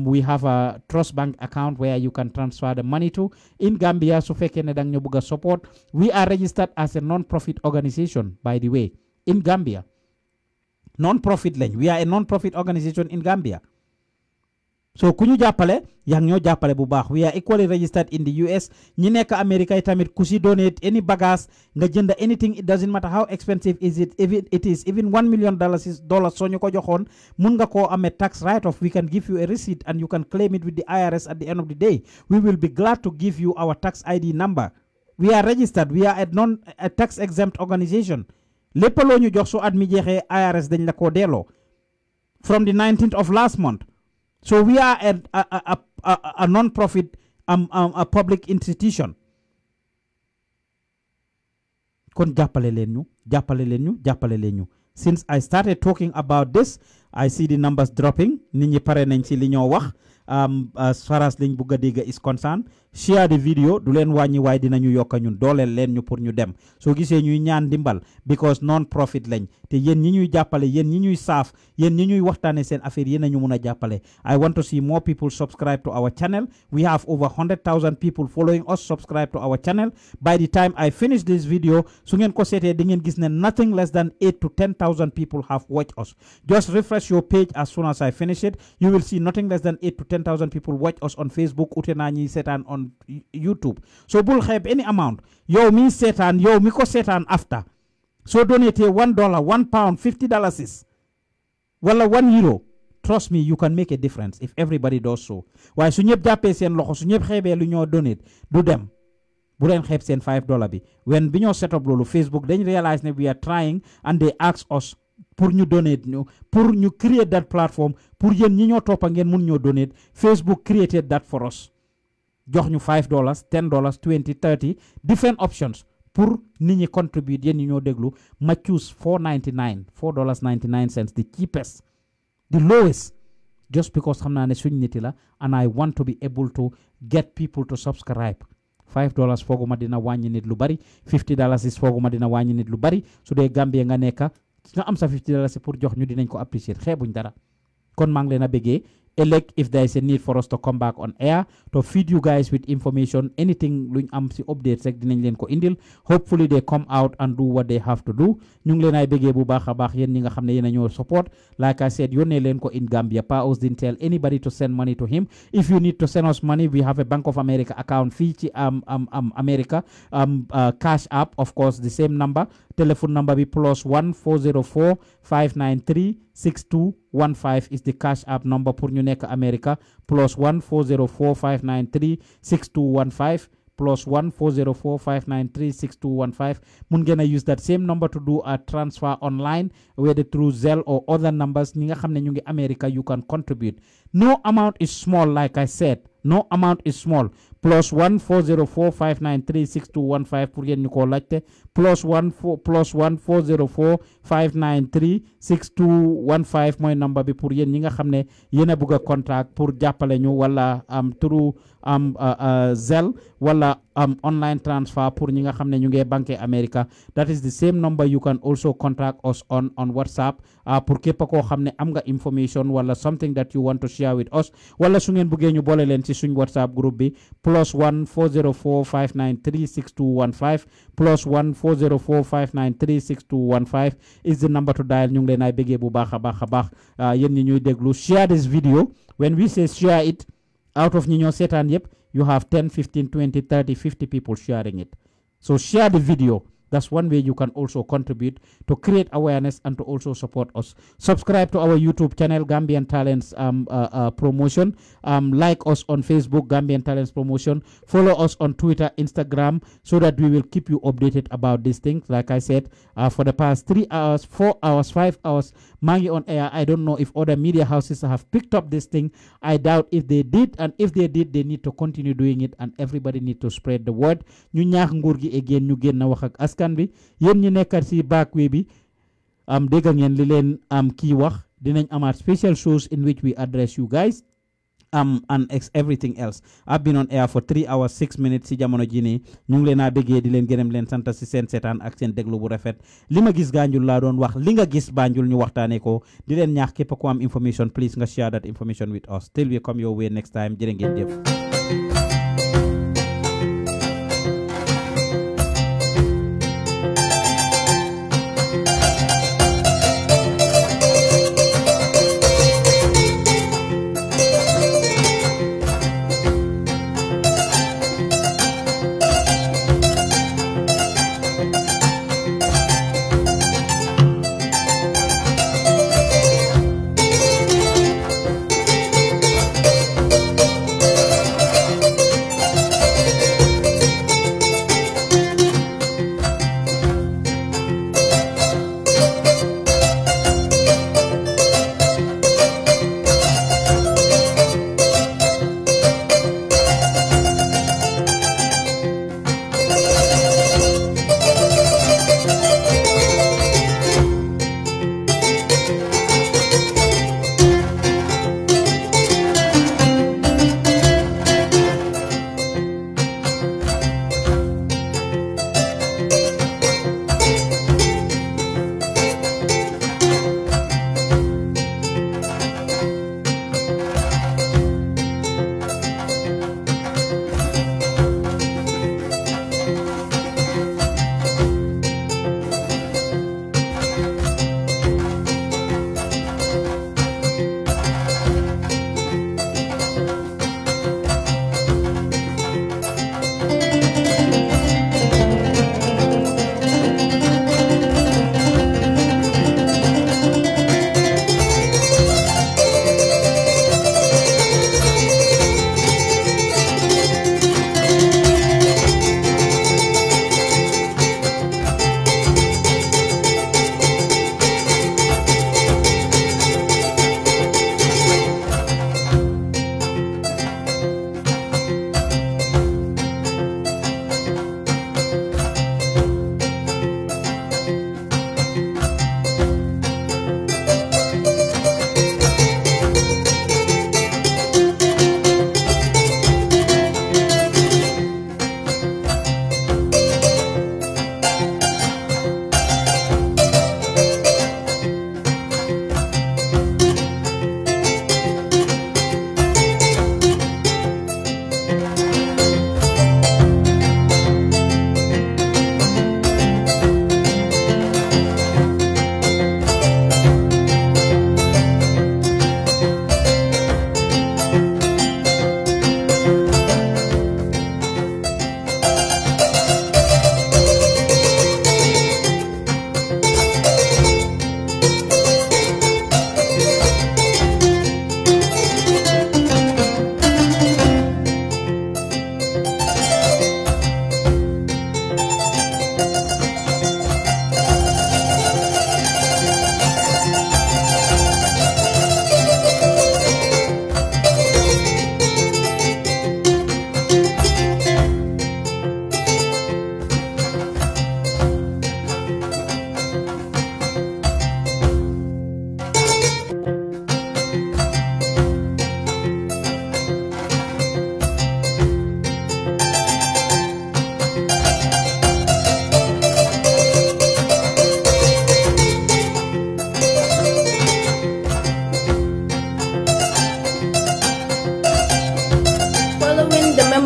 We have a trust bank account where you can transfer the money to in Gambia. Su fekkee ne dang ñu bëgg a support. We are registered as a non-profit organization, by the way, in Gambia. Non-profit lañ. We are a non-profit organization in Gambia. So ku ñu jàppale yang ñoo jàppale bu baax. We are equally registered in the US. ñi nekk America tamit ku si donate any bagage nga jënd anything, it doesn't matter how expensive is it, even $1 million soo ñu ko joxoon mun nga koo amee tax write off. We can give you a receipt and you can claim it with the IRS at the end of the day. We will be glad to give you our tax ID number. We are registered. We are a tax exempt organization. lépp loo ñu jox su at mi jeexee IRS dañ la koo delloo from the 19th of last month. So we are a non-profit a public institution. Kon jàppale leen ñu jàppale leen ñu jàppale leen ñu. Since I started talking about this, I see the numbers dropping. Nit ñi pare nañ ci li ñoo wax. As far as liñ bugg a dégg is concerned, share the video du leen wàññi waaye dinañu yokka ñun dooleel leen ñu pour ñu dem soo gisee ñuy ñaan dimbal because non profit lañ te yéen ñi ñuy jàppale yéen ñi ñuy saaf yéen ñi ñuy waxtaane seen affaire yéen nañu mun a jàppale. I want to see more people subscribe to our channel. We have over 100,000 people following us subscribe to our channel. By the time I finish this video su ngeen ko seetee di ngeen gis ne nothing less than 8 to 10,000 people have watched us. Just refresh your page as soon as I finish it. You will see nothing less than 8 to 10,000 people watch us on Facebook ute naa ñi seetaan on YouTube. So bul xeeb any amount yow mi seetaan yow mi ko seetaan after so donate $1 £1 $50 wala €1. Trust me, you can make a difference if everybody does so. Waaye su ñëpp jàppee seen loxo su ñëpp xeebee lu ñoo donate du dem. Bu leen xeeb seen $5 bi. When bi ñoo set up loolu Facebook dañ realize ne we are trying and they ask us pour ñu donate ñu pour ñu create that platform pour yéen ñi ñoo toppa ngeen mun ñoo donate. Facebook created that for us. Jox ñu $5 $10 $20 $30 different options pour nit ñi contribute yéen ñi ñoo déglu ma choose $4.99 the cheapest the lowest just because xam naa ne suñ niti la and I want to be able to get people to subscribe. $5 fooguma dina wàññi nit lu bari $50 is fooguma dina wàññi nit lu bari su dee Gambie nga nekka nga am sa $50 pour jox ñu dinañ ko appreciate xeebuñ dara kon maa ngi leen a bëggee. Elect if there is a need for us to come back on air to feed you guys with information anything luñ am si updates rek dinañ leen ko indil. Hopefully they come out and do what they have to do. ñu ngi leen ay bëggee bu baax a baax yéen ñi nga xam ne yéen a ñoo support. Like I said yónnee leen ko in Gambia. Pa Ous didn't tell anybody to send money to him. If you need to send us money we have a Bank of America account fii ci America Cash App of course the same number. Telephone number be +1 404 593 6215 is the Cash App number pour ñu nekk America. +1 404 593 6215 +1 404 593 6215. Mun ngeen a use that same number to do a transfer online whether through Zelle or other numbers. Ñi nga xam ne ñu ngi America you can contribute. No amount is small like I said. No amount is small. +1 404 593 6215 pour yéen ñu ko laajte. +1 404 593 6215 mooy number bi pour yéen ñi nga xam ne yéen a bëgg a contact pour jàppale ñu wala through Zelle wala online transfer pour ñi nga xam ne ñu ngi banque America. That is the same number you can also contact us on WhatsApp pour képp koo xam ne am nga information wala something that you want to share with us wala su ngeen bëggee ñu boole leen ci suñ WhatsApp group bi. +1 404 593 6215 +1 404 593 6215 is the number to dial. ñu ngi leen ay bëggee bu baax a baax a baax yéen ñi ñuy déglu. Share this video. When we say share it, out of ñi ñoo seetaan yëpp you have 10 15 20 30 50 people sharing it. So share the video. That's one way you can also contribute to create awareness and to also support us. Subscribe to our YouTube channel, Gambian Talents Promotion. Like us on Facebook, Gambian Talents Promotion. Follow us on Twitter, Instagram, so that we will keep you updated about these things. Like I said, for the past 3 hours, 4 hours, 5 hours, Mangi on air. I don't know if other media houses have picked up this thing. I doubt if they did, and if they did, they need to continue doing it, and everybody need to spread the word. Ñu ñaax nguur gi again ñu génn wax ak askan bi yéen ñi nekkat ci backway bi dégg ngeen li leen kii wax dinañ amaat special shows in which we address you guys and everything else. I've been on air for 3 hours 6 minutes si jamono jini ñu ngi leena bëggee di leen gërëm leen sant si seen seetaan ak seen déglu bu rafet li ma gis Banjul laa doon wax li nga gis Banjul ñu waxtaanee ko di leen ñaax képp ku am information please nga share that information with us till we come your way next time jërë ngeen jëf.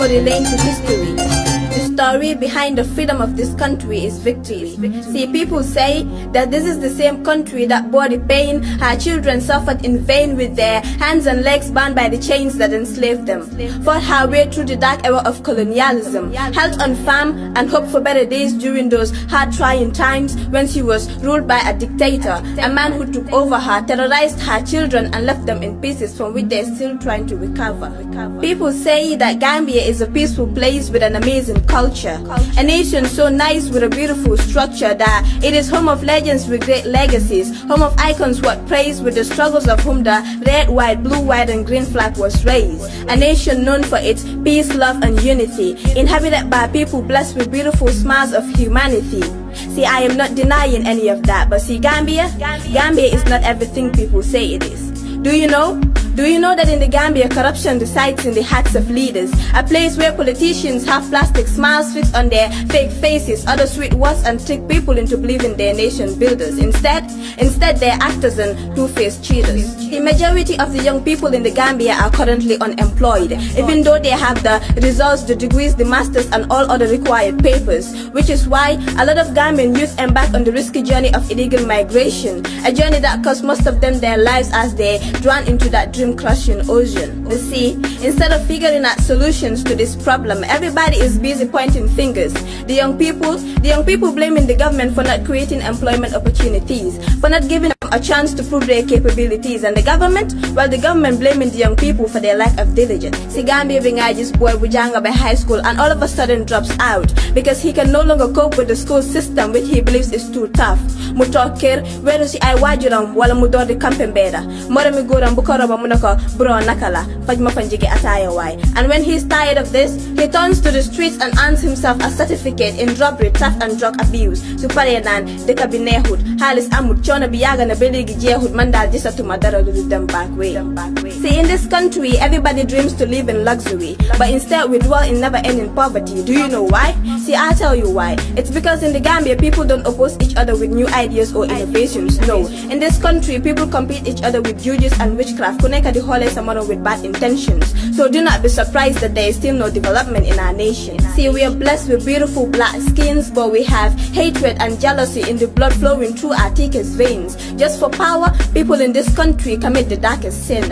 memory lane to history. The story behind the freedom of this country is victory. See, people say that this is the same country that bore the pain our children suffered in vain with their hands and legs bound by the chains that enslaved them, fought our way through the dark era of colonialism, held on farm and hoped for better days during those hard trying times when she was ruled by a dictator, a man who took over her, terrorized her children and left them in pieces from which they're still trying to recover. People say that Gambia is a peaceful place with an amazing culture, a nation so nice with a beautiful structure that it is home of legends with great legacies, home of icons what praise with the struggles of whom the red, white, blue, white and green flag was raised, a nation known for its peace, love and unity, inhabited by people blessed with beautiful smiles of humanity. See, I am not denying any of that, but see, Gambia is not everything people say it is. Do you know? Do you know that in the Gambia, corruption resides in the hearts of leaders? A place where politicians have plastic smiles fixed on their fake faces, other sweet words, and trick people into believing they're nation builders. Instead, they're actors and two-faced cheaters. The majority of the young people in the Gambia are currently unemployed, even though they have the results, the degrees, the masters, and all other required papers, which is why a lot of Gambian youth embark on the risky journey of illegal migration, a journey that costs most of them their lives as they drown into that dream-crushing ocean. You see, instead of figuring out solutions to this problem, everybody is busy pointing fingers. The young people blaming the government for not creating employment opportunities, for not giving them a chance to prove their capabilities, and the government blaming the young people for their lack of diligence. See, Gambia being this boy Bujanga by high school and all of a sudden drops out because he can no longer cope with the school system which he believes is too tough. Mutokir, where is I wajuram wala mudor de campembeda. Morami guram bukoroba munako bro nakala, fajma fanjige ataya wai. And when he's tired of this, he turns to the streets and earns himself a certificate in robbery, theft and drug abuse. Suparianan, dekabinehud, halis amud, chona biyaga na beligi jehud, mandal jisa to madara do them back way. See, in this country, everybody dreams to live in luxury, but instead we dwell in never-ending poverty. Do you know why? See, I'll tell you why. It's because in the Gambia, people don't oppose each other with new ideas or innovations. No. In this country, people compete each other with juju and witchcraft, connect the whole someone with bad intentions. So do not be surprised that there is still no development in our nation. See, we are blessed with beautiful black skins, but we have hatred and jealousy in the blood flowing through our thickest veins. Just for power, people in this country commit the darkest sins.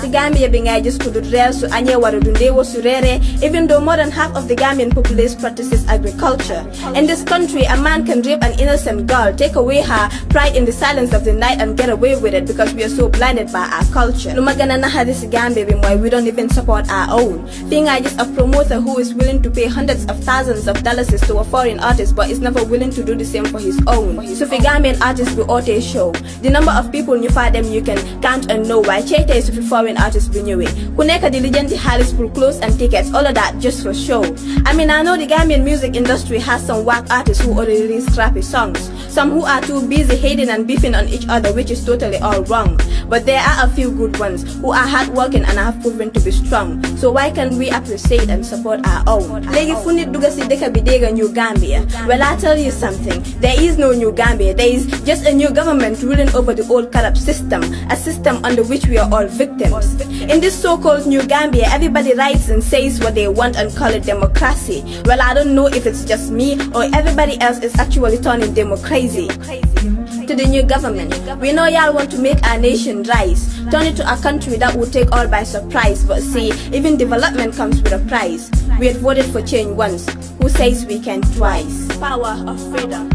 The Gambia being just could su anye warudundewo surere, even though more than half of the Gambian populace practices agriculture. In this country, a man can rape an innocent girl, take away her pride in the silence of the night and get away with it because we are so blinded by our culture. Lumagana na this Gambia why we don't even support our own. Being just a promoter who is willing to pay hundreds of thousands of dollars to a foreign artist but is never willing to do the same for his own. So for Gambian artists we ought show the number of people you find them you can count and know why Cheta is for foreign artists renew it. Kuneka diligent Harris for clothes and tickets, all of that just for show. I mean, I know the Gambian music industry has some whack artists who already release crappy songs, some who are too busy hating and beefing on each other, which is totally all wrong. But there are a few good ones who are hardworking and have proven to be strong. So why can't we appreciate and support our own? Legi funit dugasi deka bidega New Gambia. Well, I tell you something, there is no New Gambia. There is just a new government ruling over the old corrupt system, a system under which we are all victims. In this so-called New Gambia, everybody writes and says what they want and call it democracy. Well, I don't know if it's just me or everybody else is actually turning democracy. To the new government, we know y'all want to make our nation rise, turn it to a country that will take all by surprise. But see, even development comes with a price. We had voted for change once. Who says we can twice? Power of freedom.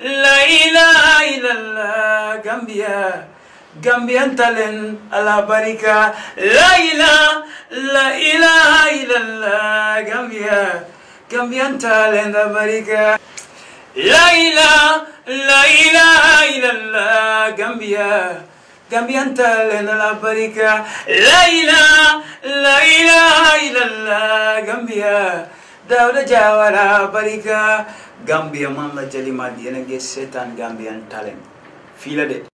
La ilaha illallah, Gambia, Gambian Talent ala barika. La ilaha illallah, Gambia, Gambian Talent ala barika. La ilaha illallah, Gambia, Gambian Talent ala barika. La ilaha illallah, Gambia, Dauda Jawara barika. Gambia Muhammed Waggeh and Gambian Talent. Feel it.